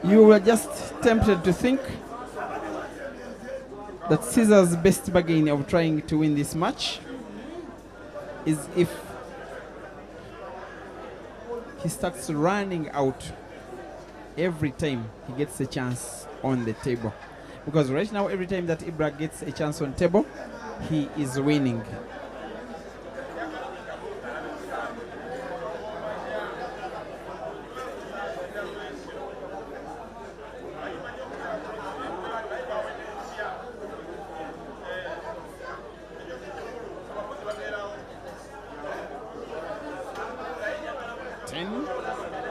You were just tempted to think that Caesar's best bargain of trying to win this match is if he starts running out every time he gets a chance on the table. Because right now, every time that IBRAH gets a chance on table, he is winning.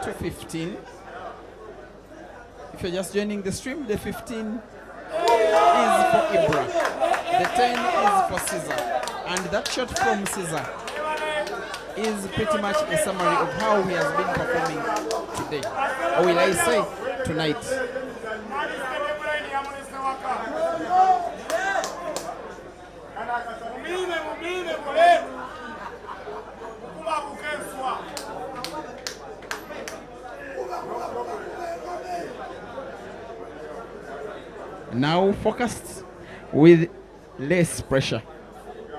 To 15. If you're just joining the stream, the 15 is for IBRAH, the 10 is for Caesar, and that shot from Caesar is pretty much a summary of how he has been performing today, or will I say tonight. Now focused with less pressure,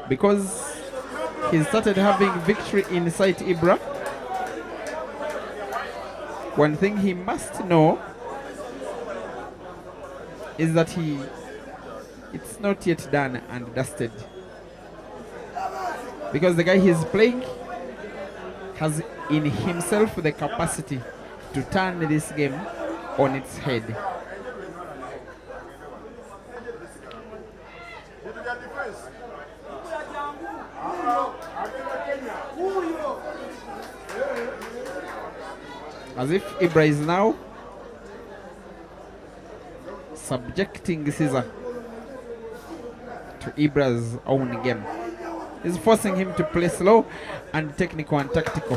because he started having victory in sight. IBRAH, one thing he must know is that it's not yet done and dusted, because the guy he's playing has in himself the capacity to turn this game on its head. As if IBRAH is now subjecting Caesar to IBRAH's own game. He's forcing him to play slow and technical and tactical.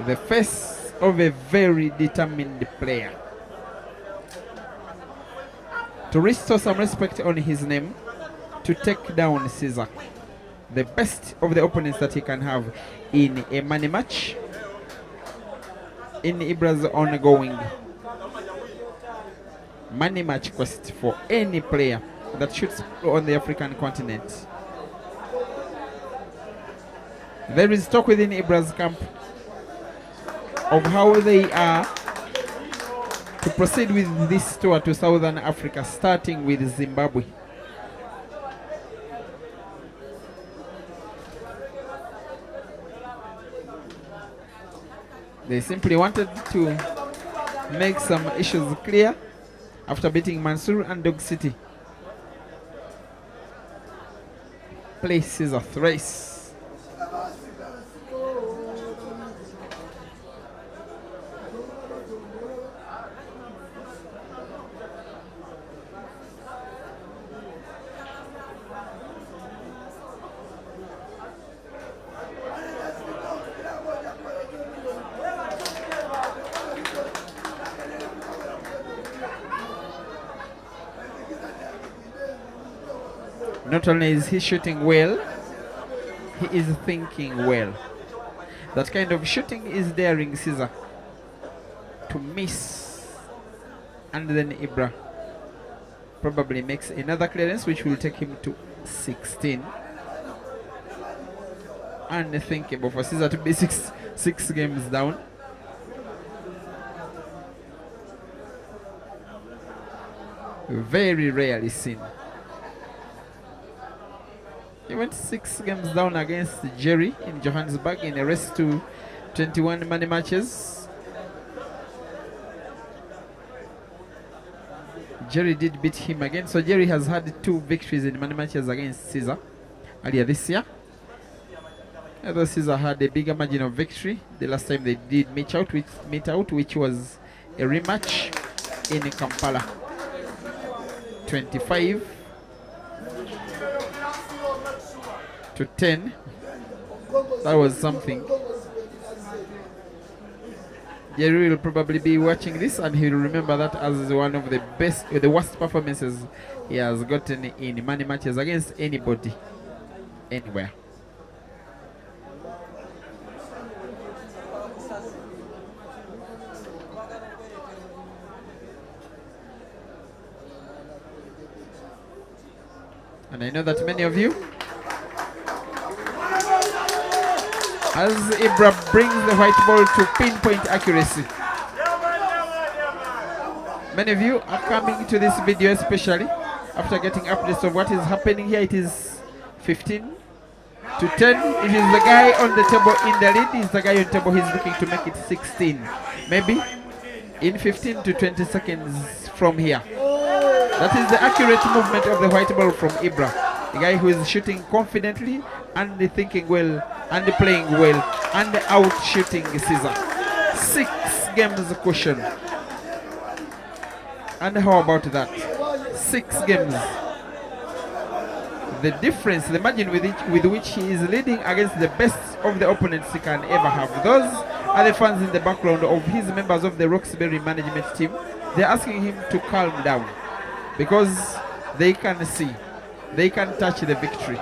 The face of a very determined player. To restore some respect on his name, to take down Caesar, the best of the opponents that he can have in a money match, in IBRAH's ongoing money match quest for any player that shoots on the African continent. There is talk within IBRAH's camp of how they are to proceed with this tour to Southern Africa, starting with Zimbabwe. They simply wanted to make some issues clear after beating Mansour and Dog City. Play Caesar thrice. Not only is he shooting well, he is thinking well. That kind of shooting is daring Caesar to miss, and then IBRAH probably makes another clearance which will take him to 16. Unthinkable for Caesar to be six games down. Very rarely seen. He went 6 games down against Jerry in Johannesburg in a race to 21 money matches. Jerry did beat him again, so Jerry has had 2 victories in money matches against Caesar earlier this year. Although Caesar had a bigger margin of victory the last time they did meet out, which was a rematch in Kampala. 25 to 10. That was something. Jerry will probably be watching this and he will remember that as one of the worst performances he has gotten in money matches against anybody, anywhere. And I know that many of you, as IBRAH brings the white ball to pinpoint accuracy, many of you are coming to this video especially after getting updates of what is happening here. It is 15 to 10. It is the guy on the table in the lead. It's the guy on the table. He's looking to make it 16. Maybe in 15 to 20 seconds from here. That is the accurate movement of the white ball from IBRAH. The guy who is shooting confidently and thinking well and playing well and out shooting CEASER. 6 games cushion. And how about that? 6 games. The difference, the margin with which he is leading against the best of the opponents he can ever have. Those are the fans in the background of his members of the Roxbury management team. They're asking him to calm down because they can see, they can touch the victory.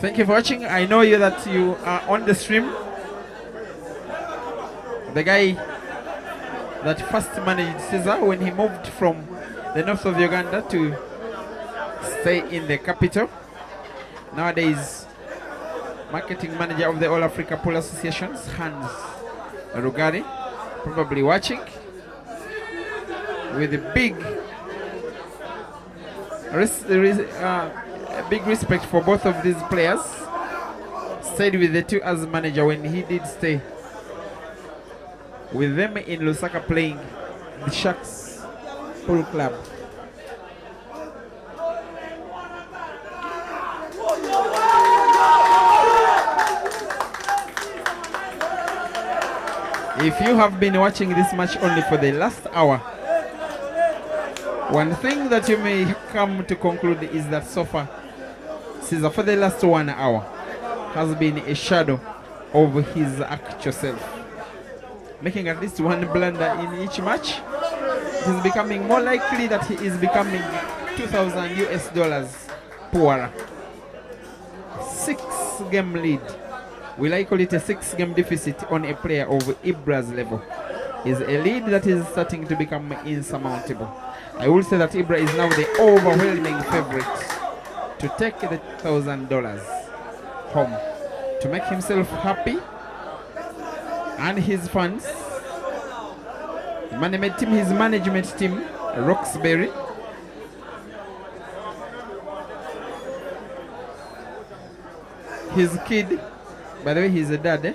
Thank you for watching. I know you that you are on the stream. The guy that first managed CEASER when he moved from the north of Uganda to stay in the capital. Nowadays, marketing manager of the All Africa Pool Associations, Hans Rugari, probably watching with a big respect for both of these players. Stayed with the two as manager when he did stay with them in Lusaka playing the Sharks Pool Club. If you have been watching this match only for the last hour, one thing that you may come to conclude is that so far, CEASER for the last 1 hour has been a shadow of his actual self. Making at least one blunder in each match, it is becoming more likely that he is becoming $2,000 poorer. 6-game lead. Will I call it a 6-game deficit on a player of IBRAH's level? Is a lead that is starting to become insurmountable. I will say that IBRAH is now the overwhelming favorite to take the $1,000 home, to make himself happy and his fans. His management team, Roxbury, his kid, by the way, he's a dad, eh?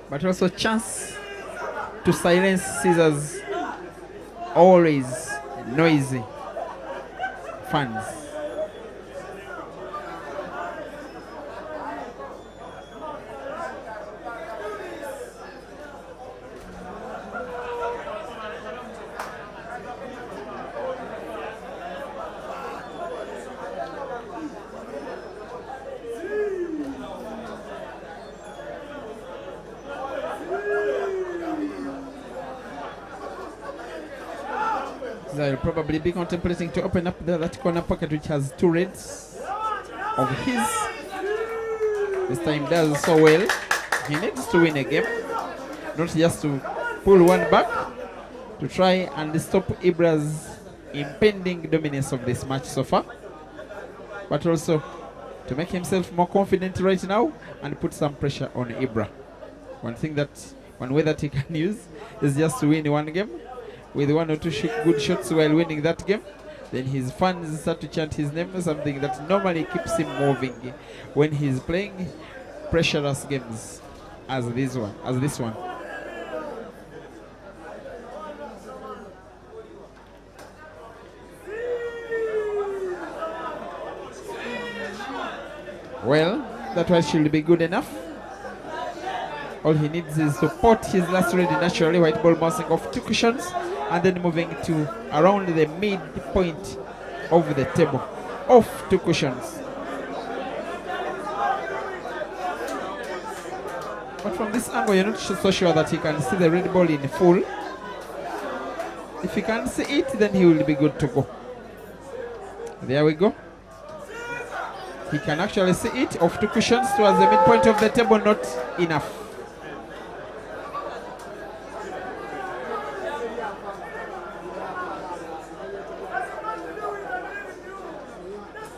But also chance to silence CEASER's always noisy fans. They'll probably be contemplating to open up that corner pocket which has 2 reds of his. This time does so well. He needs to win a game, not just to pull one back, to try and stop IBRAH's impending dominance of this match so far, but also to make himself more confident right now and put some pressure on IBRAH. One way that he can use is just to win one game with 1 or 2 good shots while winning that game. Then his fans start to chant his name, something that normally keeps him moving when he's playing pressurous games as this one. Well, that one should be good enough. All he needs is to pot his last ready naturally, white ball bouncing off 2 cushions and then moving to around the midpoint of the table, off 2 cushions. But from this angle, you're not so sure that he can see the red ball in full. If he can see it, then he will be good to go. There we go. He can actually see it off 2 cushions towards the midpoint of the table, not enough.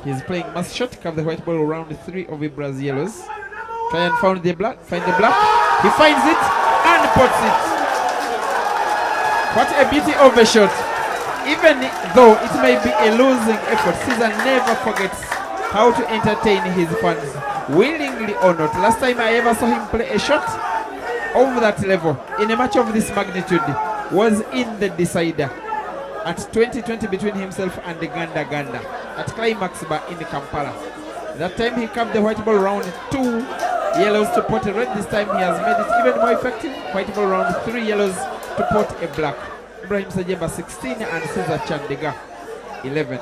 He's playing mass shot, curve the white ball around 3 of IBRAH's yellows. Try and find the black. He finds it and puts it. What a beauty of a shot. Even though it may be a losing effort, Caesar never forgets how to entertain his fans, willingly or not. Last time I ever saw him play a shot of that level in a match of this magnitude was in the decider at 2020 between himself and the Ganda at Climax Bar in Kampala. That time he carved the white ball round 2 yellows to pot a red. This time he has made it even more effective. White ball round 3 yellows to pot a black. Ibrahim SSEJEMBA 16 and Caesar CHANDIGA 11.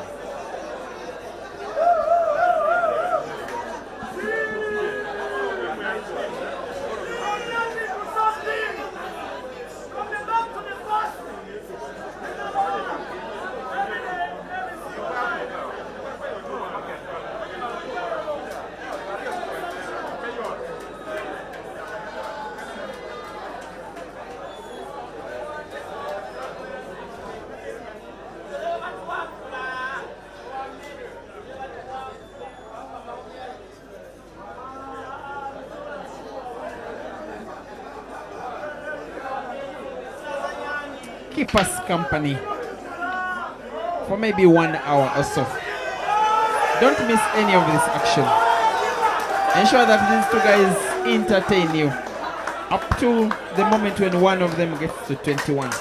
Keep us company for maybe 1 hour or so. Don't miss any of this action. Ensure that these 2 guys entertain you up to the moment when one of them gets to 21.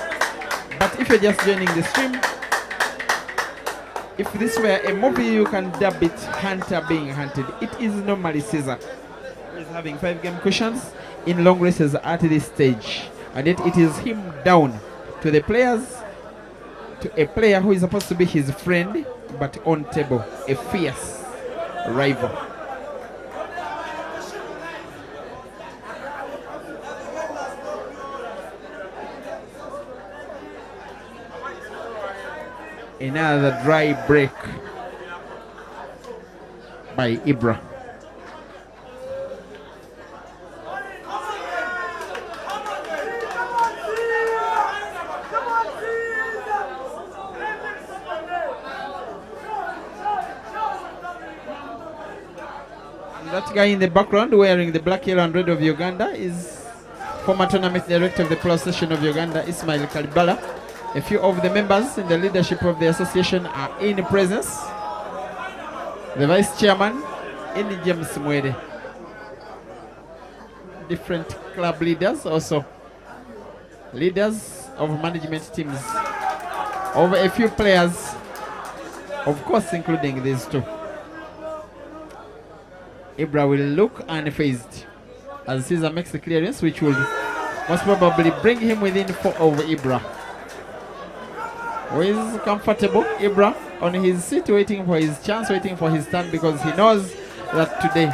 But if you're just joining the stream, if this were a movie, you can dub it Hunter being hunted. It is normally Caesar, who is having 5 game cushions in long races at this stage, and yet it is him down to the players, to a player who is supposed to be his friend, but on table, a fierce rival. Another dry break by IBRAH. That guy in the background wearing the black, yellow and red of Uganda is former tournament director of the Plus Session of Uganda, Ismail Kalibala. A few of the members in the leadership of the association are in presence. The vice chairman, James Mwede. Different club leaders, also leaders of management teams. Over a few players, of course including these 2. IBRAH will look unfazed as Caesar makes the clearance, which will most probably bring him within 4 of IBRAH. Who is comfortable? IBRAH on his seat, waiting for his chance, waiting for his turn, because he knows that today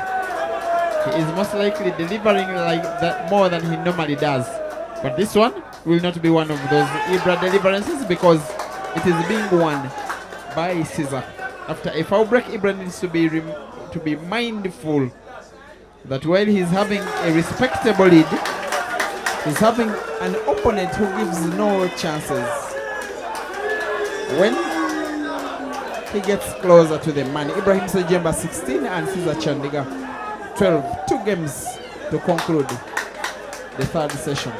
he is most likely delivering like that more than he normally does. But this one will not be one of those IBRAH deliverances, because it is being won by Caesar. After a foul break, IBRAH needs to be mindful that while he's having a respectable lead, he's having an opponent who gives no chances. When he gets closer to the man. Ibrahim SSEJEMBA 16 and CEASER CHANDIGA 12. 2 games to conclude the third session.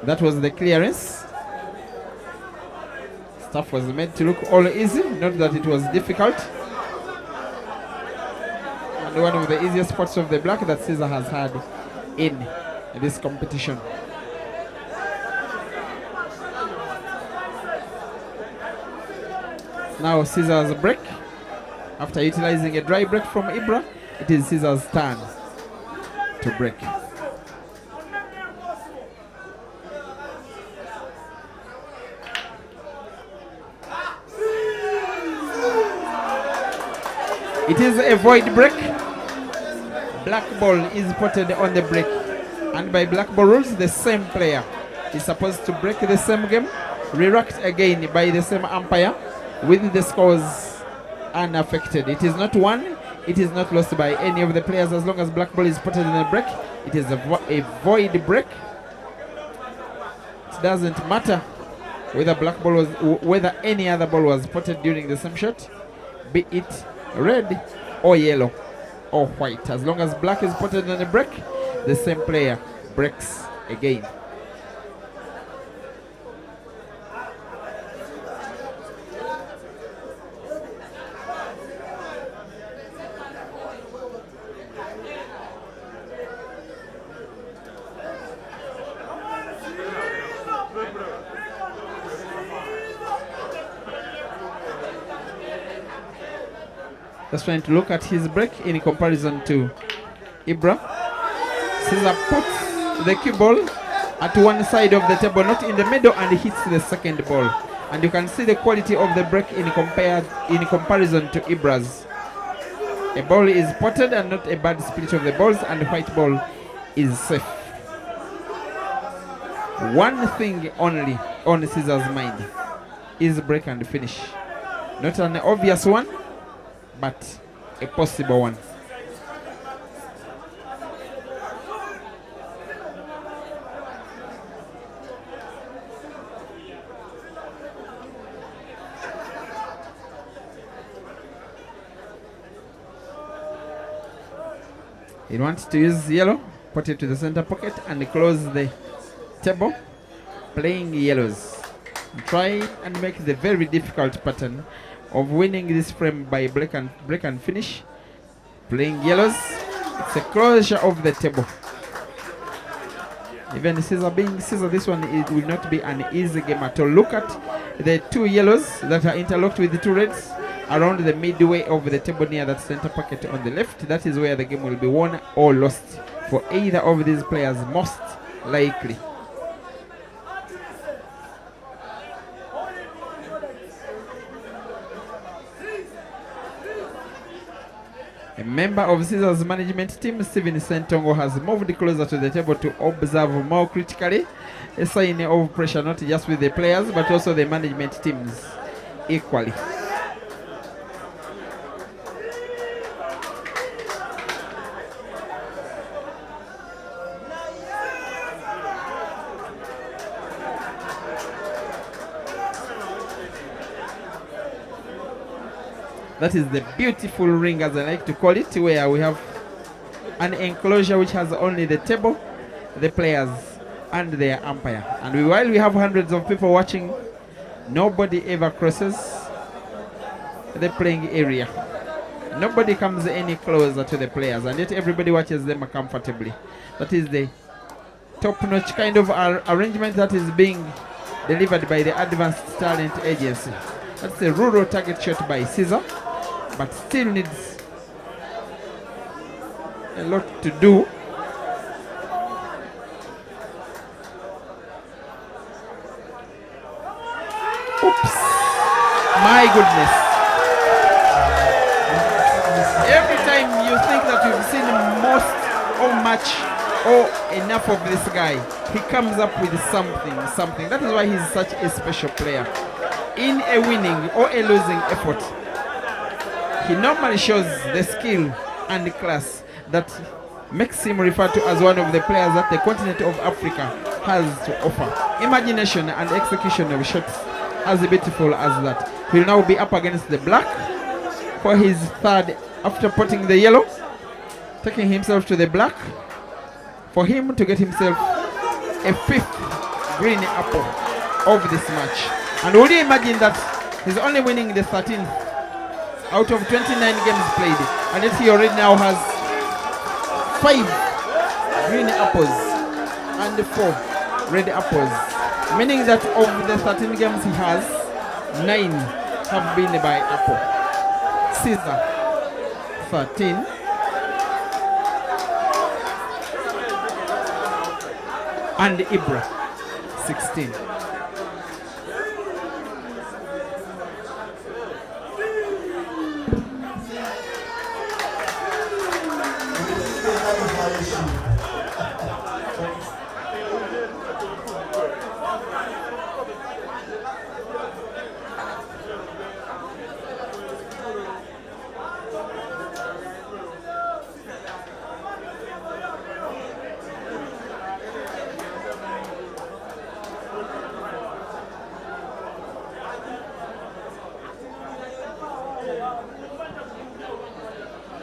That was the clearance. Stuff was made to look all easy, not that it was difficult. And one of the easiest spots of the black that CEASER has had in this competition. Now CEASER's break. After utilizing a dry break from IBRAH, it is CEASER's turn to break. It is a void break. Black ball is potted on the break. And by black ball rules, the same player is supposed to break the same game, re-racked again by the same umpire, with the scores unaffected. It is not won, it is not lost by any of the players as long as black ball is potted in the break. It is a void break. It doesn't matter whether black ball was, whether any other ball was potted during the same shot, be it red or yellow or white. As long as black is potted on a break, the same player breaks again. Just trying to look at his break in comparison to IBRAH. CEASER puts the cue ball at one side of the table, not in the middle, and hits the second ball. And you can see the quality of the break in comparison to IBRAH's. A ball is potted and not a bad split of the balls, and white ball is safe. One thing only on CEASER's mind is break and finish. Not an obvious one, but a possible one. He wants to use yellow, put it to the center pocket and close the table, playing yellows. Try and make the very difficult pattern of winning this frame by break and finish, playing yellows. It's a closure of the table. Even CEASER being CEASER, this one, it will not be an easy game at all. Look at the 2 yellows that are interlocked with the 2 reds around the midway of the table near that center pocket on the left. That is where the game will be won or lost for either of these players, most likely. A member of CEASER's management team, Steven Sentongo, has moved closer to the table to observe more critically, a sign of pressure not just with the players but also the management teams equally. That is the beautiful ring, as I like to call it, where we have an enclosure which has only the table, the players, and their umpire. And while we have hundreds of people watching, nobody ever crosses the playing area. Nobody comes any closer to the players, and yet everybody watches them comfortably. That is the top-notch kind of arrangement that is being delivered by the Advanced Talent Agency. That's a rural target shot by CEASER, but still needs a lot to do. Oops! My goodness! Every time you think that you've seen most or much or enough of this guy, he comes up with something. That is why he's such a special player. In a winning or a losing effort, He normally shows the skill and class that makes him referred to as one of the players that the continent of Africa has to offer. Imagination and execution of shots as beautiful as that. He'll now be up against the black for his third after putting the yellow, taking himself to the black for him to get himself a fifth green apple of this match. And would you imagine that he's only winning the 13th out of 29 games played, and yet he already now has 5 green apples and 4 red apples, meaning that of the 13 games he has, 9 have been by apple. Caesar 13, and IBRAH 16.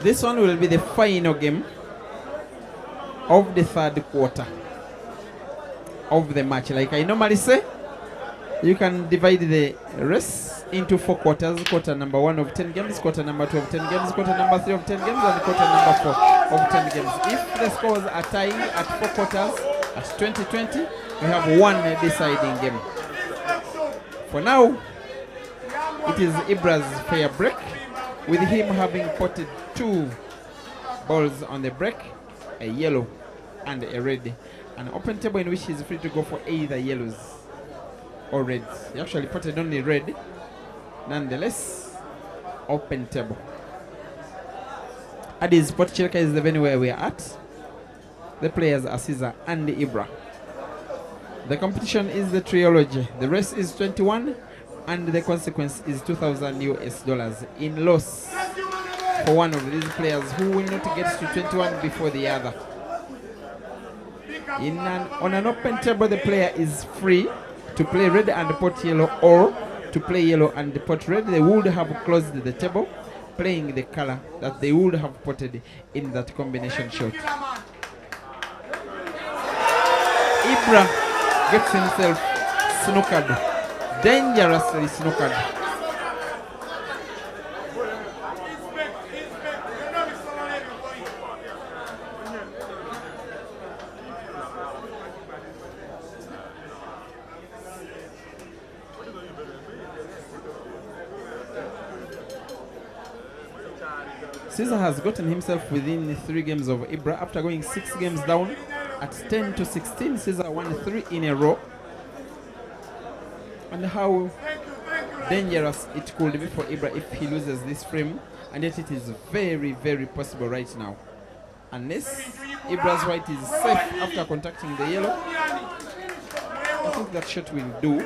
This one will be the final game of the third quarter of the match. Like I normally say, you can divide the race into 4 quarters. Quarter number 1 of 10 games, quarter number 2 of 10 games, quarter number 3 of 10 games, and quarter number 4 of 10 games. If the scores are tying at 4 quarters at 20-20, we have one deciding game. For now, it is IBRAH's fair break, with him having potted 2 balls on the break, a yellow and a red. An open table in which he's free to go for either yellows or reds. He actually potted only red. Nonetheless, open table. Addis Port Chilka is the venue where we are at. The players are Caesar and IBRAH. The competition is the trilogy. The race is 21 and the consequence is $2,000 in loss for one of these players who will not get to 21 before the other. On an open table, the player is free to play red and pot yellow, or to play yellow and pot red. They would have closed the table, playing the color that they would have potted in that combination shot. IBRAH gets himself snookered, dangerously snookered. Caesar has gotten himself within 3 games of IBRAH after going 6 games down at 10-16. Caesar won 3 in a row. And how dangerous it could be for IBRAH if he loses this frame, and yet it is very, very possible right now. Unless IBRAH's white is safe after contacting the yellow, I think that shot will do.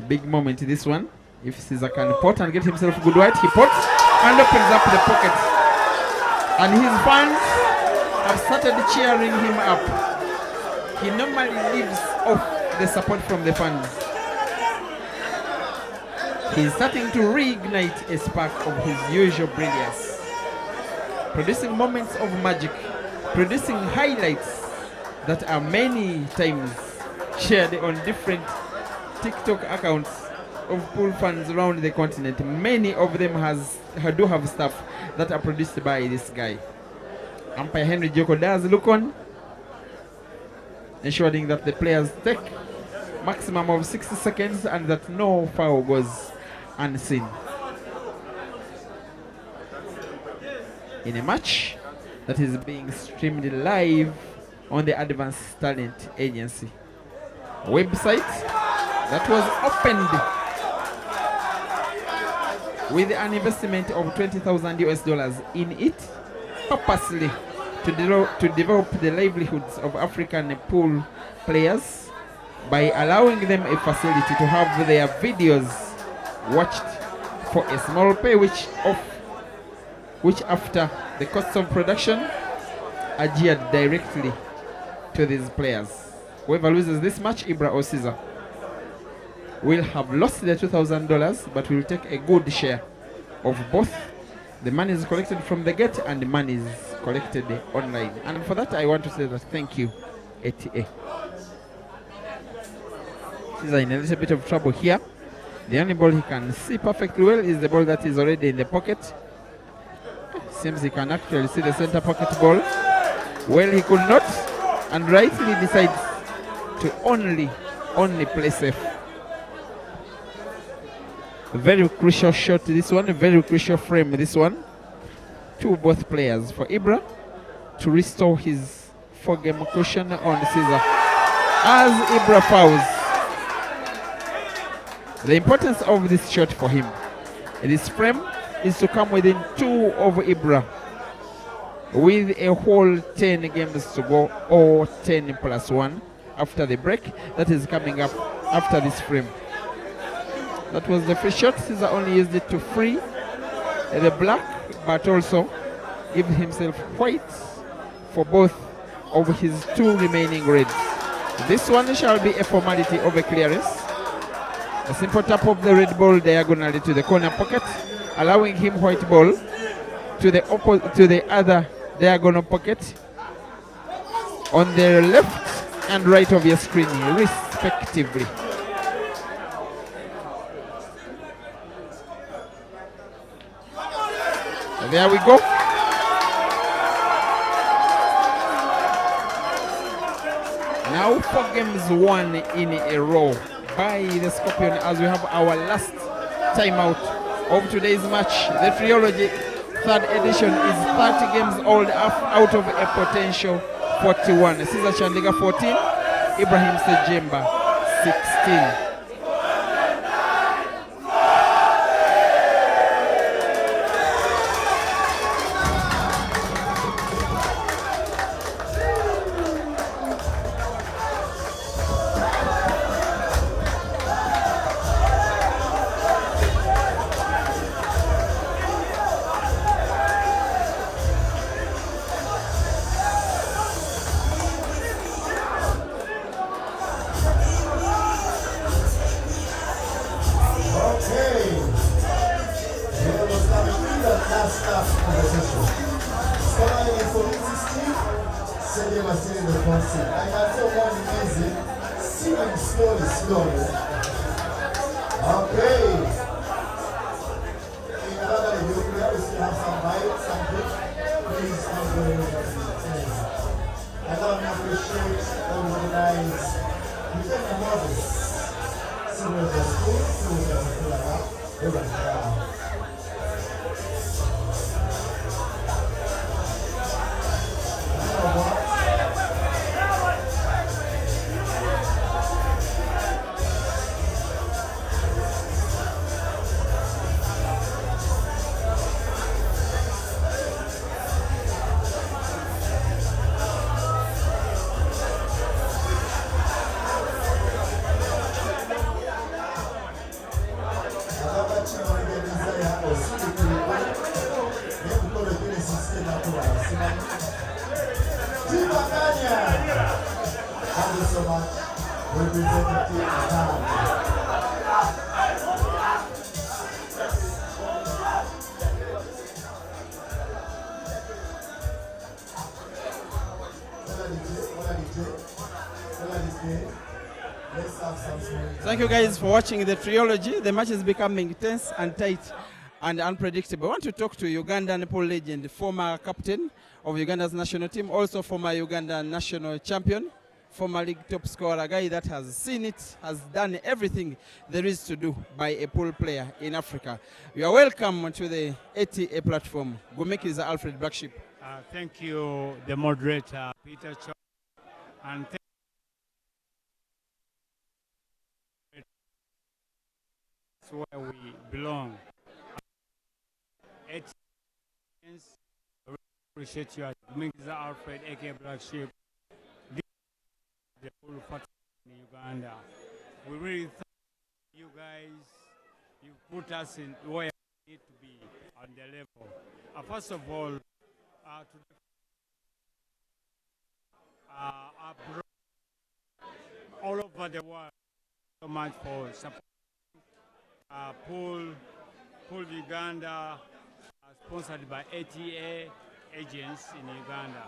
Big moment this one. If Caesar can pot and get himself good white, he pots and opens up the pocket. And his fans have started cheering him up. He normally lives off the support from the fans. He's starting to reignite a spark of his usual brilliance, producing moments of magic, producing highlights that are many times shared on different TikTok accounts of pool fans around the continent. Many of them do have stuff that are produced by this guy. Umpire Henry Joko does look on, ensuring that the players take maximum of 60 seconds and that no foul goes unseen. In a match that is being streamed live on the Advanced Talent Agency website that was opened with an investment of 20,000 US dollars in it, purposely to develop the livelihoods of African pool players by allowing them a facility to have their videos watched for a small pay, which after the costs of production are geared directly to these players. Whoever loses this match, IBRAH or CEASER, will have lost their $2,000, but will take a good share of both the money is collected from the gate and the money is collected online. And for that, I want to say that thank you, ATA. CEASER in a little bit of trouble here. The only ball he can see perfectly well is the ball that is already in the pocket. Seems he can actually see the center pocket ball. Well, he could not, and rightly decides to only play safe. A very crucial shot this one, a very crucial frame this one to both players for IBRAH to restore his 4-game cushion on CEASER as IBRAH fouls. The importance of this shot for him, this frame, is to come within 2 of IBRAH with a whole 10 games to go, or 10 plus 1 after the break that is coming up after this frame. That was the free shot. CEASER only used it to free the black, but also give himself white for both of his 2 remaining reds. This one shall be a formality of a clearance. A simple tap of the red ball diagonally to the corner pocket, allowing him white ball to the other diagonal pocket on the left and right of your screen, respectively. There we go. Now 4 games won in a row by the Scorpion as we have our last timeout of today's match. The Trilogy 3rd edition is 30 games old out of a potential 41. CEASER CHANDIGA 14, IBRAH SSEJEMBA 16. Thank you guys for watching the Trilogy. The match is becoming tense and tight and unpredictable. I want to talk to Ugandan pool legend, former captain of Uganda's national team, also former Uganda national champion, former league top scorer, a guy that has seen it, has done everything there is to do by a pool player in Africa. You are welcome to the ATA platform. Gumeki is Alfred Blackship. Thank you, the moderator, Peter Cho, and thank that's where we belong. I really appreciate you. Mr. Alfred, aka Black Sheep, the whole party in Uganda. We really thank you guys. You put us in where we need to be on the level. First of all, all over the world, so much for support. Pool Uganda, sponsored by ATA agents in Uganda.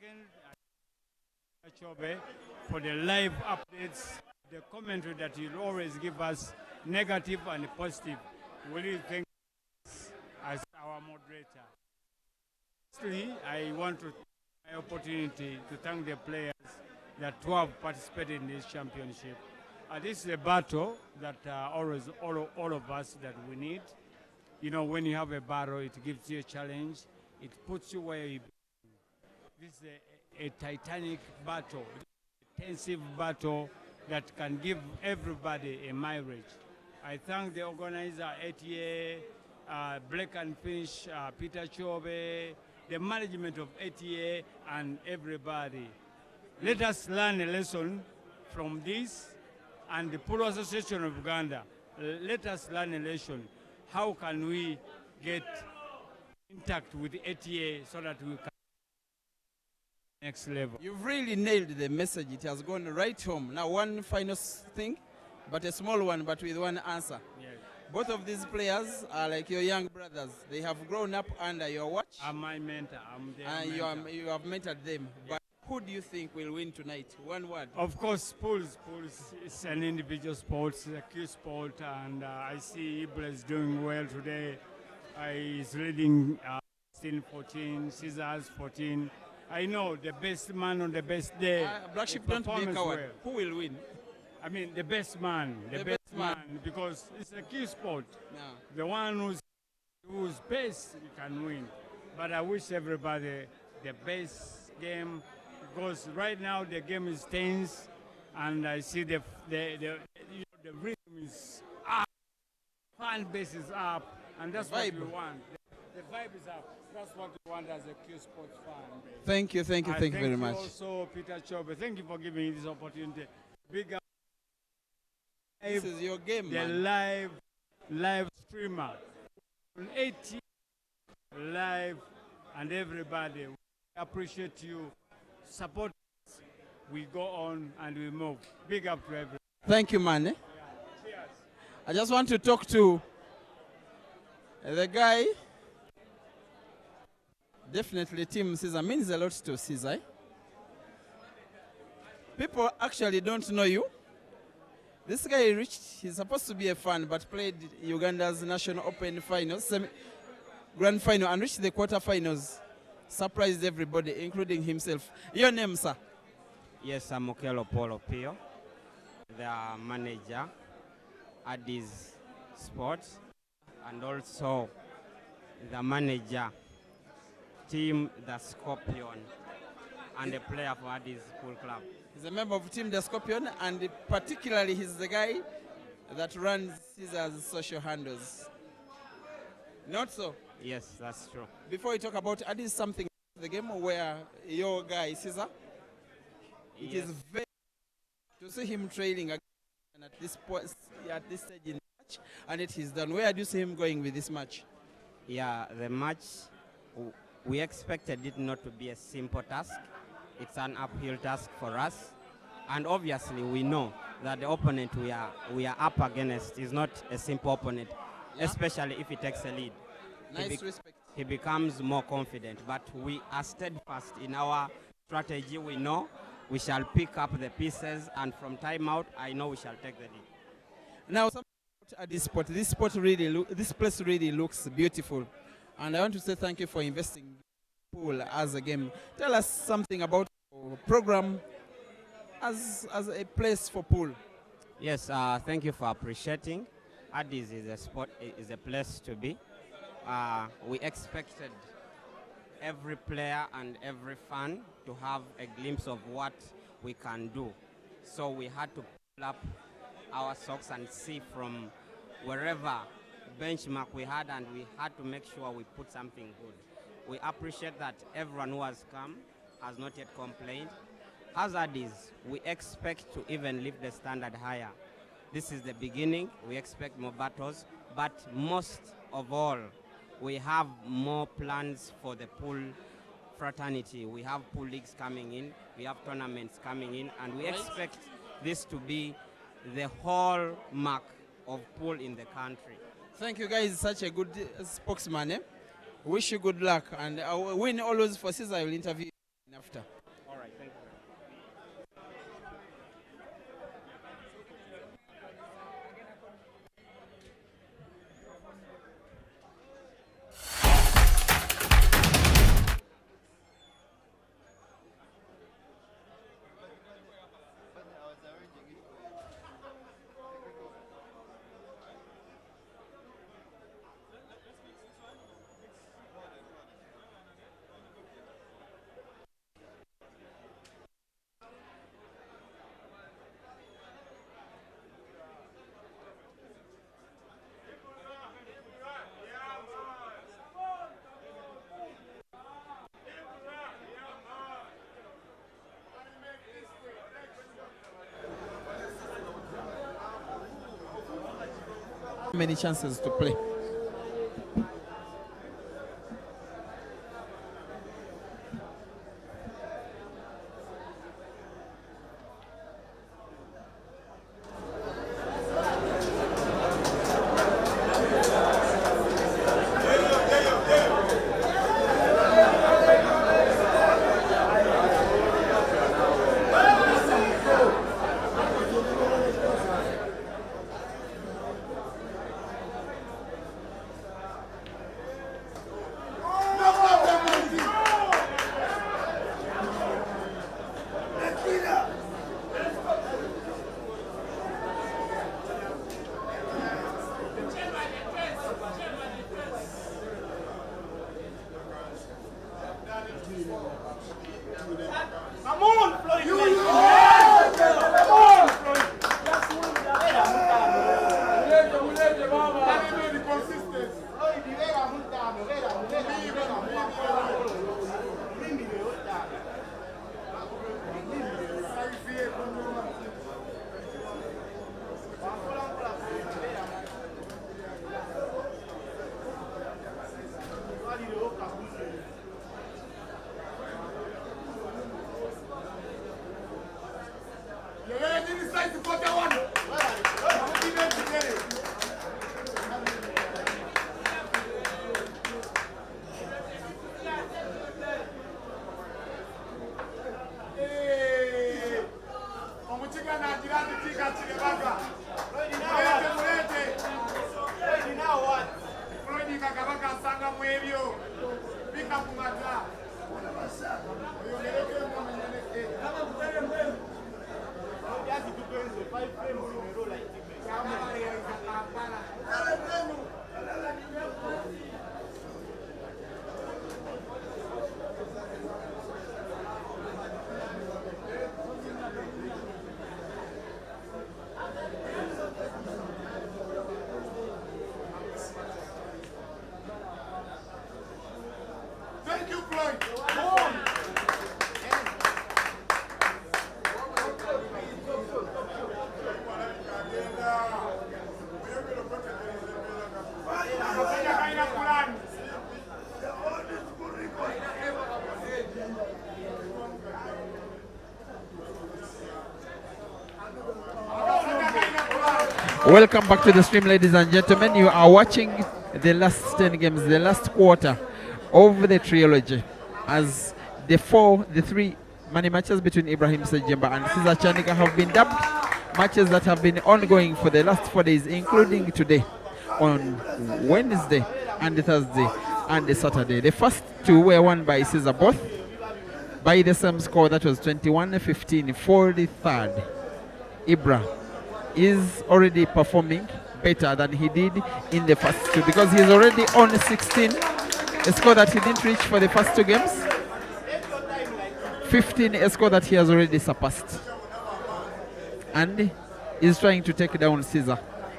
Second, Chobe, for the live updates, the commentary that you always give us, negative and positive. We really thank you as our moderator. Lastly, I want to take my opportunity to thank the players that have participated in this championship. This is a battle that always all of us that we need. You know, when you have a battle, it gives you a challenge. It puts you where you belong. This is a titanic battle, intensive battle that can give everybody a mileage. I thank the organizer, ATA, Black and Finish, Peter Chobe, the management of ATA, and everybody. Let us learn a lesson from this, and the Polo Association of Uganda. Let us learn a lesson. How can we get intact with the ATA so that we can next level? You've really nailed the message. It has gone right home. Now, one final thing, but a small one, but with one answer. Yes. Both of these players are like your young brothers. They have grown up under your watch. I'm my mentor. I'm their mentor. You have mentored them. Yeah. But who do you think will win tonight? One word. Of course, pools is an individual sport, it's a key sport, and I see IBRAH is doing well today. He's leading 16-14, CEASER 14. I know the best man on the best day. Black Sheep, don't be a coward. Well. Who will win? I mean, the best man. The best man, because it's a key sport. Yeah. The one who's best can win. But I wish everybody the best game, because right now the game is tense, and I see the rhythm is up, fan base is up, and that's what we want. The vibe is up. That's what we want as a Q Sports fan base. Thank you very much. Also, Peter Chobe, thank you for giving me this opportunity. Big up. This is your game, the man. live streamer, 80 live, and everybody. We appreciate you. Support us. We go on and we move. Big up to everyone. Thank you, man. Cheers. I just want to talk to the guy. Definitely Team CEASER means a lot to CEASER. People actually don't know you. This guy he's supposed to be a fan, but played Uganda's National Open Finals, Grand Final, and reached the quarterfinals. Surprised everybody, including himself. Your name, sir? Yes, I'm Okelo Polo Pio, the manager at this sports, and also the manager, Team the Scorpion, and the player for Addis Pool Club. He's a member of Team the Scorpion, and particularly he's the guy that runs CEASER's social handles. Not so? Yes, that's true. Before we talk about Addis, something the game where your guy CEASER, it is very to see him trailing again at this point, at this stage in the match, and it is done. Where do you see him going with this match? Yeah, the match, we expected it not to be a simple task. It's an uphill task for us, and obviously we know that the opponent we are up against is not a simple opponent, especially if he takes a lead. Nice respect. He becomes more confident, but we are steadfast in our strategy. We know we shall pick up the pieces, and from time out, I know we shall take the lead. Now, at this spot really this place really looks beautiful, and I want to say thank you for investing in pool as a game. Tell us something about the program as a place for pool. Yes, thank you for appreciating. Addis is a spot, is a place to be. We expected every player and every fan to have a glimpse of what we can do. So we had to pull up our socks and see from wherever benchmark we had, and we had to make sure we put something good. We appreciate that everyone who has come has not yet complained. Hazard is, we expect to even lift the standard higher. This is the beginning. We expect more battles, but most of all, we have more plans for the pool fraternity. We have pool leagues coming in, we have tournaments coming in, and we expect this to be the hallmark of pool in the country. Thank you guys, such a good spokesman. Wish you good luck, and win always for CEASER. I will interview you after. All right, thank you. Many chances to play. Welcome back to the stream, ladies and gentlemen. You are watching the last 10 games, the last quarter of the trilogy, as the three money matches between IBRAH SSEJEMBA and CEASER CHANDIGA have been dubbed matches that have been ongoing for the last 4 days, including today on Wednesday and Thursday and Saturday. The first two were won by CEASER, both by the same score, that was 21-15 for the third. IBRAH is already performing better than he did in the first two, because he's already on 16 a score that he didn't reach for the first 2 games. 15, a score that he has already surpassed. And is trying to take down Caesar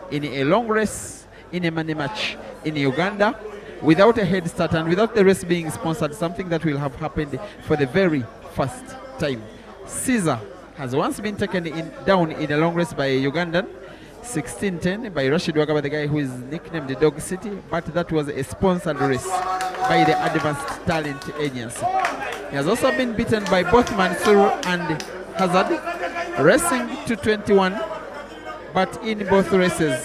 in a long race, in a money match in Uganda, without a head start and without the race being sponsored, something that will have happened for the very first time. Caesar has once been taken down in a long race by a Ugandan, 16-10 by Rashid Wagaba, the guy who is nicknamed the Dog City, but that was a sponsored race by the Advanced Talent Agency. He has also been beaten by both Mansour and Hazard, racing to 21, but in both races,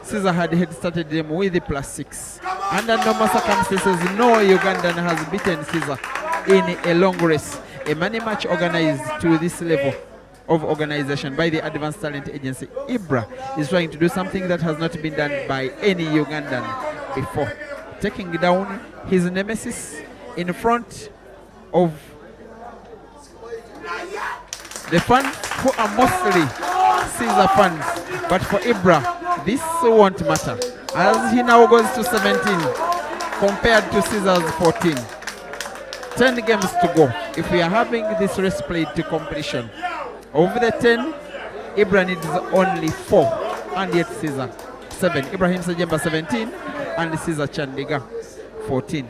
Caesar had head started them with the +6. Under normal circumstances, no Ugandan has beaten Caesar in a long race, a money match organized to this level of organization by the Advanced Talent Agency. IBRAH is trying to do something that has not been done by any Ugandan before, taking down his nemesis in front of the fans who are mostly Caesar fans. But for IBRAH, this won't matter, as he now goes to 17 compared to Caesar's 14. 10 games to go if we are having this race played to completion. Over the 10, IBRAH needs only 4, and yet Caesar 7. Ibrahim SSEJEMBA 17 and Caesar CHANDIGA 14.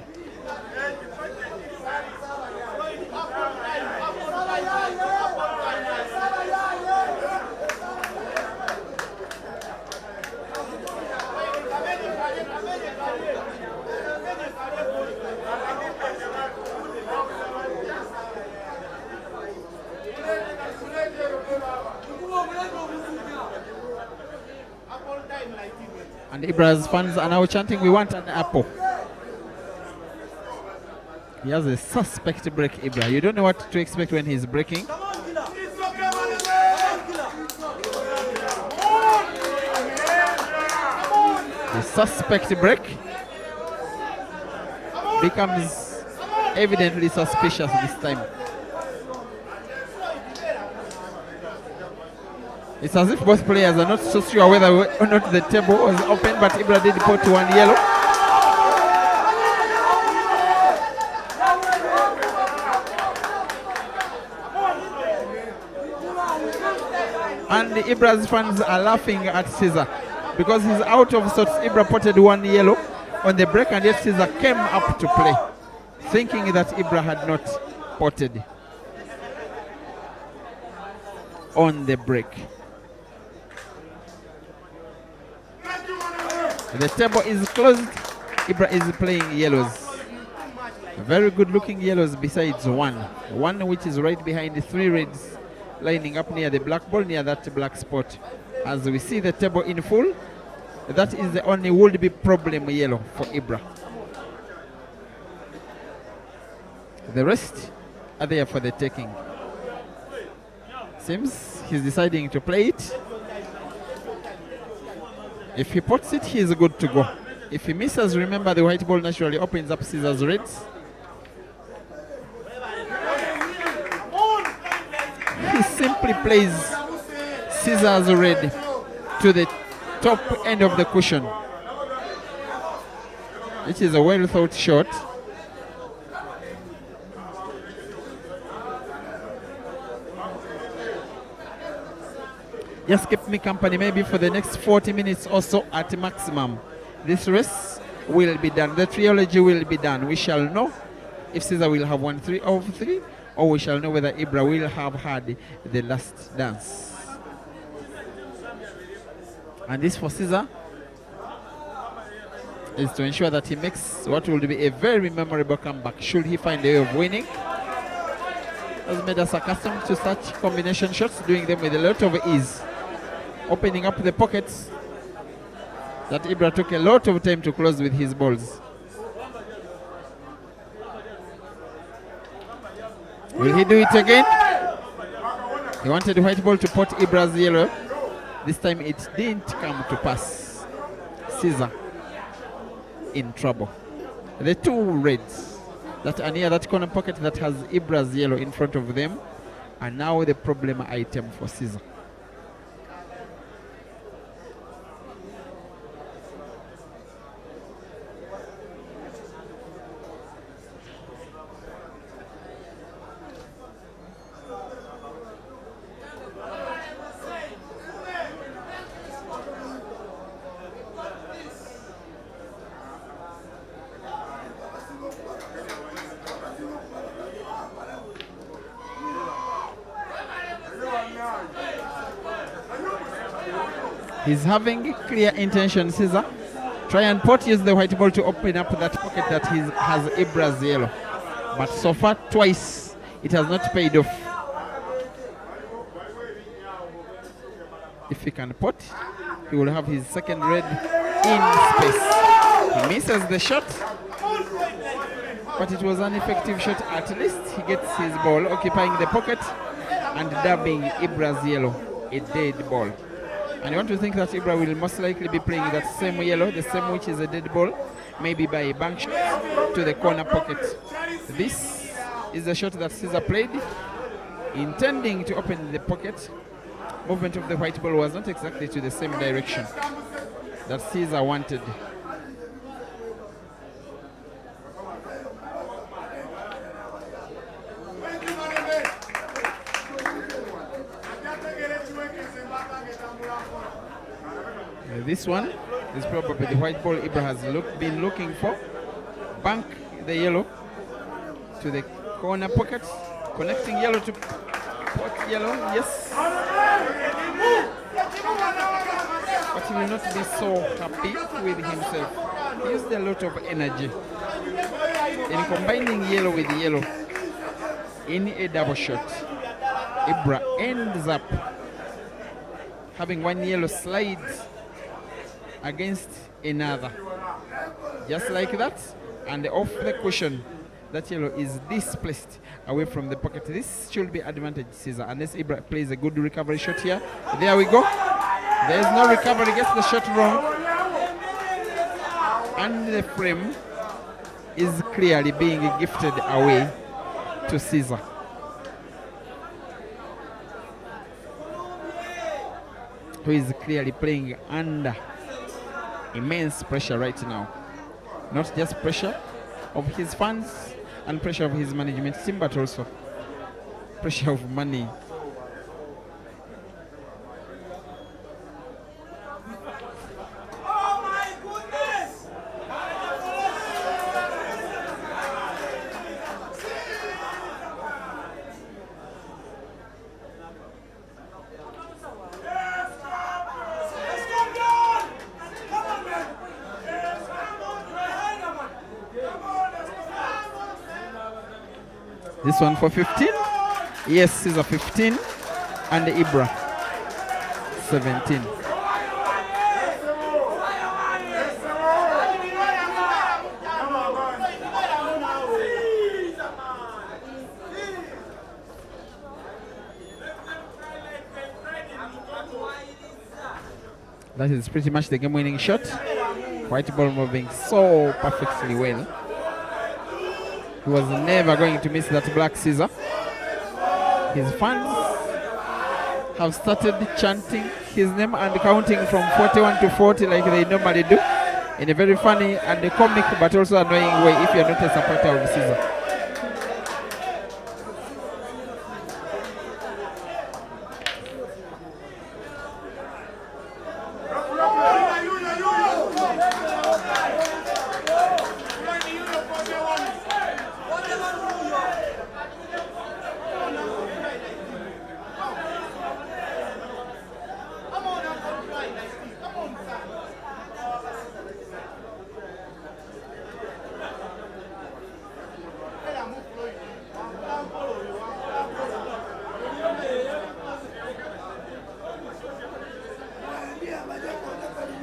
And IBRAH's fans are now chanting, "We want an apple." He has a suspect break, IBRAH. You don't know what to expect when he's breaking. The suspect break becomes evidently suspicious this time. It's as if both players are not so sure whether or not the table was open, but IBRAH did put 1 yellow. And the IBRAH's fans are laughing at Caesar because he's out of sorts. IBRAH potted 1 yellow on the break, and yet Caesar came up to play, thinking that IBRAH had not potted on the break. The table is closed. IBRAH is playing yellows. Very good looking yellows besides one. One which is right behind the 3 reds lining up near the black ball, near that black spot. As we see the table in full, that is the only would-be problem yellow for IBRAH. The rest are there for the taking. Seems he's deciding to play it. If he pots it, he is good to go. If he misses, remember the white ball naturally opens up Caesar's reds. He simply plays Caesar's red to the top end of the cushion. It is a well thought shot. Just keep me company maybe for the next 40 minutes or so at maximum. This race will be done. The trilogy will be done. We shall know if Caesar will have won 3 of 3, or we shall know whether IBRAH will have had the last dance. And this for Caesar is to ensure that he makes what will be a very memorable comeback should he find a way of winning. Has made us accustomed to such combination shots, doing them with a lot of ease, opening up the pockets that IBRAH took a lot of time to close with his balls. Will he do it again? He wanted the white ball to pot IBRAH's yellow. This time it didn't come to pass. Caesar in trouble. The 2 reds that are near that corner pocket that has IBRAH's yellow in front of them are now the problem item for Caesar. He's having clear intention, Caesar. Try and pot, use the white ball to open up that pocket that has IBRAH's yellow. But so far, twice, it has not paid off. If he can pot, he will have his second red in space. He misses the shot, but it was an effective shot. At least he gets his ball occupying the pocket and dabbing IBRAH's yellow, a dead ball. And you want to think that IBRAH will most likely be playing that same yellow, the same which is a dead ball, maybe by a bank shot to the corner pocket. This is the shot that Caesar played, intending to open the pocket. Movement of the white ball was not exactly to the same direction that Caesar wanted. This one is probably the white ball IBRAH has been looking for. Bank the yellow to the corner pocket, connecting yellow to pot yellow, yes. But he will not be so happy with himself. He used a lot of energy in combining yellow with yellow in a double shot. IBRAH ends up having one yellow slide against another, just like that, and off the cushion, that yellow is displaced away from the pocket. This should be advantage Caesar, unless IBRAH plays a good recovery shot here. There we go. There is no recovery, gets the shot wrong, and the frame is clearly being gifted away to Caesar. Who is clearly playing under immense pressure right now. Not just pressure of his fans and pressure of his management team, but also pressure of money. This one for 15. Yes, Caesar 15 and IBRAH 17. That is pretty much the game-winning shot. White ball moving so perfectly well. He was never going to miss that black Caesar. His fans have started chanting his name and counting from 41 to 40 like they normally do, in a very funny and comic but also annoying way if you're not a supporter of Caesar.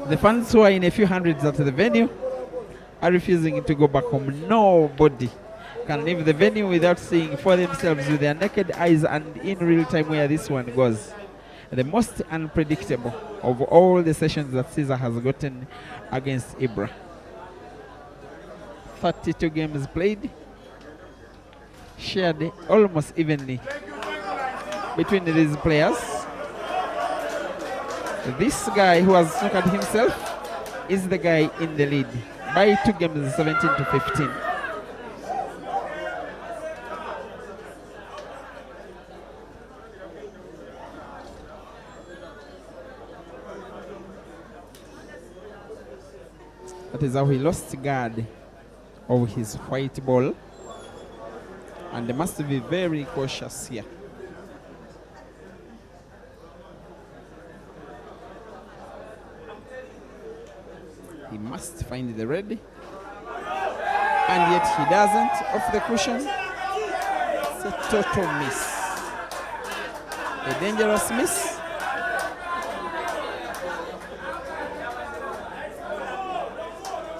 The fans who are in a few hundreds at the venue are refusing to go back home. Nobody can leave the venue without seeing for themselves with their naked eyes and in real time where this one goes. The most unpredictable of all the sessions that Caesar has gotten against IBRAH. 32 games played, shared almost evenly between these players. This guy who has snookered himself is the guy in the lead by 2 games, 17 to 15. That is how he lost guard of his white ball, and they must be very cautious here. He must find the red. And yet he doesn't. Off the cushion. It's a total miss. A dangerous miss.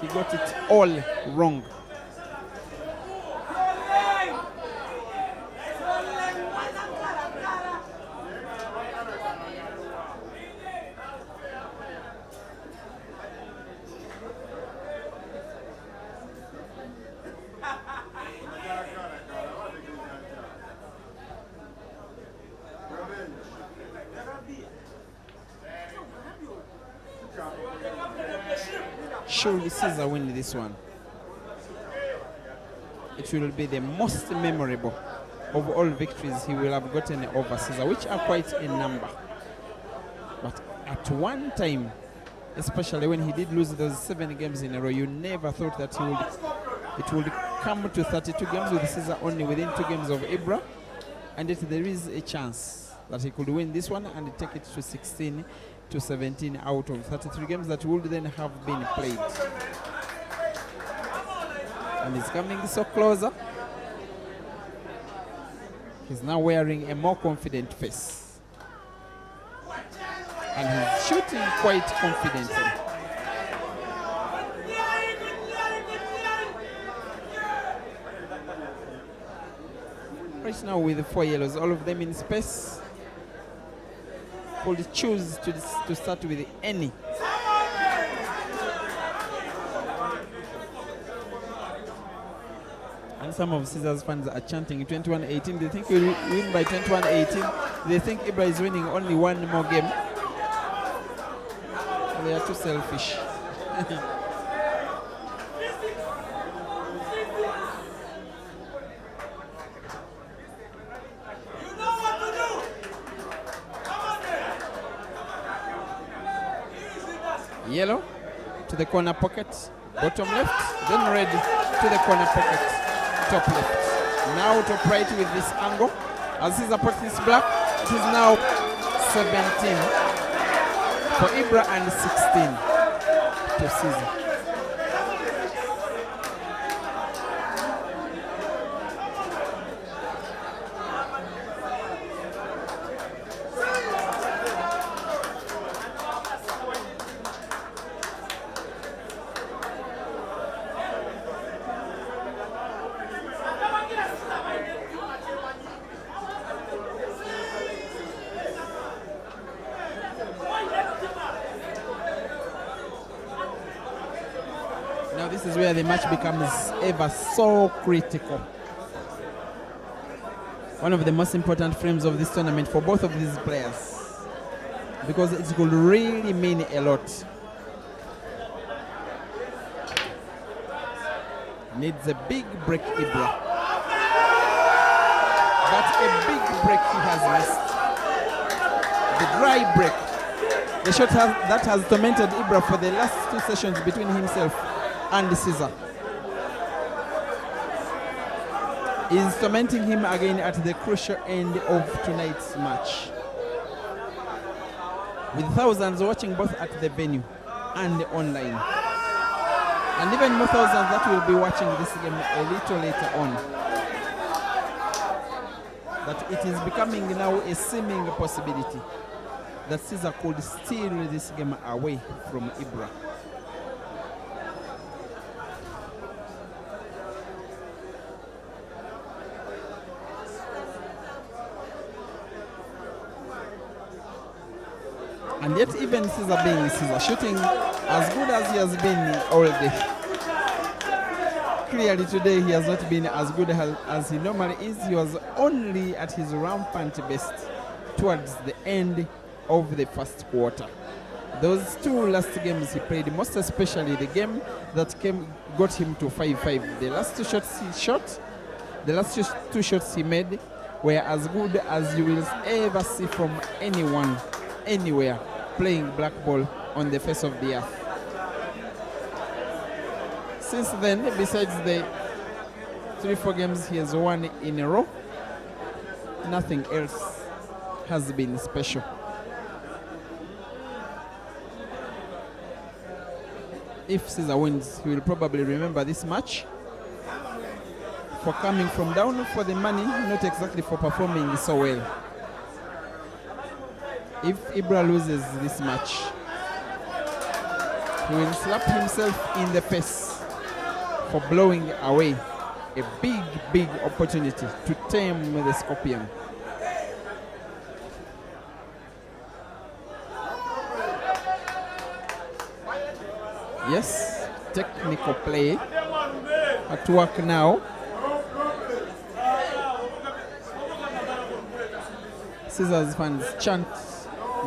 He got it all wrong. Surely Caesar win this one. It will be the most memorable of all victories he will have gotten over Caesar, which are quite a number. But at one time, especially when he did lose those 7 games in a row, you never thought that it would come to 32 games with Caesar only within 2 games of IBRAH. And yet there is a chance that he could win this one and take it to 16 to 17 out of 33 games that would then have been played. And he's coming so closer. He's now wearing a more confident face. And he's shooting quite confidently. Right now with the 4 yellows, all of them in space. Could choose to start with any. And some of Caesar's fans are chanting 21-18. They think we'll win by 21-18. They think IBRAH is winning only 1 more game. They are too selfish. Yellow to the corner pocket, bottom left, then red to the corner pocket, top left. Now top right with this angle. As Caesar puts this black, it is now 17 for IBRAH and 16 to Caesar. This is where the match becomes ever so critical. One of the most important frames of this tournament for both of these players, because it could really mean a lot. Needs a big break, IBRAH. But a big break he has missed. The dry break. The shot that has tormented IBRAH for the last 2 sessions between himself and Caesar is tormenting him again at the crucial end of tonight's match. With thousands watching both at the venue and online. And even more thousands that will be watching this game a little later on. That it is becoming now a seeming possibility that Caesar could steal this game away from IBRAH. And yet even Caesar being Caesar, shooting as good as he has been all day. Clearly today he has not been as good as he normally is. He was only at his rampant best towards the end of the first quarter. Those 2 last games he played, most especially the game that got him to 5-5. The last 2 shots he shot, the last 2 shots he made were as good as you will ever see from anyone, anywhere, playing black ball on the face of the earth. Since then, besides the 3-4 games he has won in a row, nothing else has been special. if Caesar wins, he will probably remember this match for coming from down for the money, not exactly for performing so well. If IBRAH loses this match, he will slap himself in the face for blowing away a big opportunity to tame the Scorpion. Yes, technical play at work now. Caesar's fans chant,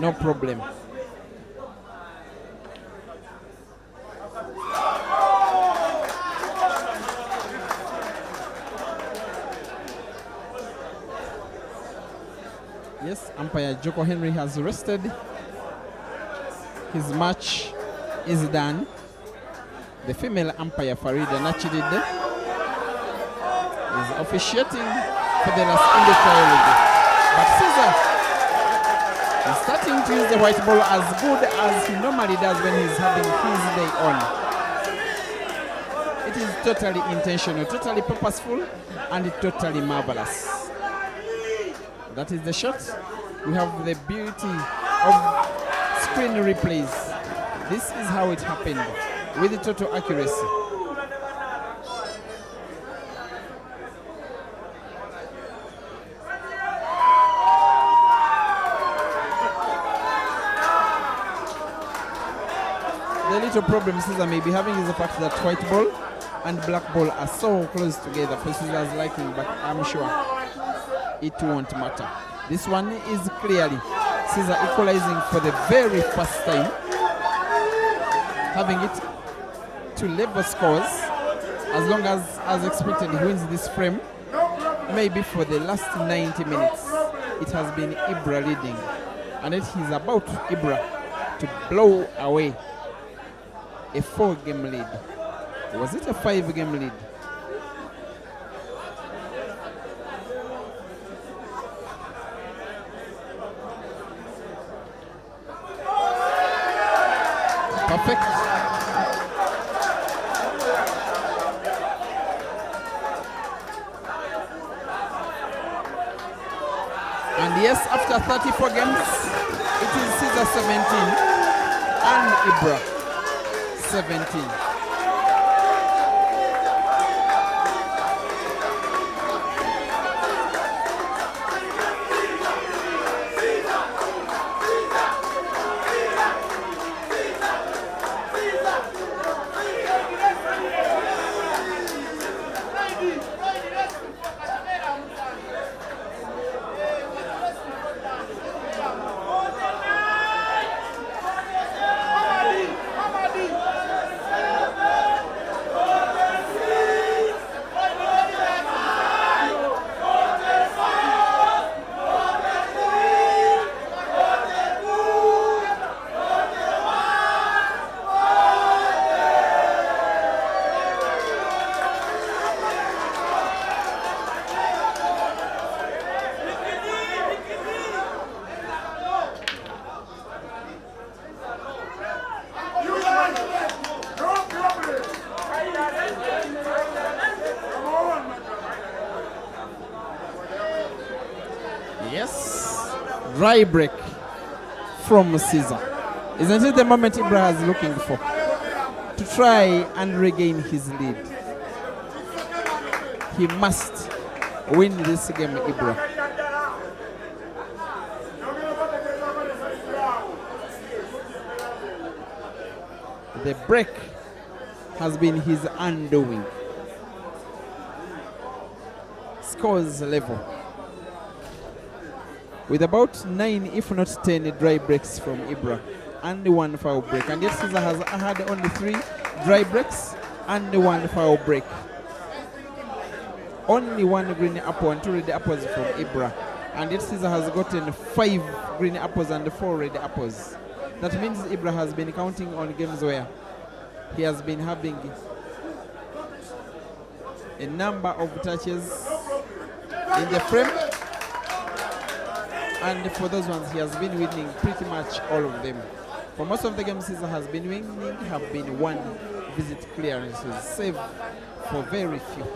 no problem. Yes, umpire Joko Henry has rested. His match is done. The female umpire Farida Nachidide is officiating for the last in the trilogy. But Caesar is starting to use the white ball as good as he normally does when he's having his day on. It is totally intentional, totally purposeful, and totally marvelous. That is the shot. We have the beauty of screen replays. This is how it happened, with total accuracy. The little problem Caesar may be having is the fact that white ball and black ball are so close together for Caesar's liking, but I'm sure it won't matter. This one is clearly Caesar equalizing for the very first time, having it to level scores. As long as expected, he wins this frame. Maybe for the last 90 minutes, it has been IBRAH leading, and it is about IBRAH to blow away a 4-game lead. Was it a 5-game lead? Perfect. And yes, after 34 games, it is Caesar 17 and IBRAH 17. Dry break from Caesar. Isn't it the moment IBRAH is looking for to try and regain his lead? He must win this game, IBRAH. The break has been his undoing. Scores level, with about 9, if not 10, dry breaks from IBRAH and 1 foul break. And yet Caesar has had only 3 dry breaks and 1 foul break. Only 1 green apple and 2 red apples from IBRAH. And yet Caesar has gotten 5 green apples and 4 red apples. That means IBRAH has been counting on games where he has been having a number of touches in the frame. And for those ones, he has been winning pretty much all of them. For most of the games Caesar has been winning have been one visit clearances, save for very few.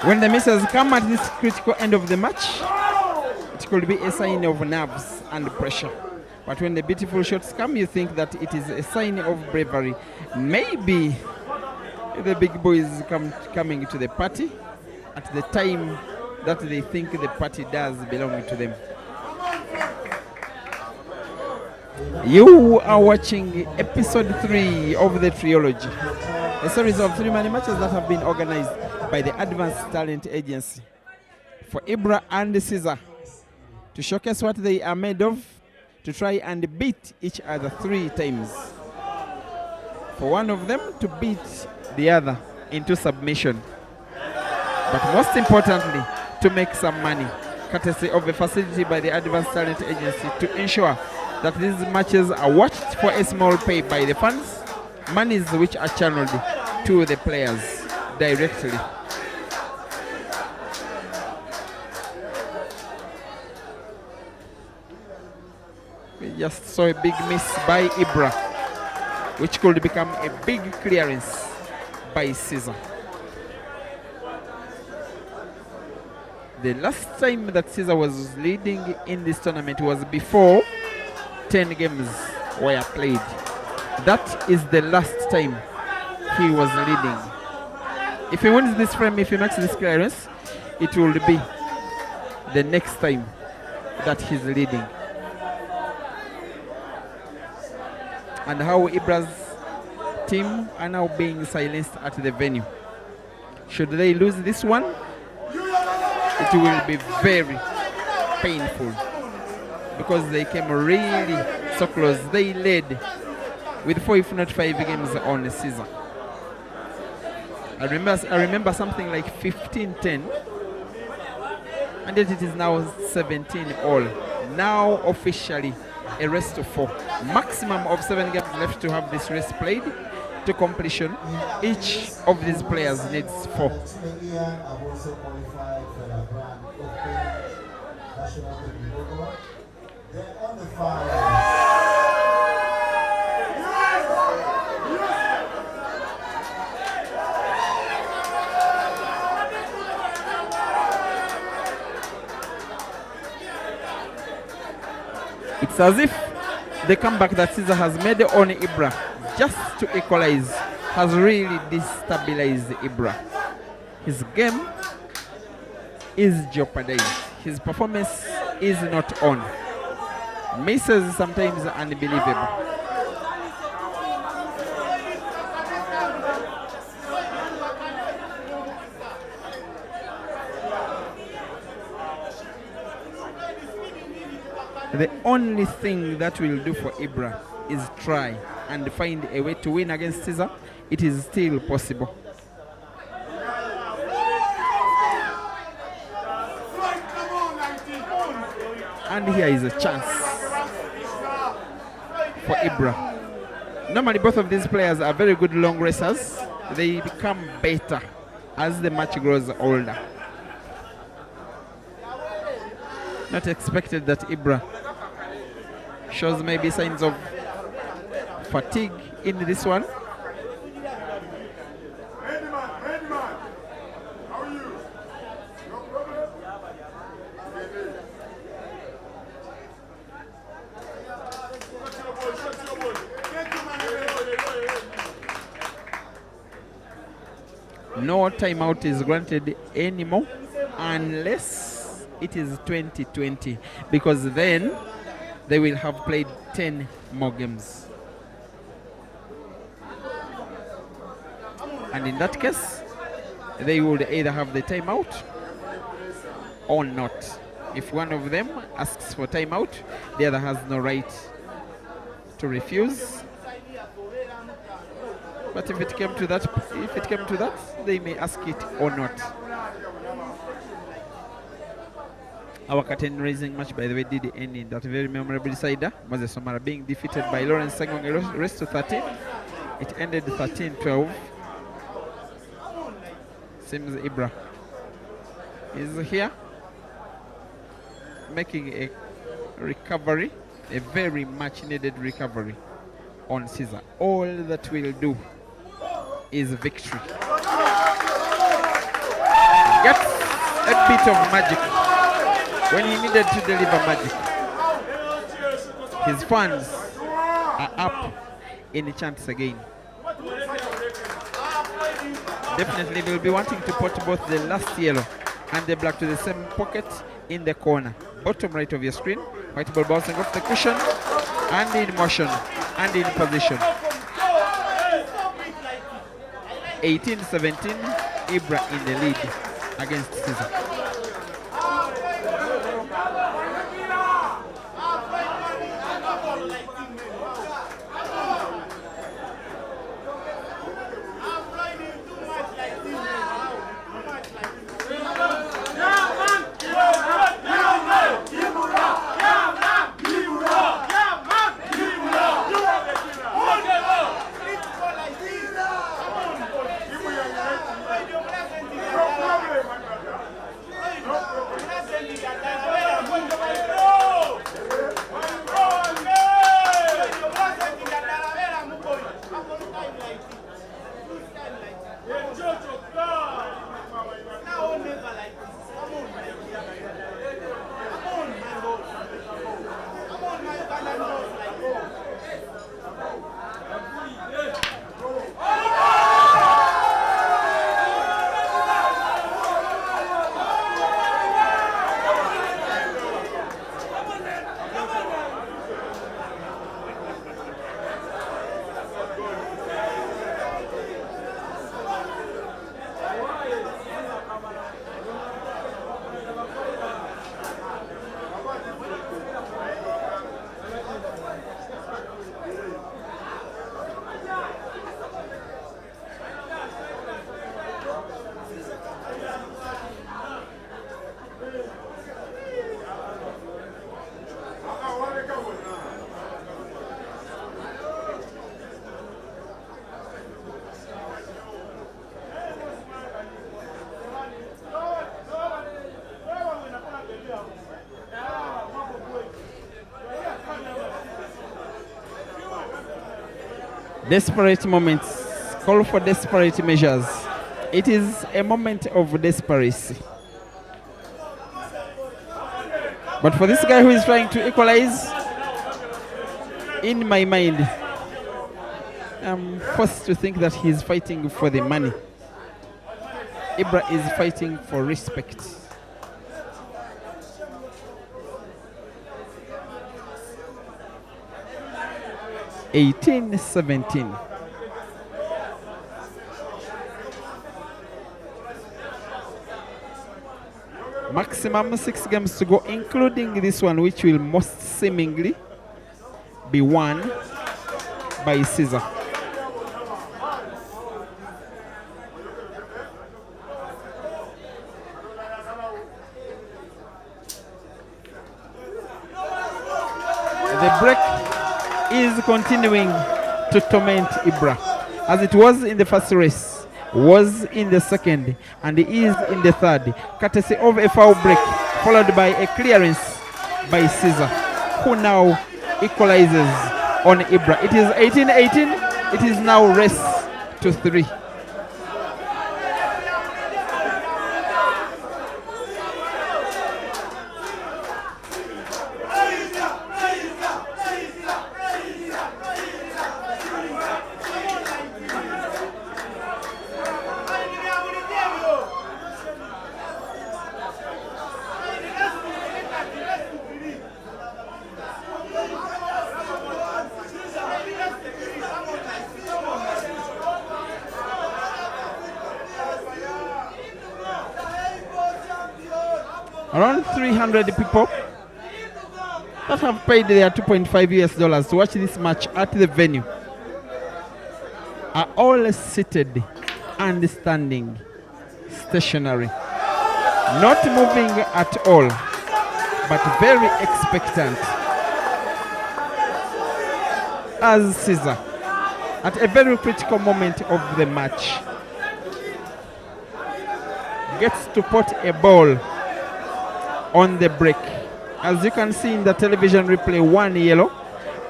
When the misses come at this critical end of the match, it could be a sign of nerves and pressure. But when the beautiful shots come, you think that it is a sign of bravery. Maybe the big boys coming to the party at the time that they think the party does belong to them. You are watching episode 3 of the trilogy, a series of 3 money matches that have been organized by the Advanced Talent Agency for IBRAH and CEASER to showcase what they are made of, to try and beat each other 3 times. For one of them to beat the other into submission. But most importantly, to make some money, courtesy of a facility by the Advanced Talent Agency to ensure that these matches are watched for a small pay by the fans, monies which are channeled to the players directly. We just saw a big miss by IBRAH, which could become a big clearance by CEASER. The last time that CEASER was leading in this tournament was before 10 games were played. That is the last time he was leading. If he wins this frame, if he makes this clearance, it will be the next time that he's leading. And how IBRAH's team are now being silenced at the venue. Should they lose this one, it will be very painful because they came really so close. They led with 4 if not 5 games on CEASER. I remember something like 15-10, and yet it is now 17-all. Now officially a race to 4. Maximum of 7 games left to have this race played to completion. Each of these players needs 4. It's as if the comeback that CEASER has made on IBRAH just to equalize has really destabilized IBRAH. His game is jeopardized. His performance is not on. Misses sometimes unbelievable. The only thing that will do for IBRAH is try and find a way to win against CEASER. It is still possible. And here is a chance for IBRAH. Normally both of these players are very good long racers. They become better as the match grows older. Not expected that IBRAH shows maybe signs of fatigue in this one. No timeout is granted anymore unless it is 2020, because then they will have played 10 more games. And in that case, they would either have the timeout or not. If one of them asks for timeout, the other has no right to refuse. But if it came to that, they may ask it or not. Our curtain raising match, by the way, did end in that very memorable decider. Moses Omara being defeated by Lawrence Sangonge, rest to 13. It ended 13-12. Seems IBRAH is here making a recovery, a very much needed recovery on CEASER. All that will do is victory. Gets a bit of magic when he needed to deliver magic. His fans are up in the chants again. Definitely they will be wanting to put both the last yellow and the black to the same pocket in the corner. Bottom right of your screen. White ball bouncing off the cushion and in motion and in position. 18-17, IBRAH in the lead against CEASER. Desperate moments call for desperate measures. It is a moment of desperacy. But for this guy who is trying to equalize, in my mind, I'm forced to think that he's fighting for the money. IBRAH is fighting for respect. (18-17). Maximum 6 games to go, including this one, which will most seemingly be won by CEASER. The break is continuing to torment IBRAH, as it was in the first race, was in the second, and is in the third, courtesy of a foul break followed by a clearance by CEASER, who now equalizes on IBRAH. It is 18-18. It is now race to 3. Around 300 people that have paid their $2.5 to watch this match at the venue are all seated and standing, stationary, not moving at all, but very expectant. As Caesar, at a very critical moment of the match, gets to put a ball on the break. As you can see in the television replay, one yellow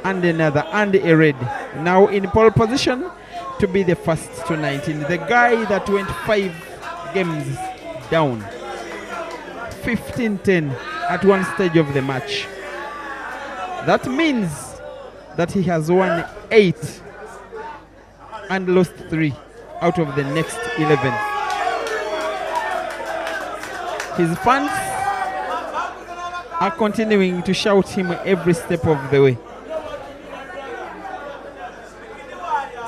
and another and a red. Now in pole position to be the first to 19. The guy that went 5 games down, 15-10 at one stage of the match. That means that he has won 8 and lost 3 out of the next 11. His fans are continuing to shout him every step of the way.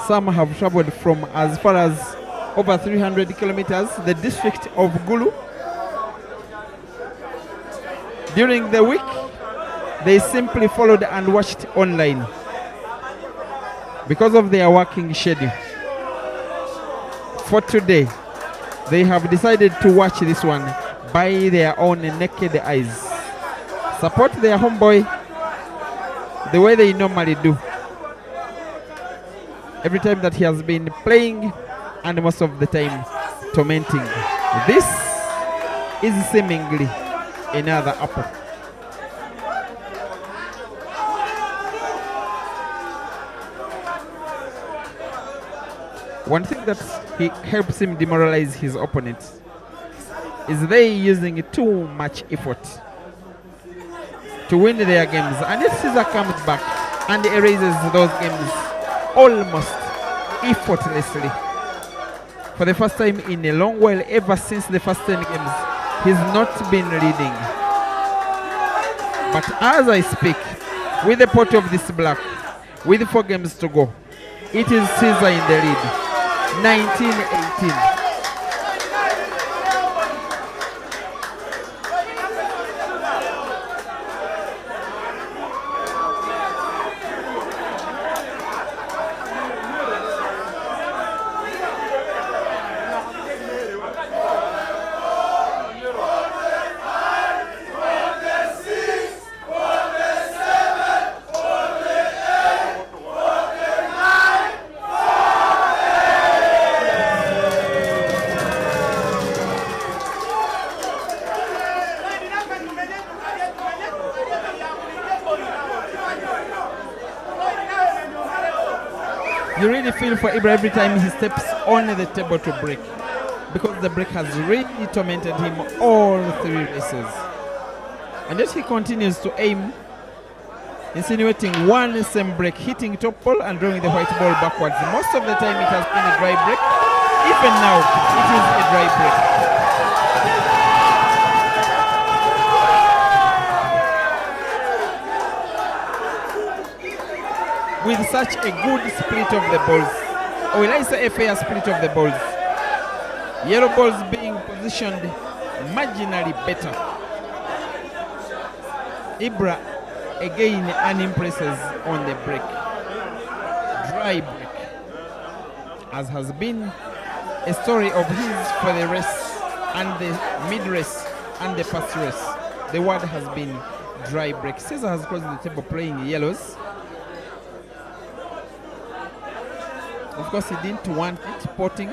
Some have traveled from as far as over 300 kilometers, the district of Gulu. During the week, they simply followed and watched online because of their working schedule. For today, they have decided to watch this one by their own naked eyes. Support their homeboy the way they normally do. Every time that he has been playing and most of the time tormenting. This is seemingly another apple. One thing that he helps him demoralize his opponents is they using too much effort to win their games, and if Caesar comes back and erases those games almost effortlessly for the first time in a long while, ever since the first 10 games, he's not been leading. But as I speak, with the pot of this black, with 4 games to go, it is Caesar in the lead, 19-18. You really feel for IBRAH every time he steps on the table to break, because the break has really tormented him all 3 races. And yet he continues to aim, insinuating one same break, hitting top ball and drawing the white ball backwards. Most of the time it has been a dry break. Even now, it is a dry break. With such a good split of the balls, or will I say a fair split of the balls, yellow balls being positioned marginally better. IBRAH again unimpresses on the break. Dry break, as has been a story of his for the race and the mid-race and the first race. The word has been dry break. Caesar has crossed the table playing yellows. Of course, he didn't want it, potting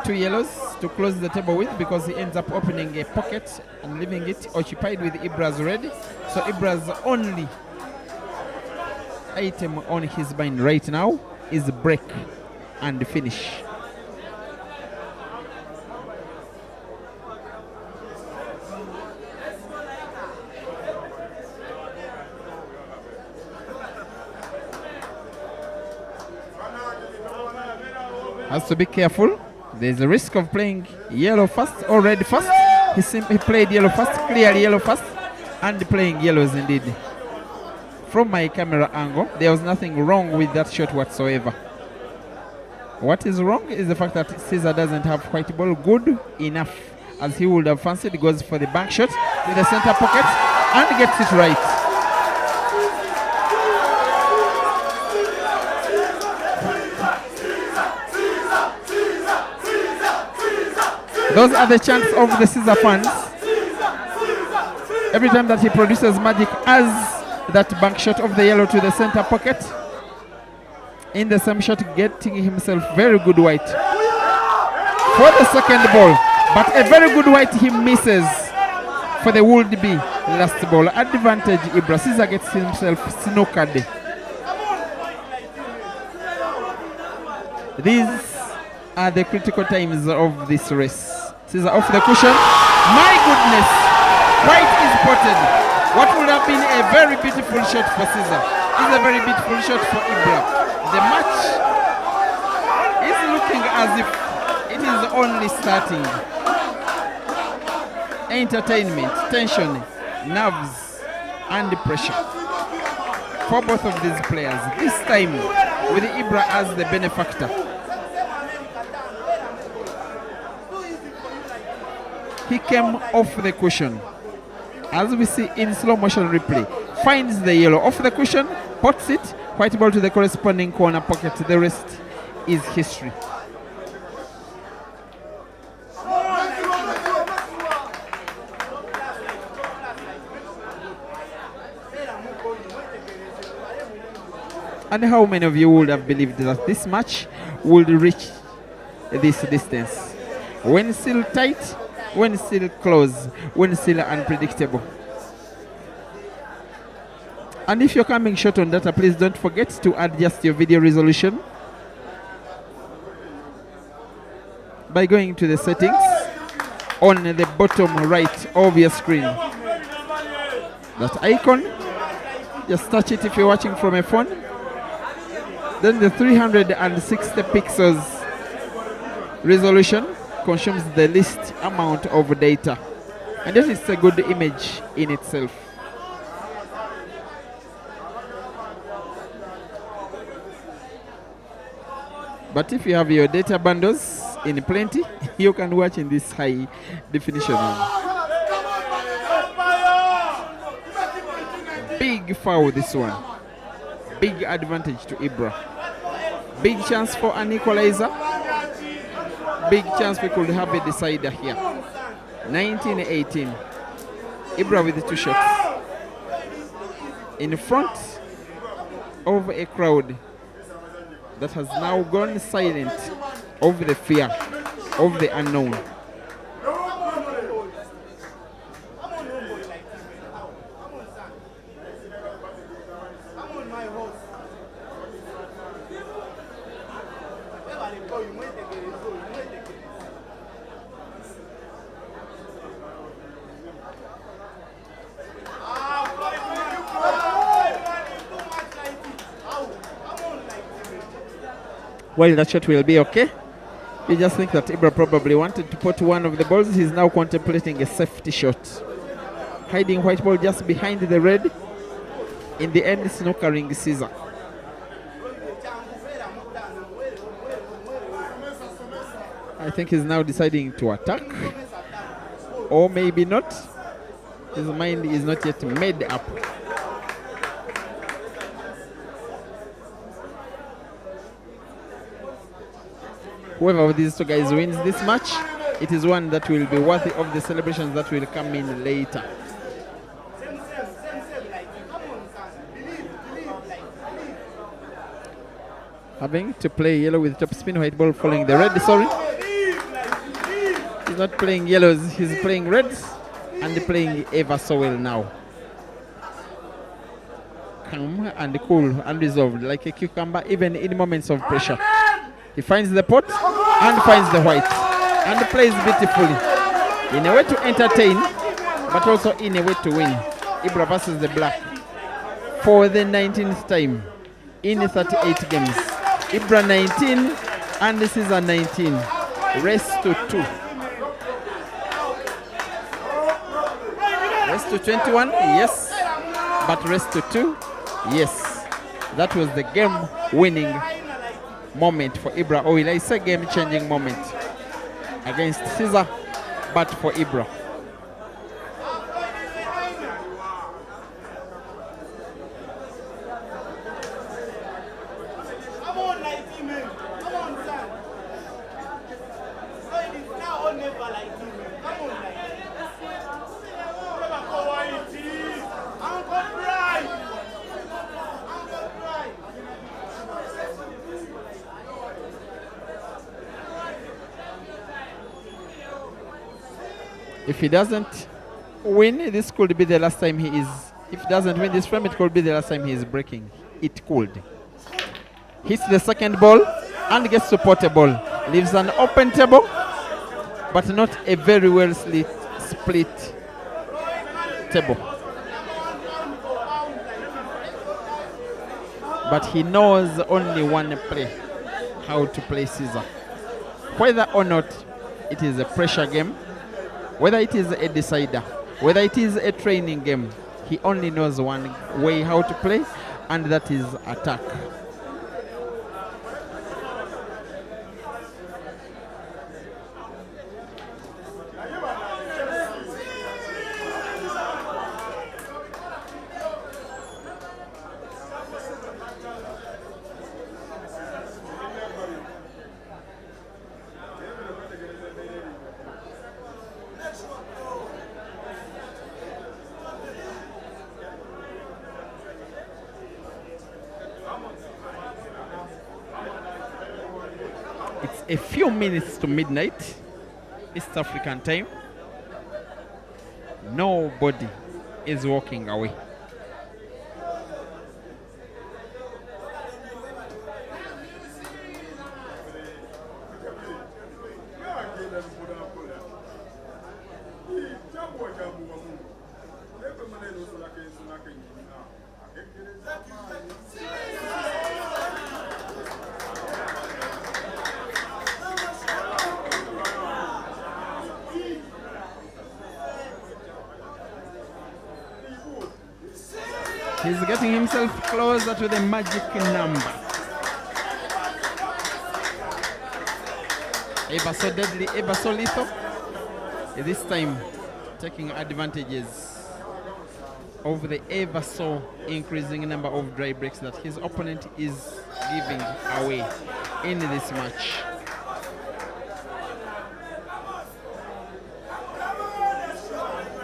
2 yellows to close the table with, because he ends up opening a pocket and leaving it occupied with IBRAH's red. So IBRAH's only item on his mind right now is break and finish. Has to be careful. There's a risk of playing yellow first or red first. He played yellow first, clearly yellow first, and playing yellows indeed. From my camera angle, there was nothing wrong with that shot whatsoever. What is wrong is the fact that Caesar doesn't have white ball good enough as he would have fancied. He goes for the back shot to the center pocket and gets it right. Those are the chants of the Caesar fans. Every time that he produces magic as that bank shot of the yellow to the center pocket, in the same shot getting himself very good white for the second ball, but a very good white he misses for the would-be last ball. Advantage IBRAH. Caesar gets himself snookered. These are the critical times of this race. Caesar off the cushion. My goodness, white is spotted. What would have been a very beautiful shot for Caesar is a very beautiful shot for IBRAH. The match is looking as if it is only starting. Entertainment, tension, nerves, and pressure for both of these players. This time with IBRAH as the benefactor. He came off the cushion, as we see in slow motion replay. Finds the yellow off the cushion, pots it, white ball to the corresponding corner pocket. The rest is history. And how many of you would have believed that this match would reach this distance? When still tight, when still close, when still unpredictable. And if you're coming short on data, please don't forget to adjust your video resolution by going to the settings on the bottom right of your screen. That icon, just touch it if you're watching from a phone. Then the 360 pixels resolution consumes the least amount of data, and that is a good image in itself. But if you have your data bundles in plenty, you can watch in this high definition one. Big foul, this one. Big advantage to IBRAH. Big chance for an equalizer. Big chance we could have a decider here. 19-18. IBRAH with the 2 shots. In front of a crowd that has now gone silent of the fear of the unknown. Well, that shot will be okay. You just think that IBRAH probably wanted to put one of the balls. He's now contemplating a safety shot. Hiding white ball just behind the red. In the end, snookering Caesar. I think he's now deciding to attack. Or maybe not. His mind is not yet made up. Whoever of these 2 guys wins this match, it is one that will be worthy of the celebrations that will come in later. Having to play yellow with top spin, white ball following the red, sorry. He's not playing yellows, he's playing reds and playing ever so well now. Calm and cool and resolved like a cucumber even in moments of pressure. He finds the pot and finds the white and plays beautifully. In a way to entertain, but also in a way to win. IBRAH versus the black for the 19th time in 38 games. IBRAH 19 and Caesar 19. Race to 2. Race to 21, yes. But race to 2, yes. That was the game-winning moment for IBRAH. Or will I say game-changing moment against Caesar but for IBRAH. If he doesn't win, this could be the last time he is. If he doesn't win this frame, it could be the last time he is breaking. It could. Hits the second ball and gets to portable. Leaves an open table, but not a very well split table. But he knows only one play, how to play Caesar. Whether or not it is a pressure game, whether it is a decider, whether it is a training game, he only knows one way how to play, and that is attack. A few minutes to midnight, East African time. Nobody is walking away. He's getting himself closer to the magic number. Ever so deadly, ever so lethal. This time taking advantages of the ever so increasing number of dry breaks that his opponent is giving away in this match.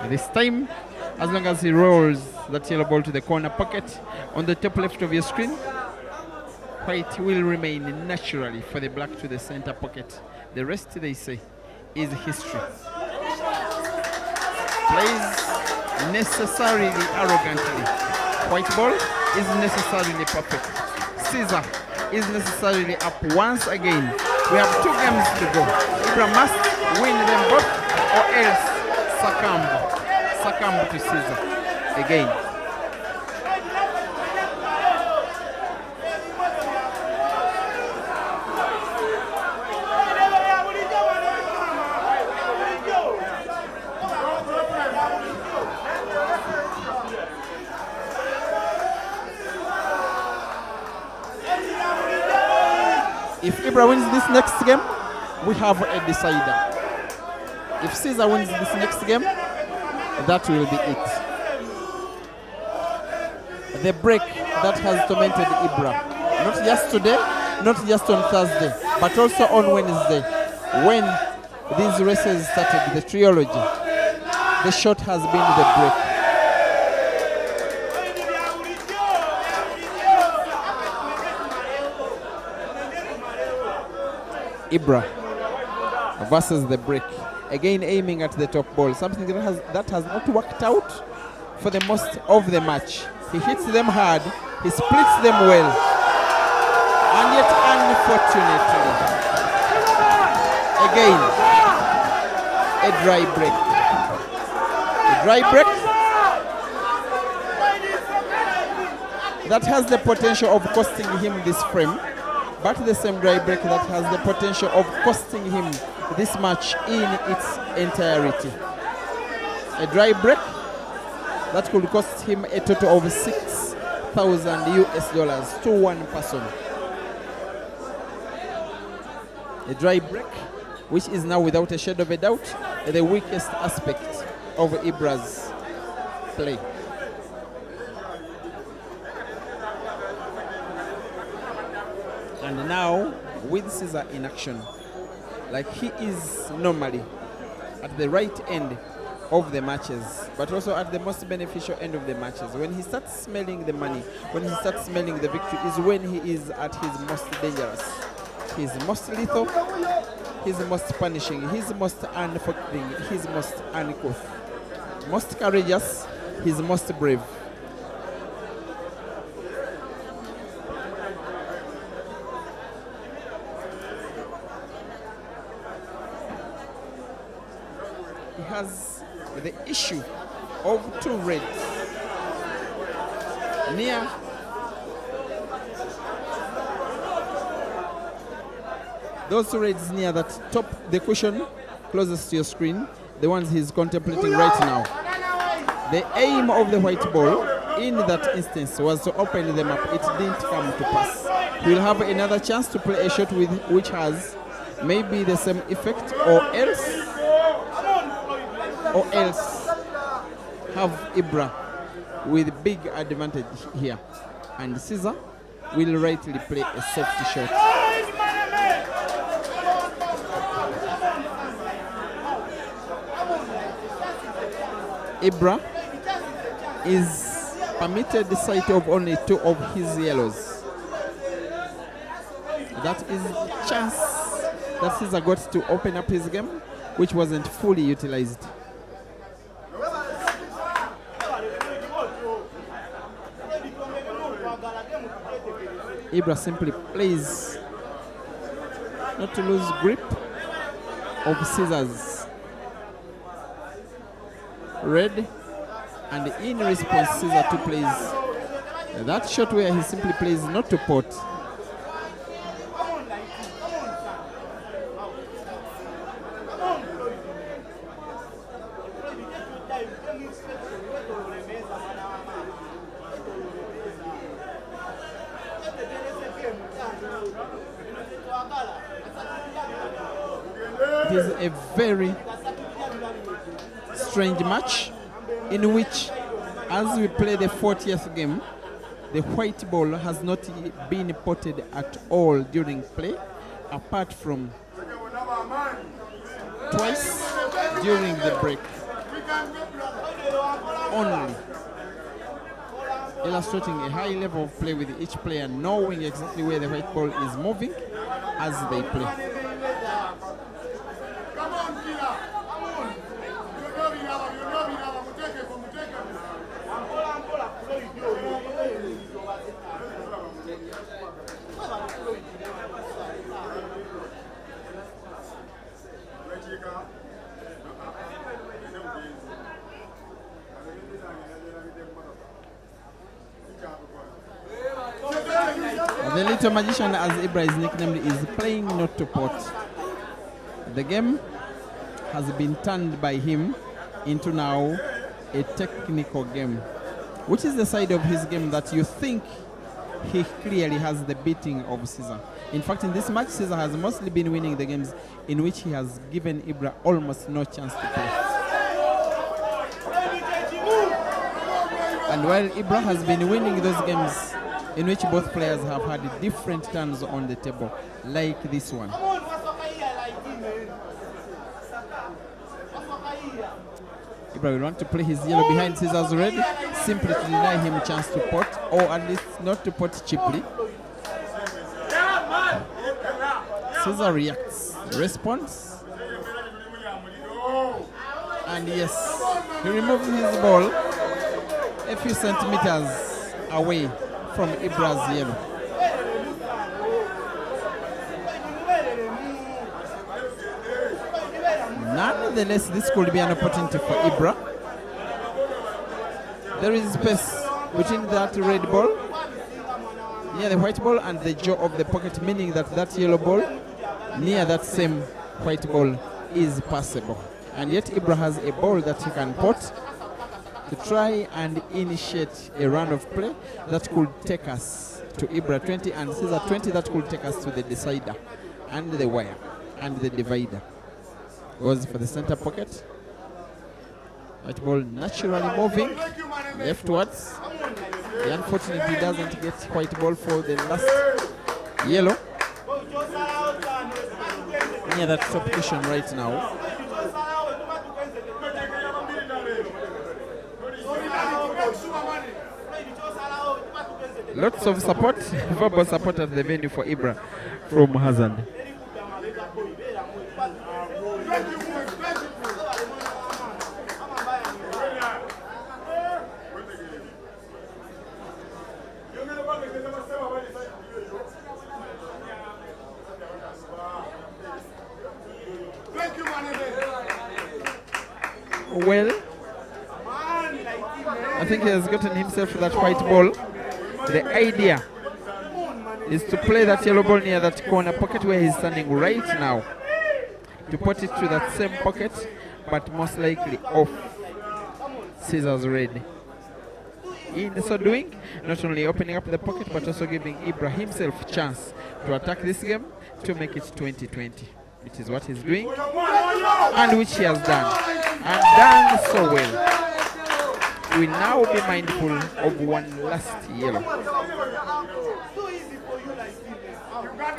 This time, as long as he rolls that yellow ball to the corner pocket on the top left of your screen, white will remain naturally for the black to the center pocket. The rest, they say, is history. Plays necessarily arrogantly. White ball is necessarily perfect. Caesar is necessarily up once again. We have 2 games to go. IBRAH must win them both or else succumb to Caesar again. If IBRAH wins this next game, we have a decider. If Caesar wins this next game, that will be it. The break that has tormented IBRAH, not just today, not just on Thursday, but also on Wednesday, when these races started, the trilogy, the shot has been the break. IBRAH versus the break. Again aiming at the top ball, something that has not worked out for the most of the match. He hits them hard, he splits them well, and yet unfortunately, again, a dry break. A dry break that has the potential of costing him this frame, but the same dry break that has the potential of costing him this match in its entirety. A dry break that could cost him a total of 6,000 US dollars to one person. A dry break which is now without a shadow of a doubt the weakest aspect of IBRAH's play. And now, with Caesar in action, like he is normally at the right end of the matches, but also at the most beneficial end of the matches. When he starts smelling the money, when he starts smelling the victory, is when he is at his most dangerous. He's most lethal, he's most punishing, he's most unforgiving, he's most uncouth, most courageous, he's most brave. He has the issue of two reds near those two reds near that top, the cushion closest to your screen, the ones he's contemplating right now. The aim of the white ball in that instance was to open them up. It didn't come to pass. He'll have another chance to play a shot with which has maybe the same effect, or else have IBRAH with big advantage here, and Caesar will rightly play a safety shot. IBRAH is permitted the sight of only 2 of his yellows. That is the chance that Caesar got to open up his game, which wasn't fully utilized. IBRAH simply plays not to lose grip of Caesar's red, and in response Caesar to plays that shot where he simply plays not to pot. It is a very strange match in which, as we play the 40th game, the white ball has not been potted at all during play, apart from twice during the break only, illustrating a high level of play with each player knowing exactly where the white ball is moving as they play. The little magician, as IBRAH is nicknamed, is playing not to pot. The game has been turned by him into now a technical game, which is the side of his game that you think he clearly has the beating of Caesar. In fact, in this match, Caesar has mostly been winning the games in which he has given IBRAH almost no chance to play. And while IBRAH has been winning those games in which both players have had different turns on the table, like this one. IBRAH will want to play his yellow behind Caesar's red, simply to deny him a chance to pot, or at least not to pot cheaply. Caesar reacts, responds, and yes, he removes his ball a few centimeters away from IBRAH's yellow. Nonetheless, this could be an opportunity for IBRAH. There is space between that red ball, near the white ball, and the jaw of the pocket, meaning that that yellow ball near that same white ball is passable. And yet IBRAH has a ball that he can pot to try and initiate a run of play that could take us to IBRAH 20 and Caesar 20, that could take us to the decider and the wire and the divider. Goes for the center pocket. White ball naturally moving leftwards. Unfortunately, he doesn't get white ball for the last yellow. Near that top cushion right now. Lots of support, verbal support at the venue for IBRAH from Hazard. Well, I think he has gotten himself that white ball. The idea is to play that yellow ball near that corner pocket where he's standing right now. To put it to that same pocket, but most likely off Caesar's red. In so doing, not only opening up the pocket, but also giving IBRAH himself a chance to attack this game to make it 20-20. Which is what he's doing, and which he has done, and done so well. We now be mindful of one last yellow.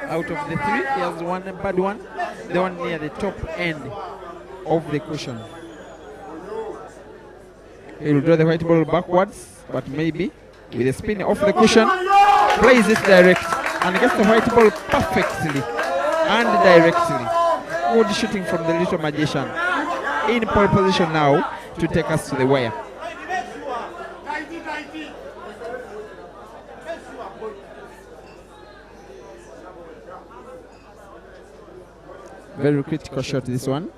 Out of the three, he has one bad one, the one near the top end of the cushion. He will draw the white ball backwards, but maybe with a spin off the cushion, plays it direct, and gets the white ball perfectly and directly. Good shooting from the little magician. In pole position now to take us to the wire. Very critical shot, this one.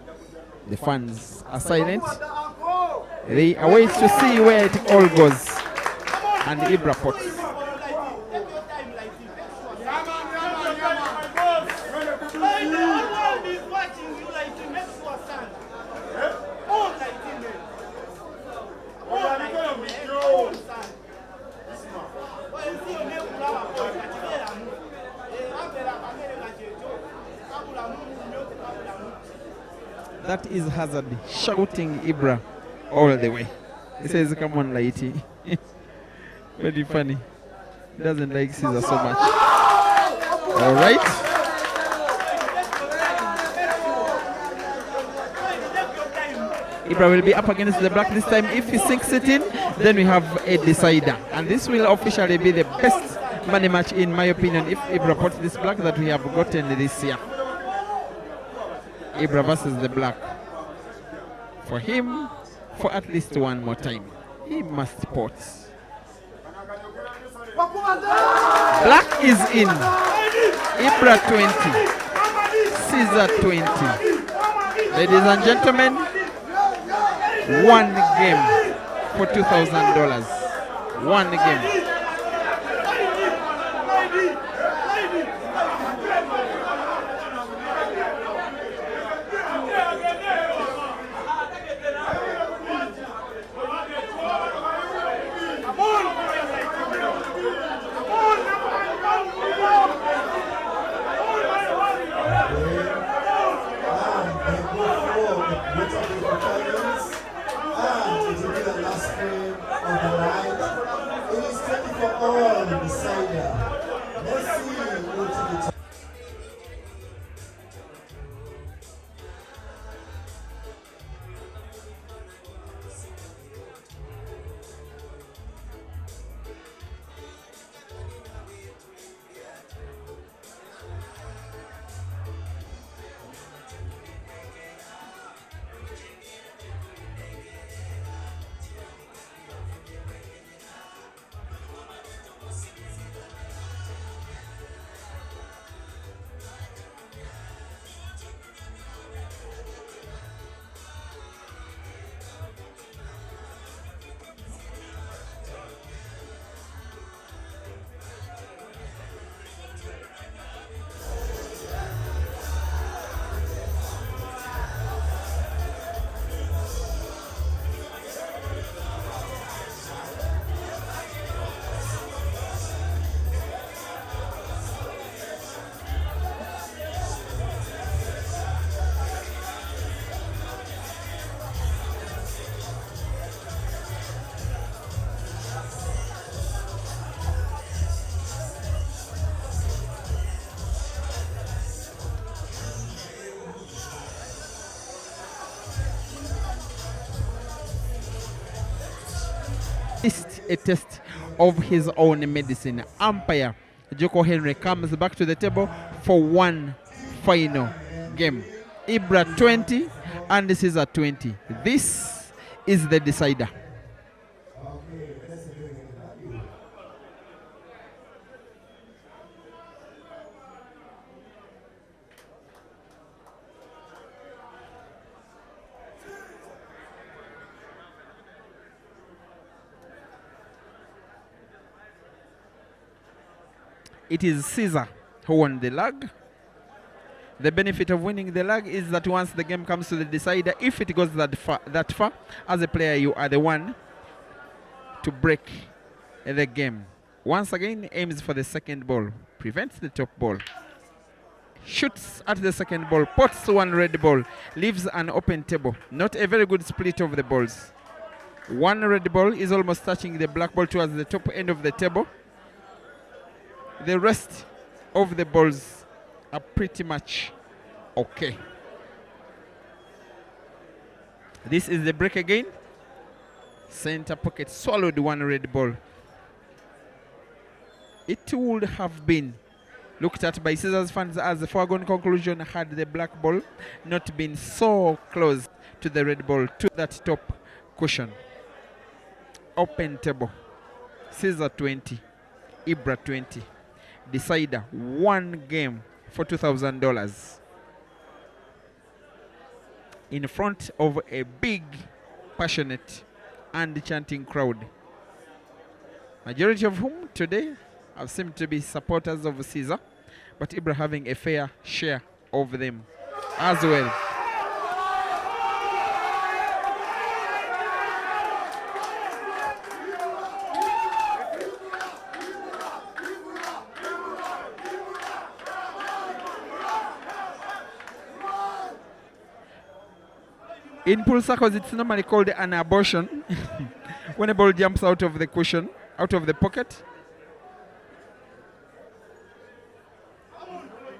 The fans are silent. They await to see where it all goes. And IBRAH pots. That is Hazard shouting IBRAH all the way. He says, come on, Lighty. Very funny. He doesn't like Caesar so much. All right. IBRAH will be up against the black this time. If he sinks it in, then we have a decider. And this will officially be the best money match, in my opinion, if IBRAH puts this black that we have gotten this year. IBRAH versus the black. For him, for at least one more time, he must pot. Black is in. IBRAH 20. Caesar 20. Ladies and gentlemen, one game for $2,000. One game. And it will be the last game of the night. It is a test of his own medicine. Umpire Joko Henry comes back to the table for one final game. IBRAH 20 and CEASER 20. This is the decider. It is CEASER who won the leg. The benefit of winning the leg is that once the game comes to the decider, if it goes that far, as a player, you are the one to break the game. Once again, aims for the second ball, prevents the top ball, shoots at the second ball, pots one red ball, leaves an open table. Not a very good split of the balls. One red ball is almost touching the black ball towards the top end of the table. The rest of the balls are pretty much okay. This is the break again. Center pocket swallowed one red ball. It would have been looked at by CEASER's fans as a foregone conclusion had the black ball not been so close to the red ball, to that top cushion. Open table. CEASER 20, IBRAH 20. Decider, one game for $2,000 in front of a big, passionate and chanting crowd, majority of whom today have seemed to be supporters of CEASER, but IBRAH having a fair share of them as well. In pool circles, it's normally called an abortion when a ball jumps out of the cushion, out of the pocket.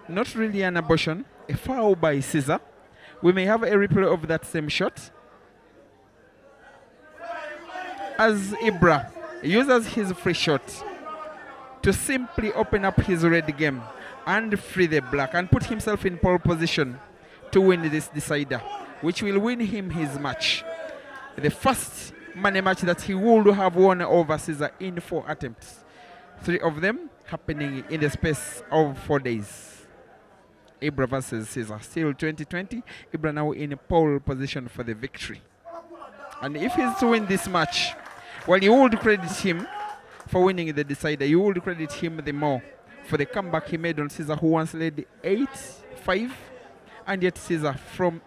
Not really an abortion, a foul by CEASER. We may have a replay of that same shot as IBRAH uses his free shot to simply open up his red game and free the black and put himself in pole position to win this decider, which will win him his match. The first money match that he would have won over CEASER in 4 attempts. 3 of them happening in the space of 4 days. IBRAH versus CEASER. Still 2020. IBRAH now in pole position for the victory. And if he's to win this match, well, you would credit him for winning the decider. You would credit him the more for the comeback he made on CEASER, who once led 8-5. And yet CEASER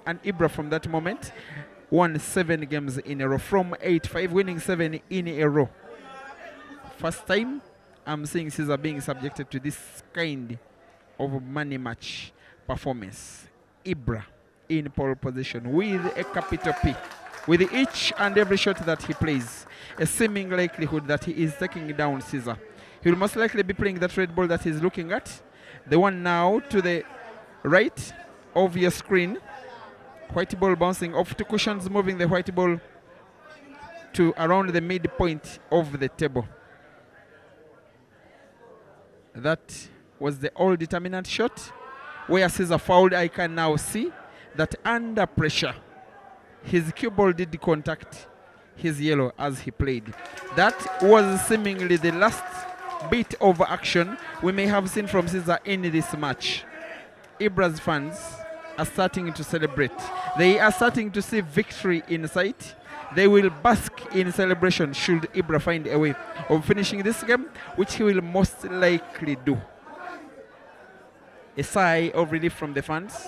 and IBRAH from that moment won 7 games in a row. From 8-5, winning 7 in a row. First time I'm seeing CEASER being subjected to this kind of money match performance. IBRAH in pole position with a capital P. With each and every shot that he plays, a seeming likelihood that he is taking down CEASER. He will most likely be playing that red ball that he's looking at. The one now to the right of your screen. White ball bouncing off 2 cushions, moving the white ball to around the midpoint of the table. That was the all-determinant shot. Where CEASER fouled, I can now see that under pressure, his cue ball did contact his yellow as he played. That was seemingly the last bit of action we may have seen from CEASER in this match. IBRAH's fans are starting to celebrate. They are starting to see victory in sight. They will bask in celebration should IBRAH find a way of finishing this game, which he will most likely do. A sigh of relief from the fans,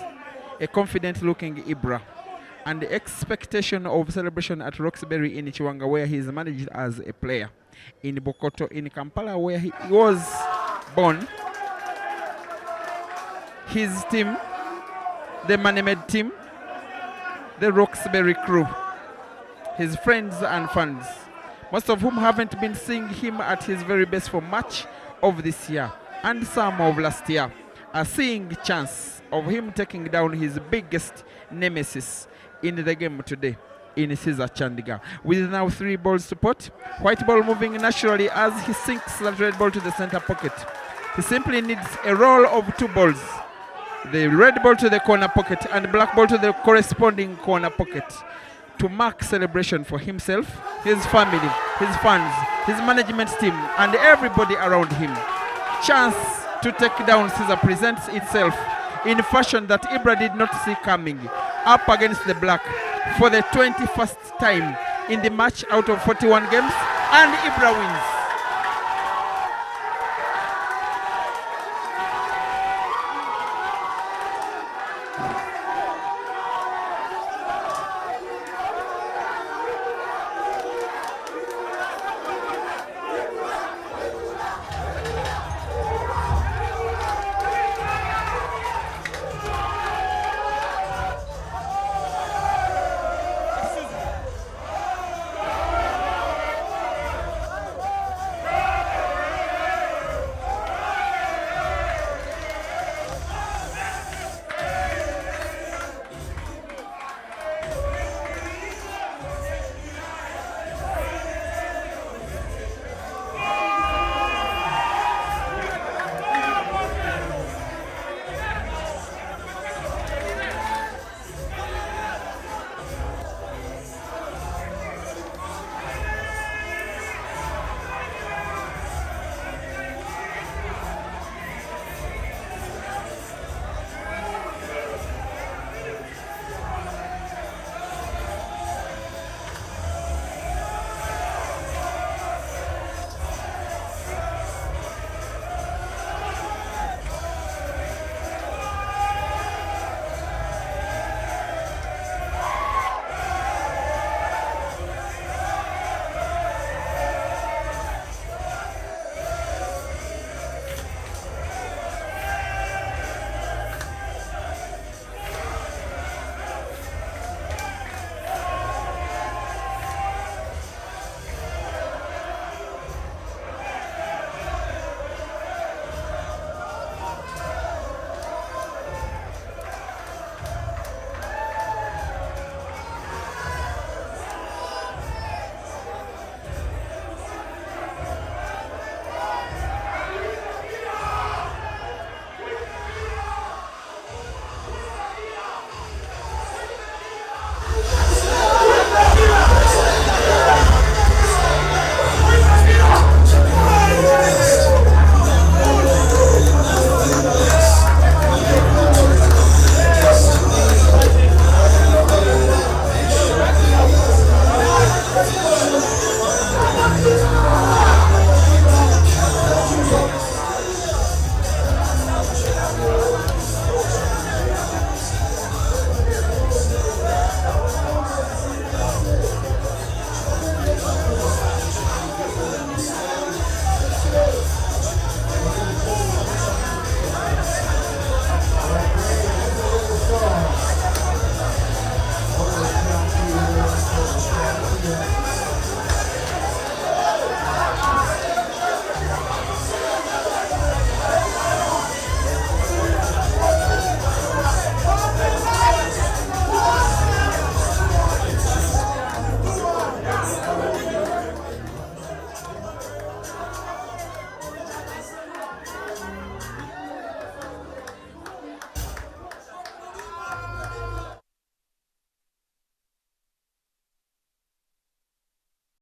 a confident-looking IBRAH, and the expectation of celebration at Roxbury in Chiwanga, where he is managed as a player, in Bokoto, in Kampala, where he was born. His team, the Manemed team, the Roxbury crew, his friends and fans, most of whom haven't been seeing him at his very best for much of this year and some of last year, are seeing the chance of him taking down his biggest nemesis in the game today. in CEASER Chandiga. With now 3 balls to pot, white ball moving naturally as he sinks that red ball to the center pocket. He simply needs a roll of 2 balls. The red ball to the corner pocket and black ball to the corresponding corner pocket to mark celebration for himself, his family, his fans, his management team, and everybody around him. Chance to take down CEASER presents itself in fashion that IBRAH did not see coming. Up against the black for the 21st time in the match out of 41 games, and IBRAH wins.